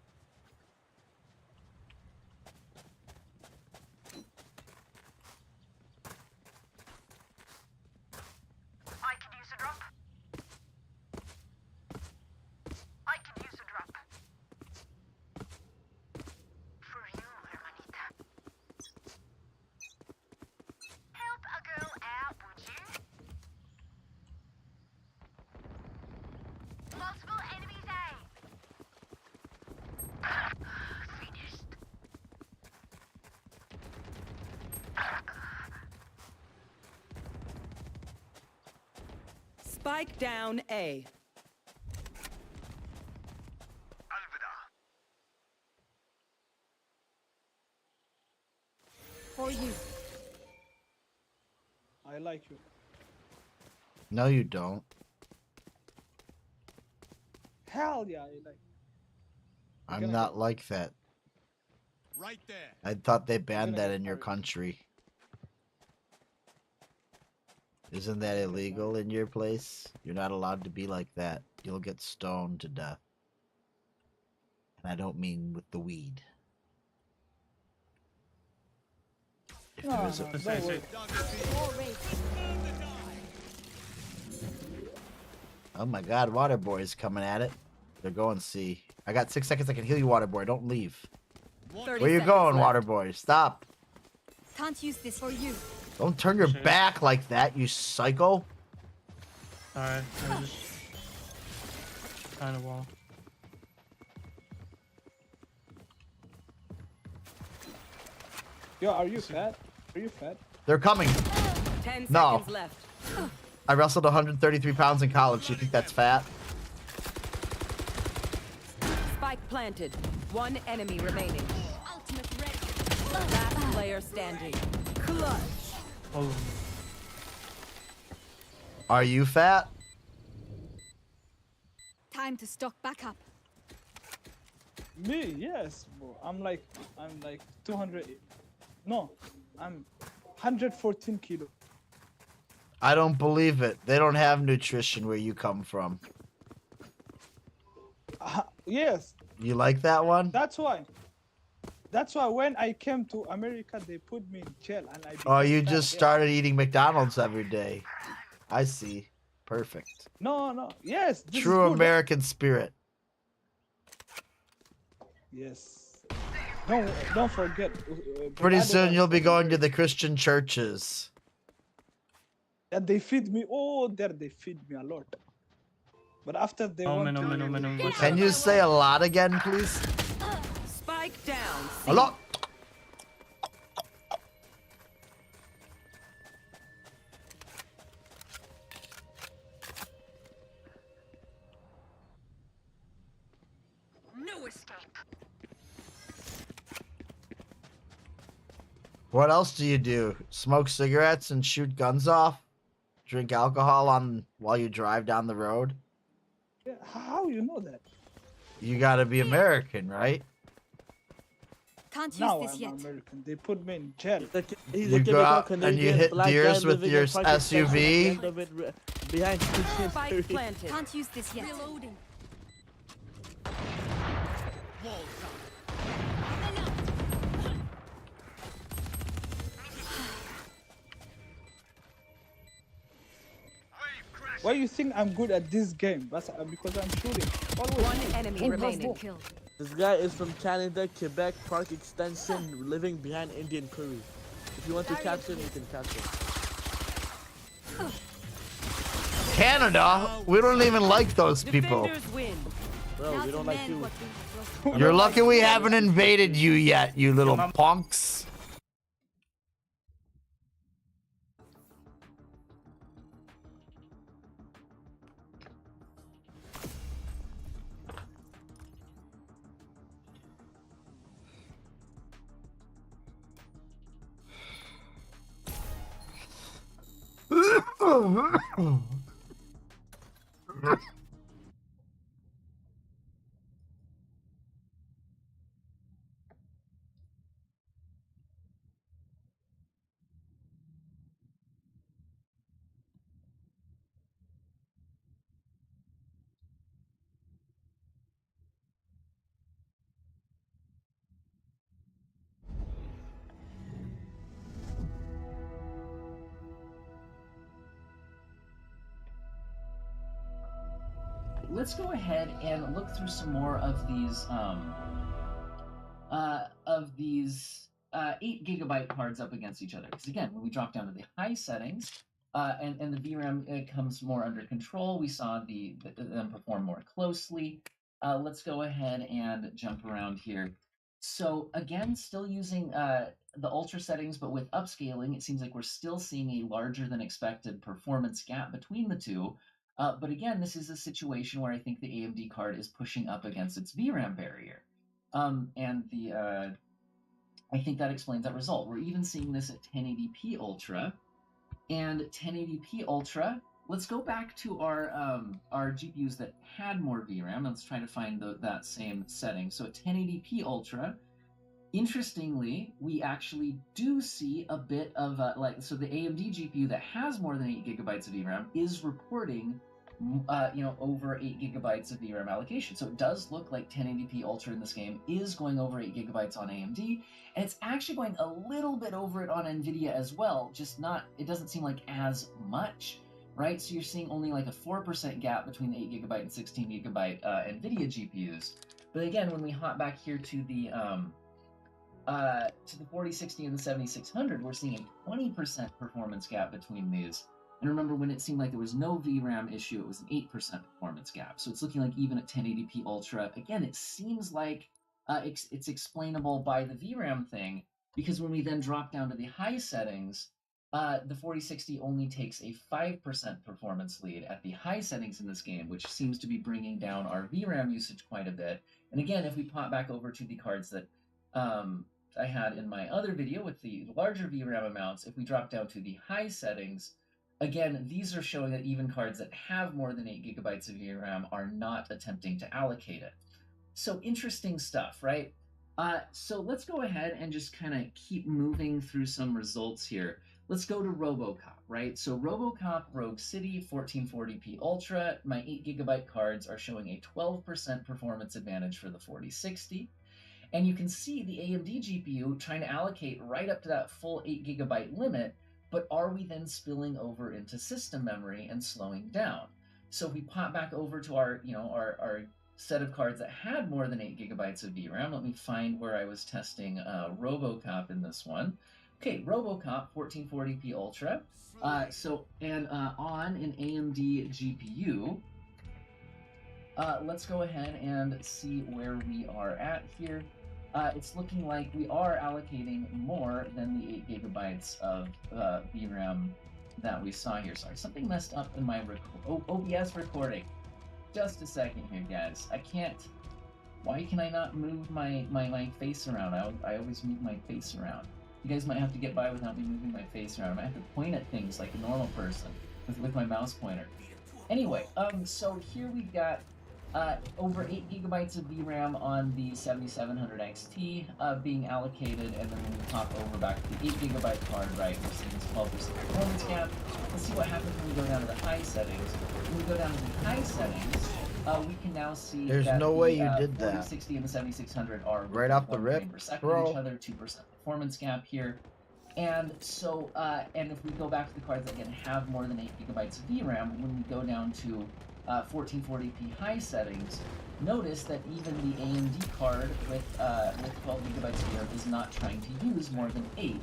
Multiple enemies A. Finished. Spike down A. For you. I like you. No, you don't. Hell yeah, I like. I'm not like that. Right there. I thought they banned that in your country. Isn't that illegal in your place? You're not allowed to be like that. You'll get stoned to death. And I don't mean with the weed. If there is a... Oh my god, Waterboy is coming at it. They're going C. I got 6 seconds. I can heal you, Waterboy. Don't leave. Where you going, Waterboy? Stop. Can't use this for you. Don't turn your back like that, you psycho. Alright, I just kind of wall. Yo, are you fat? Are you fat? They're coming. 10 No. seconds left. I wrestled 133 pounds in college. You think that's fat? Spike planted. One enemy remaining. Last player standing. Clutch. Oh. Are you fat? Time to stock back up. Me, yes, bro. I'm like 200. No, I'm 114 kilo. I don't believe it. They don't have nutrition where you come from. Yes. You like that one? That's why. That's why when I came to America, they put me in jail, and I. Oh, you became just fat, yeah. started eating McDonald's every day. I see. Perfect. No. Yes. This True is good. American spirit. Yes. Don't forget. Pretty soon you'll be going to the Christian churches. And they feed me. Oh, there they feed me a lot. But after they want to. Can you say a lot again, please? Spike down. A lot. No escape. What else do you do? Smoke cigarettes and shoot guns off? Drink alcohol while you drive down the road? Yeah, how you know that? You gotta be American, right? Can't use Now this I'm yet. American. They put me in jail. You go out and you hit deers with your SUV? Behind Spike planted. Can't use this yet. Reloading. Why you think I'm good at this game? That's because I'm shooting. Always. One enemy remaining. This guy is from Canada, Quebec, Park Extension, living behind Indian Curry. If you want to catch him, you can catch him. Canada? We don't even like those people. Defenders win. Bro, we don't like you. You're lucky we haven't invaded you yet, you little punks. Let's go ahead and look through some more of these 8 GB cards up against each other. Because again, when we drop down to the high settings, and the VRAM comes more under control. We saw them perform more closely. Let's go ahead and jump around here. So again, still using the ultra settings, but with upscaling, it seems like we're still seeing a larger than expected performance gap between the two. But again, this is a situation where I think the AMD card is pushing up against its VRAM barrier. I think that explains that result. We're even seeing this at 1080p Ultra. And 1080p Ultra, let's go back to our GPUs that had more VRAM. Let's try to find that same setting. So at 1080p Ultra, interestingly, we actually do see a bit of so the AMD GPU that has more than 8 gigabytes of VRAM is reporting over 8 gigabytes of VRAM allocation. So it does look like 1080p Ultra in this game is going over 8 gigabytes on AMD, and it's actually going a little bit over it on NVIDIA as well, just not, it doesn't seem like as much, right? So you're seeing only like a 4% gap between the 8 gigabyte and 16 gigabyte NVIDIA GPUs. But again, when we hop back here to the 4060 and the 7600, we're seeing a 20% performance gap between these. And remember, when it seemed like there was no VRAM issue, it was an 8% performance gap. So it's looking like even at 1080p Ultra, again, it seems like it's explainable by the VRAM thing, because when we then drop down to the high settings, the 4060 only takes a 5% performance lead at the high settings in this game, which seems to be bringing down our VRAM usage quite a bit. And again, if we pop back over to the cards that I had in my other video with the larger VRAM amounts, if we drop down to the high settings, again, these are showing that even cards that have more than 8 gigabytes of VRAM are not attempting to allocate it. So interesting stuff, right? So let's go ahead and just kind of keep moving through some results here. Let's go to RoboCop, right? So RoboCop Rogue City 1440p Ultra, my 8 gigabyte cards are showing a 12% performance advantage for the 4060. And you can see the AMD GPU trying to allocate right up to that full 8 gigabyte limit, but are we then spilling over into system memory and slowing down? So if we pop back over to our set of cards that had more than 8 gigabytes of VRAM, let me find where I was testing RoboCop in this one. Okay, RoboCop 1440p Ultra. On an AMD GPU, let's go ahead and see where we are at here. It's looking like we are allocating more than the 8 gigabytes of VRAM that we saw here. Sorry, something messed up in my OBS recording. Just a second here, guys. I can't... Why can I not move my face around? I always move my face around. You guys might have to get by without me moving my face around. I might have to point at things like a normal person with my mouse pointer. Anyway, so here we've got over 8 gigabytes of VRAM on the 7700 XT being allocated, and then when we pop over back to the 8 gigabyte card, right, we're seeing this 12% performance gap. Let's see what happens when we go down to the high settings. When we go down to the high settings, we can now see There's that no way you did the that. 4060 and the 7600 are Right off the 1 rip, frame per second bro. each other, 2% performance gap here. And so, and if we go back to the cards that again have more than 8 gigabytes of VRAM, when we go down to 1440p high settings, notice that even the AMD card with 12 gigabytes of VRAM is not trying to use more than 8.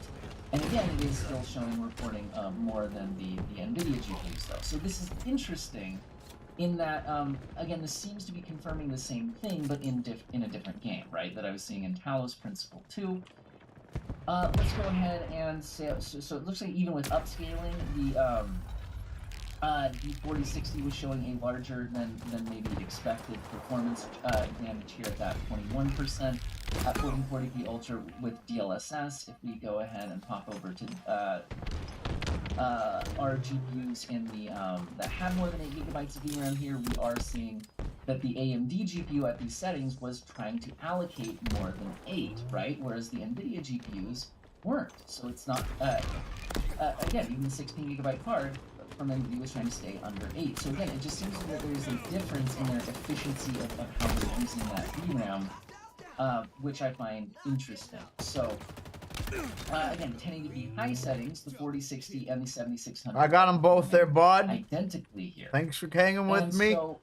And again, it is still showing reporting more than the NVIDIA GPUs though. So this is interesting in that, again, this seems to be confirming the same thing, but in a different game, right? That I was seeing in Talos Principle 2. Let's go ahead and say, so it looks like even with upscaling, the 4060 was showing a larger than maybe expected performance advantage here at that 21% at 1440p Ultra with DLSS. If we go ahead and pop over to our GPUs in the that have more than 8 gigabytes of VRAM here, we are seeing that the AMD GPU at these settings was trying to allocate more than 8, right? Whereas the NVIDIA GPUs weren't. So it's not, again, even the 16 gigabyte card from NVIDIA was trying to stay under 8. So again, it just seems that there's a difference in their efficiency of how they're using that VRAM, which I find interesting. So, again, 1080p high settings, the 4060 and the 7600. I got them both there, bud. Identically here. Thanks for hanging with me. So,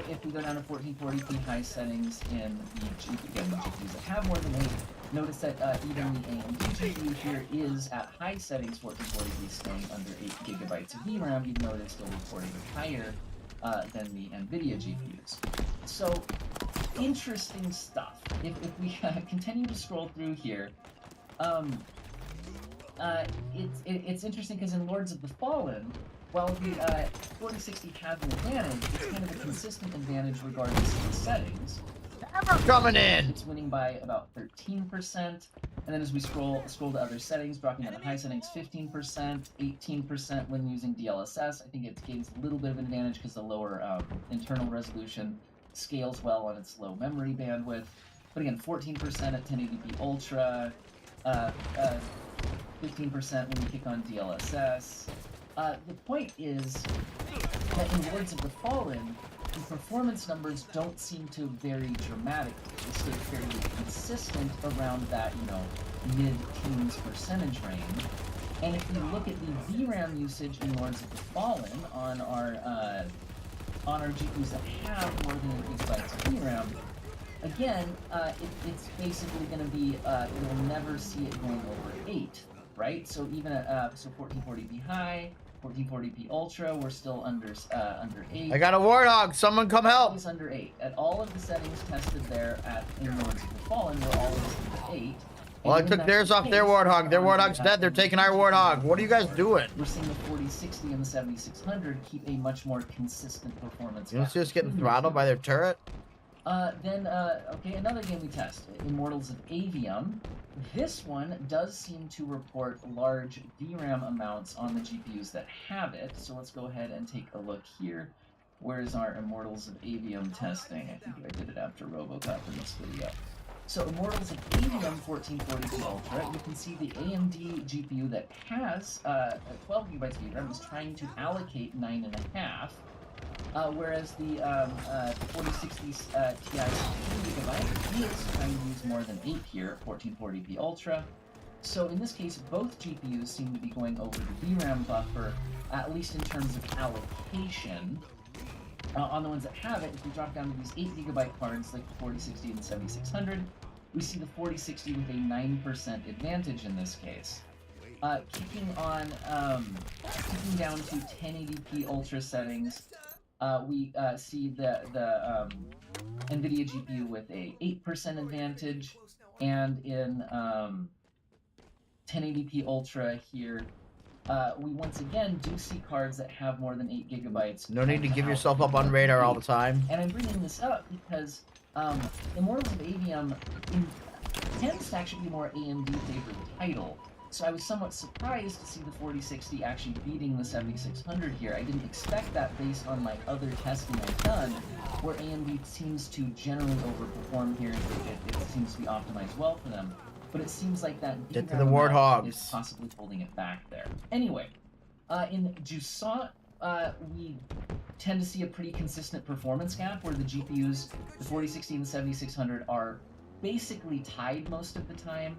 if we go down to 1440p high settings in the GPUs that have more than 8, Notice that even the AMD GPU here is at high settings 1440p staying under 8 gigabytes of VRAM, even though it is still reporting higher than the NVIDIA GPUs. So, interesting stuff. If we continue to scroll through here, it's interesting because in Lords of the Fallen, while the 4060 has an advantage, it's kind of a consistent advantage regardless of the settings. Coming in! It's winning by about 13%, and then as we scroll to other settings, dropping down to high settings 15%, 18% when using DLSS. I think it gains a little bit of an advantage because the lower internal resolution scales well on its low memory bandwidth. But again, 14% at 1080p Ultra, 15% when you kick on DLSS. The point is that in Lords of the Fallen, the performance numbers don't seem to vary dramatically. They stay fairly consistent around that, mid-teens percentage range. And if you look at the VRAM usage in Lords of the Fallen on our GPUs that have more than 8 gigabytes of VRAM, again, it's basically going to be, you'll never see it going over 8, right? So even at 1440p high, 1440p Ultra, we're still under 8. I got a Warthog. Someone come help. It's under 8. At all of the settings tested there in Lords of the Fallen, we're always under 8. Well, I took theirs off their Warthog. Their Warthog's dead. They're taking our Warthog. What are you guys doing? We're seeing the 4060 and the 7600 keep a much more consistent performance. You don't see us getting throttled by their turret? Okay, another game we test, Immortals of Avium. This one does seem to report large VRAM amounts on the GPUs that have it, so let's go ahead and take a look here. Where's our Immortals of Avium testing? I think I did it after RoboCop in this video. So Immortals of Avium 1440p Ultra, you can see the AMD GPU that has 12 gigabytes of VRAM is trying to allocate 9.5. Whereas the 4060 Ti 16 gigabyte is trying to use more than 8 here at 1440p Ultra. So in this case, both GPUs seem to be going over the VRAM buffer, at least in terms of allocation. On the ones that have it, if we drop down to these 8 gigabyte cards like the 4060 and the 7600, we see the 4060 with a 9% advantage in this case. Kicking down to 1080p Ultra settings, we see the NVIDIA GPU with a 8% advantage, and in 1080p Ultra here, we once again do see cards that have more than 8 gigabytes. No need to give yourself up on radar all the time. And I'm bringing this up because Immortals of Avium tends to actually be more AMD favored title. So I was somewhat surprised to see the 4060 actually beating the 7600 here. I didn't expect that based on my other testing I've done, where AMD seems to generally overperform here. It seems to be optimized well for them. But it seems like that Get to the Warthogs is possibly holding it back there. Anyway, in Jusant, we tend to see a pretty consistent performance gap where the GPUs, the 4060 and the 7600, are basically tied most of the time.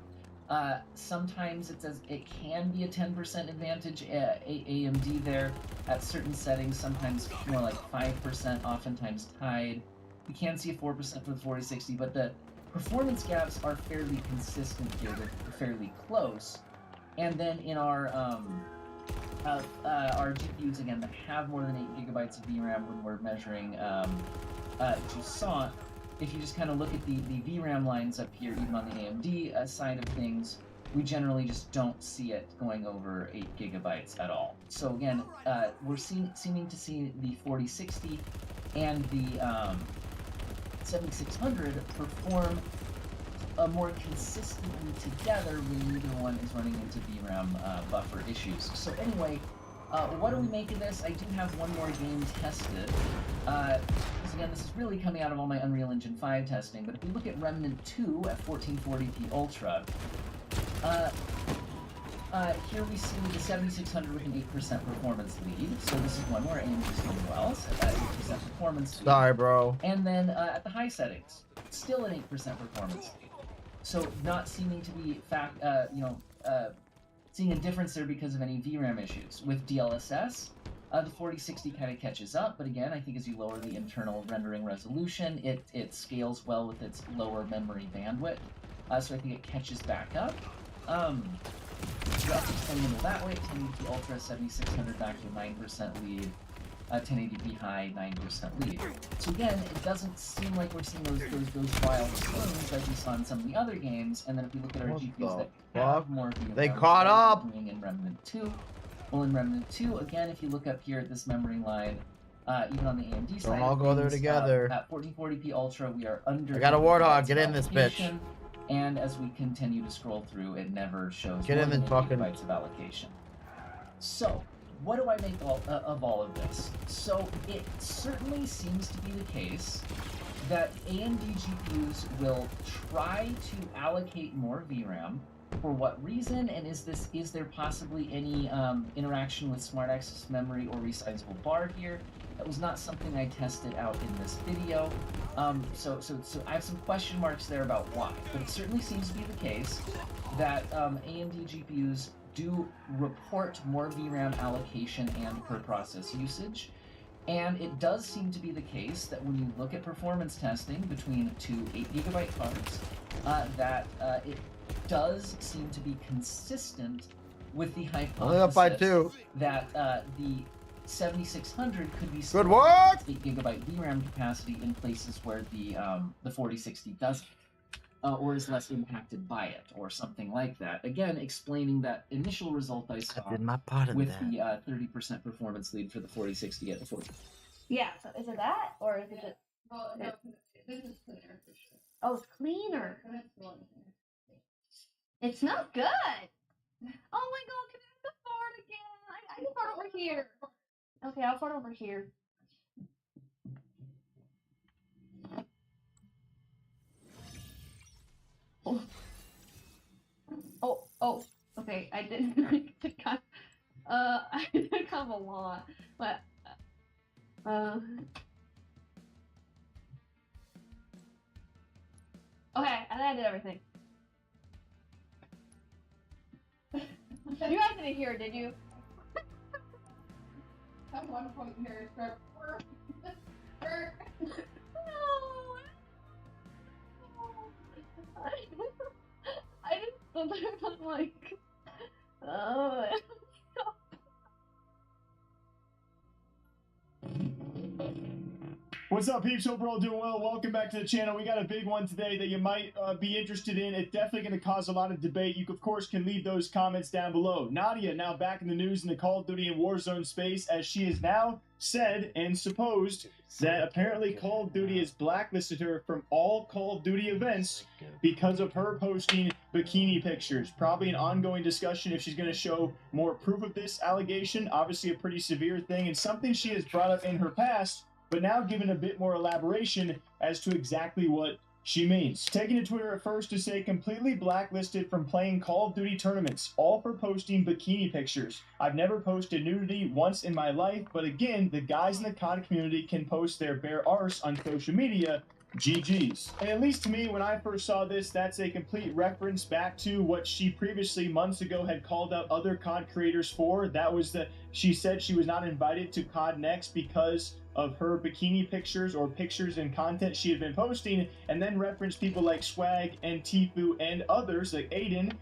Sometimes it can be a 10% advantage AMD there at certain settings, sometimes more like 5%, oftentimes tied. We can see a 4% for the 4060, but the performance gaps are fairly consistent here. They're fairly close. And then in our GPUs, again, that have more than 8 gigabytes of VRAM when we're measuring Jusant, if you just kind of look at the VRAM lines up here, even on the AMD side of things, we generally just don't see it going over 8 gigabytes at all. So again, we're seeming to see the 4060 and the 7600 perform more consistently together when neither one is running into VRAM buffer issues. So anyway, what do we make of this? I do have one more game tested. Because again, this is really coming out of all my Unreal Engine 5 testing, but if we look at Remnant 2 at 1440p Ultra, here we see the 7600 with an 8% performance lead. So this is one where AMD is doing well, so at 8% performance lead. Sorry, bro. And then at the high settings, still an 8% performance lead. So not seeming to be seeing a difference there because of any VRAM issues. With DLSS, the 4060 kind of catches up, but again, I think as you lower the internal rendering resolution, it scales well with its lower memory bandwidth. so I think it catches back up. Graphics fundamental that way, 1080p Ultra, 7600 back to a 9% lead, 1080p high, 9% lead. So again, it doesn't seem like we're seeing those wild swings like we saw in some of the other games, and then if we look at our GPUs that have more VRAM, they caught up! Doing in Remnant 2. Well, in Remnant 2, again, if you look up here at this memory line, even on the AMD side, don't all go there together. At 1440p Ultra, we are under. I got a Warthog. Get in this bitch. And as we continue to scroll through, it never shows Get in more the than fucking bytes of allocation. So, what do I make of all of this? So, it certainly seems to be the case that AMD GPUs will try to allocate more VRAM. For what reason? And is there possibly any interaction with Smart Access Memory or resizable bar here? That was not something I tested out in this video. So I have some question marks there about why. But it certainly seems to be the case that AMD GPUs do report more VRAM allocation and per process usage. And it does seem to be the case that when you look at performance testing between two 8GB cards, that it does seem to be consistent with the hypothesis that the 7600 could be good work 8GB VRAM capacity in places where the 4060 doesn't, or is less impacted by it, or something like that. Again, explaining that initial result I saw with the 30% performance lead for the 4060 at the 40. Yeah, so is it that, or is it? Well, no, this is cleaner for sure. Oh, it's cleaner. It smells good. Oh my god, can I have the fart again? I can fart over here. Okay, I'll fart over here. Oh, okay, I didn't I took off a lot, but okay, I think I did everything. You guys didn't hear it, did you? At one point here, start. No. I just stood there and I'm like, oh. What's up, peeps? Hope we're all doing well. Welcome back to the channel. We got a big one today that you might be interested in. It's definitely going to cause a lot of debate. You, of course, can leave those comments down below. Nadia now back in the news in the Call of Duty and Warzone space, as she has now said and supposed that apparently Call of Duty has blacklisted her from all Call of Duty events because of her posting bikini pictures. Probably an ongoing discussion if she's going to show more proof of this allegation. Obviously a pretty severe thing and something she has brought up in her past, but now given a bit more elaboration as to exactly what she means. Taking to Twitter at first to say completely blacklisted from playing Call of Duty tournaments, all for posting bikini pictures. I've never posted nudity once in my life, but again, the guys in the COD community can post their bare arse on social media. GG's. And at least to me, when I first saw this, that's a complete reference back to what she previously months ago had called out other COD creators for. That was that she said she was not invited to COD Next because of her bikini pictures or pictures and content she had been posting, and then referenced people like Swag and Tfue and others like Aiden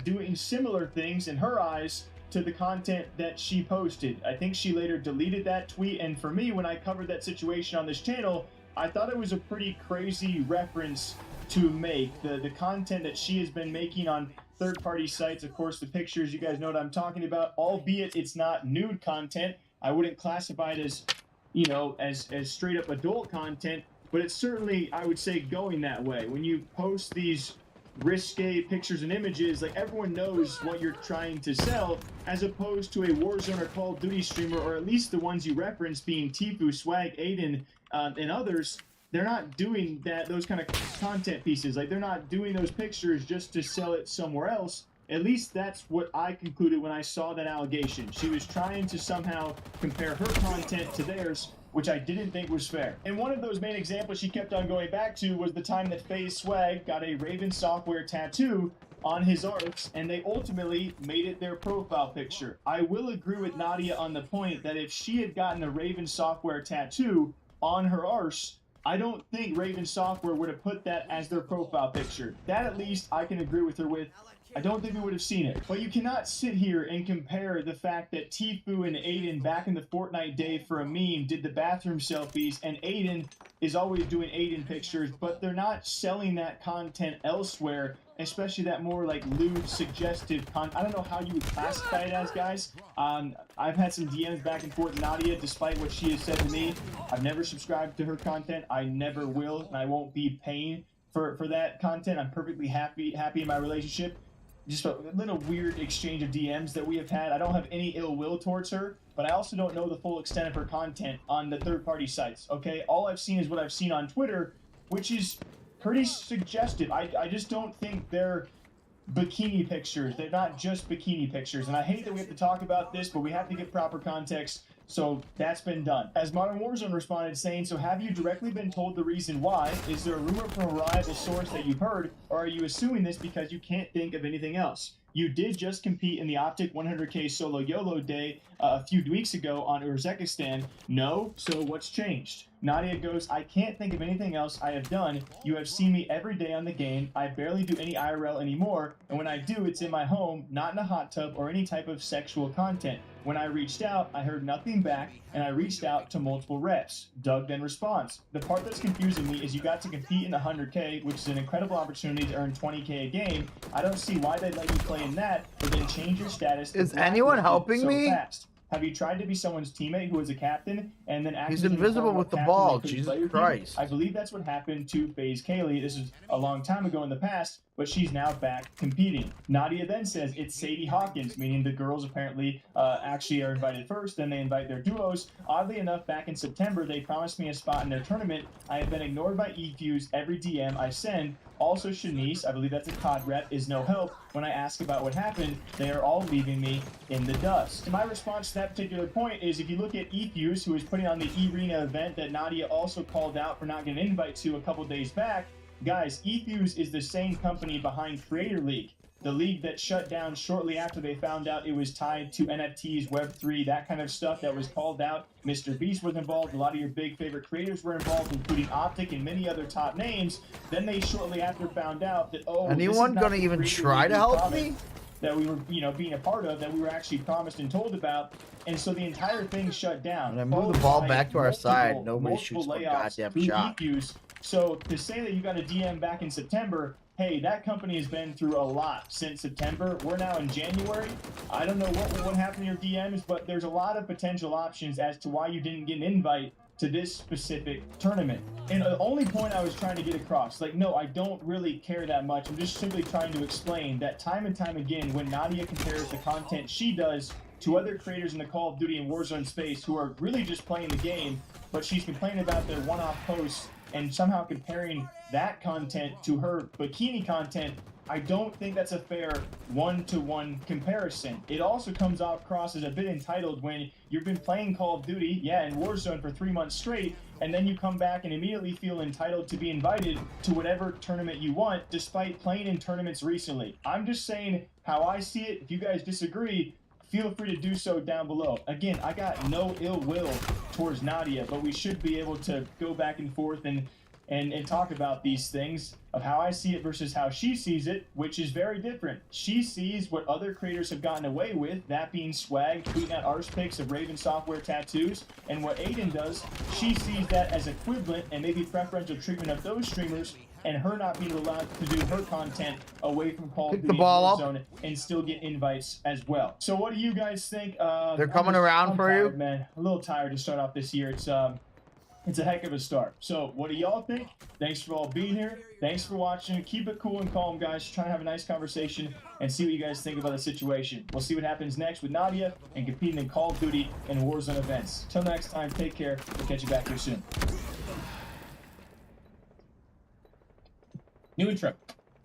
doing similar things in her eyes to the content that she posted. I think she later deleted that tweet, and for me, when I covered that situation on this channel, I thought it was a pretty crazy reference to make. The content that she has been making on third-party sites, of course, the pictures, you guys know what I'm talking about, albeit it's not nude content. I wouldn't classify it as, you know, as straight up adult content, but it's certainly, I would say, going that way. When you post these risque pictures and images, like, everyone knows what you're trying to sell, as opposed to a Warzone or Call of Duty streamer, or at least the ones you reference being Tfue, Swag, Aiden, and others. They're not doing those kind of content pieces. Like, they're not doing those pictures just to sell it somewhere else. At least that's what I concluded when I saw that allegation. She was trying to somehow compare her content to theirs, which I didn't think was fair. And one of those main examples she kept on going back to was the time that FaZe Swag got a Raven Software tattoo on his arse, and they ultimately made it their profile picture. I will agree with Nadia on the point that if she had gotten a Raven Software tattoo on her arse, I don't think Raven Software would have put that as their profile picture. That at least I can agree with her with. I don't think we would have seen it. But you cannot sit here and compare the fact that Tfue and Aiden back in the Fortnite day for a meme did the bathroom selfies, and Aiden is always doing Aiden pictures, but they're not selling that content elsewhere, especially that more like lewd, suggestive content. I don't know how you would classify it as, guys. I've had some DMs back and forth. Nadia, despite what she has said to me, I've never subscribed to her content. I never will, and I won't be paying for that content. I'm perfectly happy in my relationship. Just a little weird exchange of DMs that we have had. I don't have any ill will towards her, but I also don't know the full extent of her content on the third-party sites, okay? All I've seen is what I've seen on Twitter, which is pretty suggestive. I just don't think they're bikini pictures. They're not just bikini pictures. And I hate that we have to talk about this, but we have to get proper context. So that's been done. As Modern Warzone responded saying, so have you directly been told the reason why? Is there a rumor from a reliable source that you've heard? Or are you assuming this because you can't think of anything else? You did just compete in the Optic 100K Solo YOLO Day a few weeks ago on Uzbekistan. No? So what's changed? Nadia goes, I can't think of anything else I have done. You have seen me every day on the game. I barely do any IRL anymore. And when I do, it's in my home, not in a hot tub or any type of sexual content. When I reached out, I heard nothing back, and I reached out to multiple reps. Doug then responds. The part that's confusing me is you got to compete in the 100K, which is an incredible opportunity to earn 20K a game. I don't see why they'd let you play in that, but then change your status. Is anyone helping me? Fast. Have you tried to be someone's teammate who is a captain and then he's invisible with the ball? Jesus Christ! I believe that's what happened to FaZe Kaylee. This is a long time ago in the past, but she's now back competing. Nadia then says it's Sadie Hawkins, meaning the girls apparently actually are invited first, then they invite their duos. Oddly enough, back in September, they promised me a spot in their tournament. I have been ignored by eFuse every DM I send. Also, Shanice, I believe that's a COD rep, is no help. When I ask about what happened, they are all leaving me in the dust. And my response to that particular point is if you look at eFuse, who is putting on the E-Arena event that Nadia also called out for not getting an invite to a couple days back, guys, eFuse is the same company behind Creator League, the league that shut down shortly after they found out it was tied to NFTs, Web3, that kind of stuff that was called out. Mr. Beast was involved. A lot of your big favorite creators were involved, including Optic and many other top names. Then they shortly after found out that, oh, anyone gonna even try to help me? That we were, being a part of, that we were actually promised and told about. And so the entire thing shut down. When I move the ball back to our side, nobody shoots a goddamn shot. So to say that you got a DM back in September, hey, that company has been through a lot since September. We're now in January. I don't know what happened to your DMs, but there's a lot of potential options as to why you didn't get an invite to this specific tournament. And the only point I was trying to get across, like, no, I don't really care that much. I'm just simply trying to explain that time and time again, when Nadia compares the content she does to other creators in the Call of Duty and Warzone space who are really just playing the game, but she's complaining about their one-off posts and somehow comparing that content to her bikini content, I don't think that's a fair one-to-one comparison. It also comes across as a bit entitled when you've been playing Call of Duty, yeah, in Warzone for 3 months straight, and then you come back and immediately feel entitled to be invited to whatever tournament you want, despite playing in tournaments recently. I'm just saying how I see it. If you guys disagree, feel free to do so down below. Again, I got no ill will towards Nadia, but we should be able to go back and forth and talk about these things of how I see it versus how she sees it, which is very different. She sees what other creators have gotten away with, that being swag, tweeting out arse pics of Raven Software tattoos, and what Aiden does, she sees that as equivalent and maybe preferential treatment of those streamers, and her not being allowed to do her content away from Call of Duty Warzone and still get invites as well. So what do you guys think? They're coming around for tired, you? Man, a little tired to start off this year. It's a heck of a start. So what do y'all think? Thanks for all being here. Thanks for watching. Keep it cool and calm, guys. Try to have a nice conversation and see what you guys think about the situation. We'll see what happens next with Nadia and competing in Call of Duty and Warzone events. Till next time, take care. We'll catch you back here soon. New intro,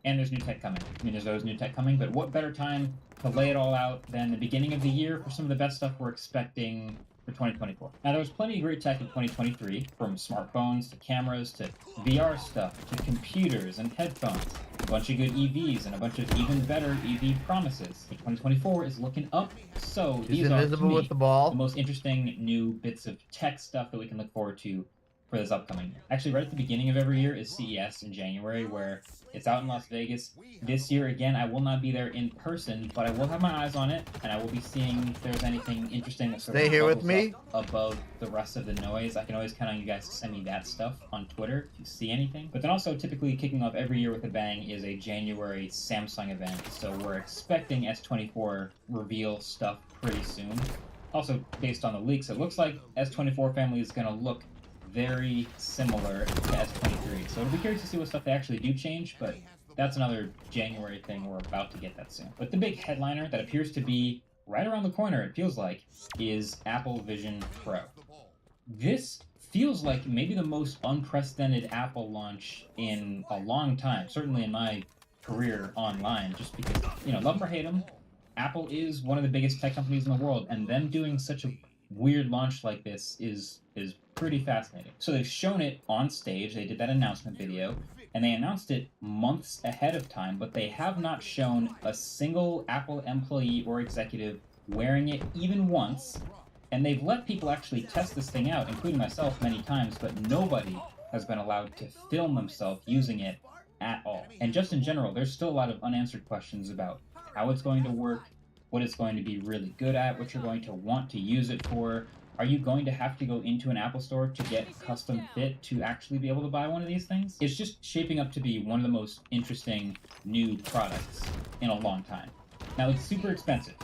and there's new tech coming. I mean, there's always new tech coming, but what better time to lay it all out than the beginning of the year for some of the best stuff we're expecting for 2024. Now, there was plenty of great tech in 2023, from smartphones to cameras to VR stuff to computers and headphones, a bunch of good EVs and a bunch of even better EV promises. But 2024 is looking up, so these are, to me, with the ball. The most interesting new bits of tech stuff that we can look forward to for this upcoming year. Actually, right at the beginning of every year is CES in January, where it's out in Las Vegas. This year, again, I will not be there in person, but I will have my eyes on it, and I will be seeing if there's anything interesting that sort of Stay here with bubbles me. up above the rest of the noise. I can always count on you guys to send me that stuff on Twitter if you see anything. But then also, typically kicking off every year with a bang is a January Samsung event, so we're expecting S24 reveal stuff pretty soon. Also, based on the leaks, it looks like S24 family is going to look very similar to S23. So it'll be curious to see what stuff they actually do change, but that's another January thing. We're about to get that soon. But the big headliner that appears to be right around the corner, it feels like, is Apple Vision Pro. This feels like maybe the most unprecedented Apple launch in a long time, certainly in my career online, just because, you know, love or hate them, Apple is one of the biggest tech companies in the world, and them doing such a weird launch like this is pretty fascinating. So they've shown it on stage, they did that announcement video, and they announced it months ahead of time, but they have not shown a single Apple employee or executive wearing it even once, and they've let people actually test this thing out, including myself many times, but nobody has been allowed to film themselves using it at all. And just in general, there's still a lot of unanswered questions about how it's going to work, what it's going to be really good at, what you're going to want to use it for. Are you going to have to go into an Apple store to get custom fit to actually be able to buy one of these things? It's just shaping up to be one of the most interesting new products in a long time. Now, it's super expensive.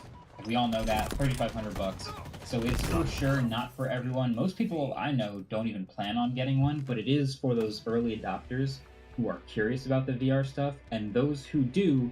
We all know that, $3,500. So it's for sure not for everyone. Most people I know don't even plan on getting one, but it is for those early adopters who are curious about the VR stuff. And those who do,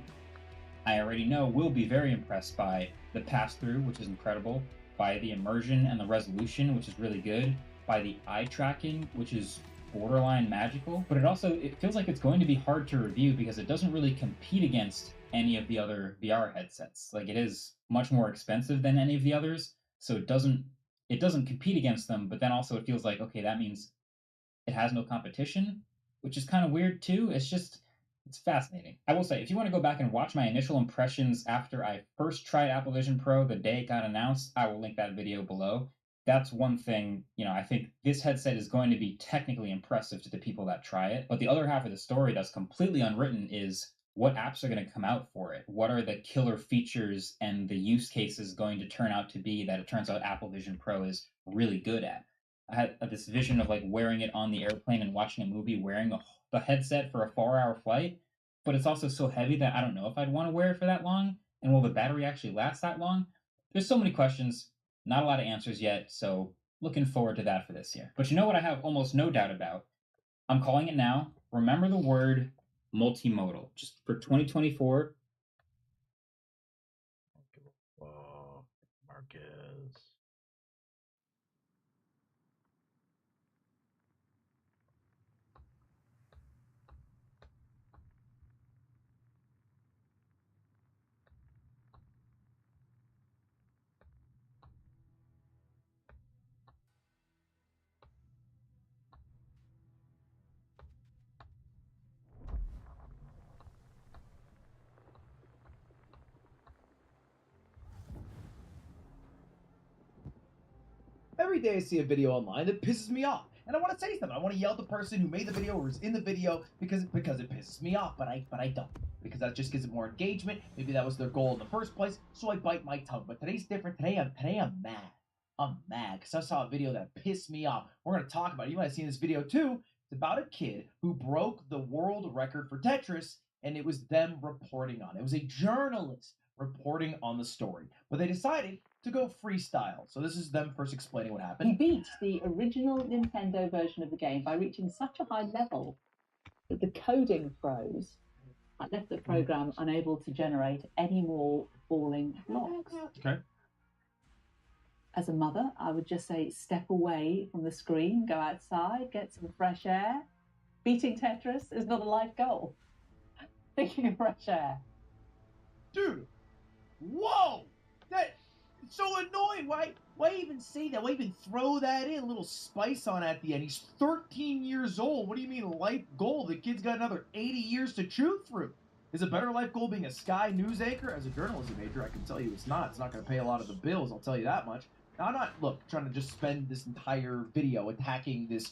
I already know, will be very impressed by the pass-through, which is incredible, by the immersion and the resolution, which is really good, by the eye tracking, which is borderline magical. But it feels like it's going to be hard to review because it doesn't really compete against any of the other VR headsets. Like, it is much more expensive than any of the others, so it doesn't compete against them, but then also it feels like, okay, that means it has no competition, which is kind of weird too. It's fascinating. I will say, if you want to go back and watch my initial impressions after I first tried Apple Vision Pro the day it got announced, I will link that video below. That's one thing, you know, I think this headset is going to be technically impressive to the people that try it. But the other half of the story that's completely unwritten is what apps are going to come out for it? What are the killer features and the use cases going to turn out to be that it turns out Apple Vision Pro is really good at? I had this vision of like wearing it on the airplane and watching a movie wearing the headset for a 4-hour flight, but it's also so heavy that I don't know if I'd want to wear it for that long, and will the battery actually last that long? There's so many questions, not a lot of answers yet, so looking forward to that for this year. But you know what I have almost no doubt about? I'm calling it now. Remember the word multimodal. Just for 2024. Marcus. Every day I see a video online that pisses me off, and I want to say something. I want to yell at the person who made the video or is in the video because it pisses me off, but I don't, because that just gives it more engagement. Maybe that was their goal in the first place, so I bite my tongue. But today's different. Today I'm mad. I'm mad because I saw a video that pissed me off. We're gonna talk about it. You might have seen this video too. It's about a kid who broke the world record for Tetris, and it was them reporting on it. It was a journalist reporting on the story, but they decided to go freestyle. So this is them first explaining what happened. He beat the original Nintendo version of the game by reaching such a high level that the coding froze. I left the program unable to generate any more falling blocks. Okay. As a mother, I would just say step away from the screen, go outside, get some fresh air. Beating Tetris is not a life goal. Thinking of fresh air. Dude, whoa! That's so annoying. Why even say that? Why even throw that in? A little spice on at the end. He's 13 years old. What do you mean life goal? The kid's got another 80 years to chew through. Is a better life goal being a Sky News anchor? As a journalism major, I can tell you it's not. It's not going to pay a lot of the bills, I'll tell you that much. Now, I'm not, look, trying to just spend this entire video attacking this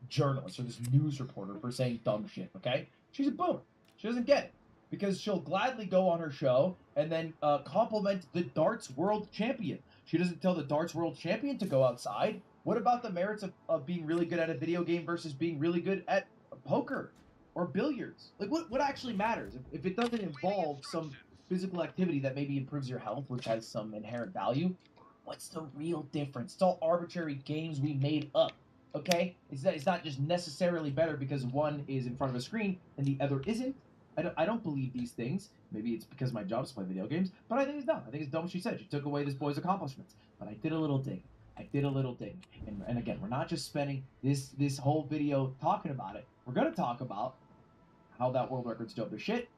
journalist or this news reporter for saying dumb shit, okay? She's a boomer. She doesn't get it. Because she'll gladly go on her show and then compliment the darts world champion. She doesn't tell the darts world champion to go outside. What about the merits of being really good at a video game versus being really good at poker or billiards? Like, what actually matters? If it doesn't involve some physical activity that maybe improves your health, which has some inherent value, what's the real difference? It's all arbitrary games we made up, okay? It's not just necessarily better because one is in front of a screen and the other isn't. I don't believe these things. Maybe it's because my job is to play video games, but I think it's dumb. I think it's dumb what she said. She took away this boy's accomplishments. But I did a little digging. And again, we're not just spending this whole video talking about it. We're going to talk about how that world record's dope as shit,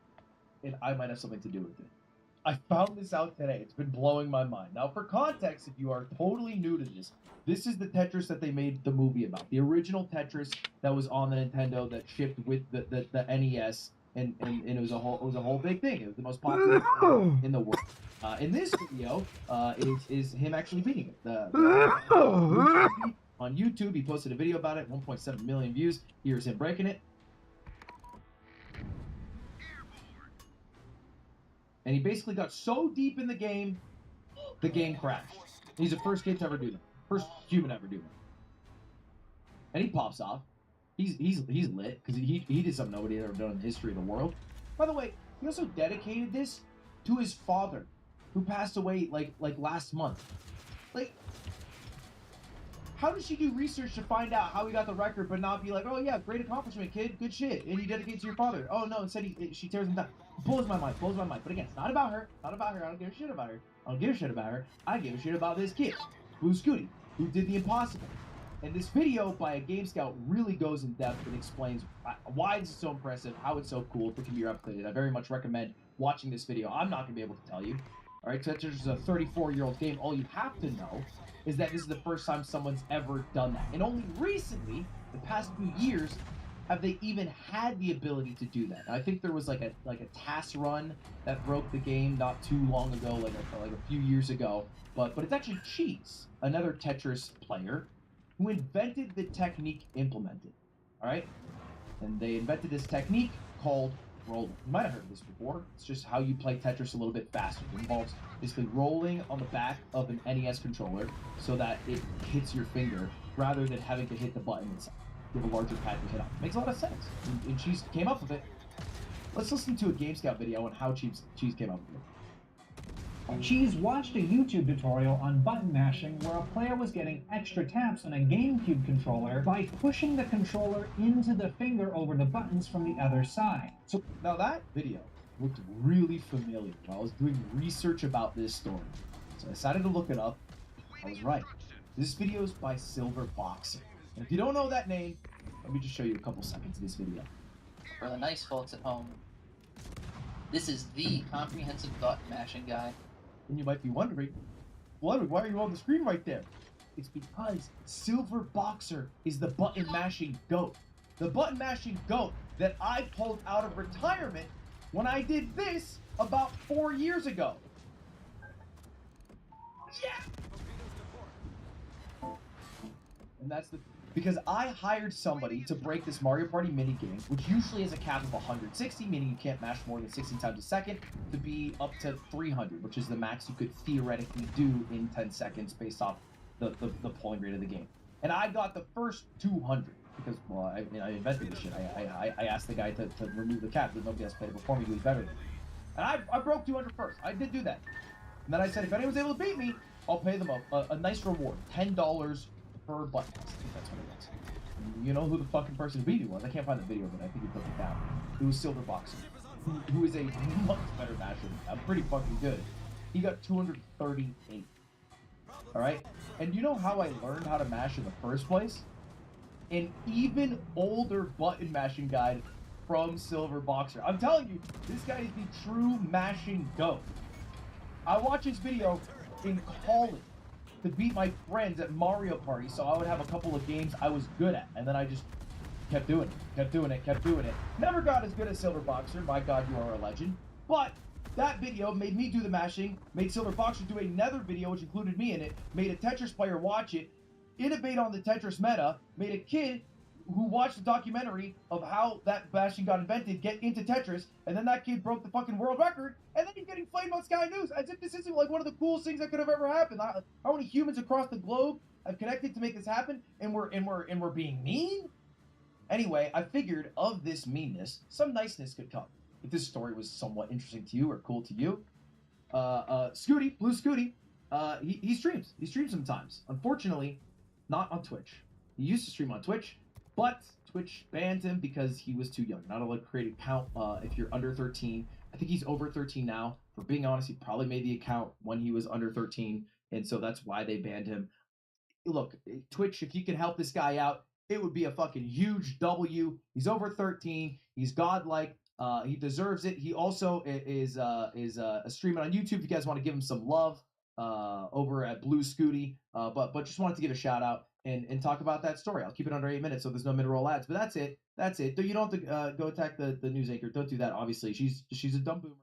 and I might have something to do with it. I found this out today. It's been blowing my mind. Now, for context, if you are totally new to this, this is the Tetris that they made the movie about. The original Tetris that was on the Nintendo that shipped with the NES. And it was a whole big thing. It was the most popular thing in the world. In this video, is him actually beating it. On YouTube, he posted a video about it, 1.7 million views. Here's him breaking it. And he basically got so deep in the game crashed. He's the first kid to ever do that. First human to ever do that. And he pops off. He's lit because he did something nobody had ever done in the history of the world. By the way, he also dedicated this to his father, who passed away like last month. Like, how did she do research to find out how he got the record, but not be like, oh yeah, great accomplishment, kid, good shit, and you dedicate it to your father? Oh no, instead she tears him down. Blows my mind. But again, it's not about her. I don't give a shit about her. I give a shit about this kid, Blue Scooty, who did the impossible. And this video by a Game Scout really goes in depth and explains why this is so impressive, how it's so cool, if it can be replicated. I very much recommend watching this video. I'm not going to be able to tell you. Alright, so Tetris is a 34-year-old game. All you have to know is that this is the first time someone's ever done that. And only recently, the past few years, have they even had the ability to do that. And I think there was like a TAS run that broke the game not too long ago, like a few years ago. But it's actually Cheese, another Tetris player, who invented the technique implemented, all right? And they invented this technique called rolling. You might have heard of this before. It's just how you play Tetris a little bit faster. It involves basically rolling on the back of an NES controller so that it hits your finger rather than having to hit the button inside. You have a larger pad to hit on. Makes a lot of sense. And Cheese came up with it. Let's listen to a Game Scout video on how Cheese came up with it. Cheese watched a YouTube tutorial on button mashing where a player was getting extra taps on a GameCube controller by pushing the controller into the finger over the buttons from the other side. So now that video looked really familiar while I was doing research about this story. So I decided to look it up. I was right. This video is by Silver Boxer. And if you don't know that name, let me just show you a couple seconds of this video. For the nice folks at home, this is the comprehensive button mashing guide. And you might be wondering, why are you on the screen right there? It's because Silver Boxer is the button mashing GOAT. The button mashing GOAT that I pulled out of retirement when I did this about 4 years ago. Yeah! And that's because I hired somebody to break this Mario Party minigame, which usually has a cap of 160, meaning you can't mash more than 60 times a second, to be up to 300, which is the max you could theoretically do in 10 seconds based off the polling rate of the game. And I got the first 200 because, well, I invented this shit. I asked the guy to remove the cap, but nobody else played it before me who was better than me. And I broke 200 first. I did do that. And then I said, if anyone's able to beat me, I'll pay them a nice reward, $10 per button. I think that's what it was. You know who the fucking person who beat me was? I can't find the video, but I think he took it down. It was Silver Boxer, who is a much better masher than me. I'm pretty fucking good. He got 238. Alright? And you know how I learned how to mash in the first place? An even older button mashing guide from Silver Boxer. I'm telling you, this guy is the true mashing GOAT. I watched his video in college to beat my friends at Mario Party, so I would have a couple of games I was good at, and then I just kept doing it. Never got as good as Silver Boxer. My God, you are a legend. But That video made me do the mashing, made Silver Foxer do another video which included me in it, made a Tetris player watch it, innovate on the Tetris meta, made a kid who watched the documentary of how that mashing got invented get into Tetris, and then that kid broke the fucking world record, and then he's getting flamed on Sky News as if this isn't like one of the coolest things that could have ever happened. How many humans across the globe have connected to make this happen, and we're being mean? Anyway, I figured of this meanness, some niceness could come. If this story was somewhat interesting to you or cool to you, Scooty, Blue Scooty, he streams. He streams sometimes. Unfortunately, not on Twitch. He used to stream on Twitch, but Twitch banned him because he was too young. Not allowed to create an account if you're under 13. I think he's over 13 now. For being honest, he probably made the account when he was under 13, and so that's why they banned him. Look, Twitch, if you can help this guy out, it would be a fucking huge W. He's over 13. He's godlike. He deserves it. He also is streaming on YouTube. If you guys want to give him some love over at Blue Scooty, but just wanted to give a shout out and talk about that story. I'll keep it under 8 minutes so there's no mid-roll ads. But that's it. You don't have to go attack the news anchor. Don't do that. Obviously, she's a dumb boomer.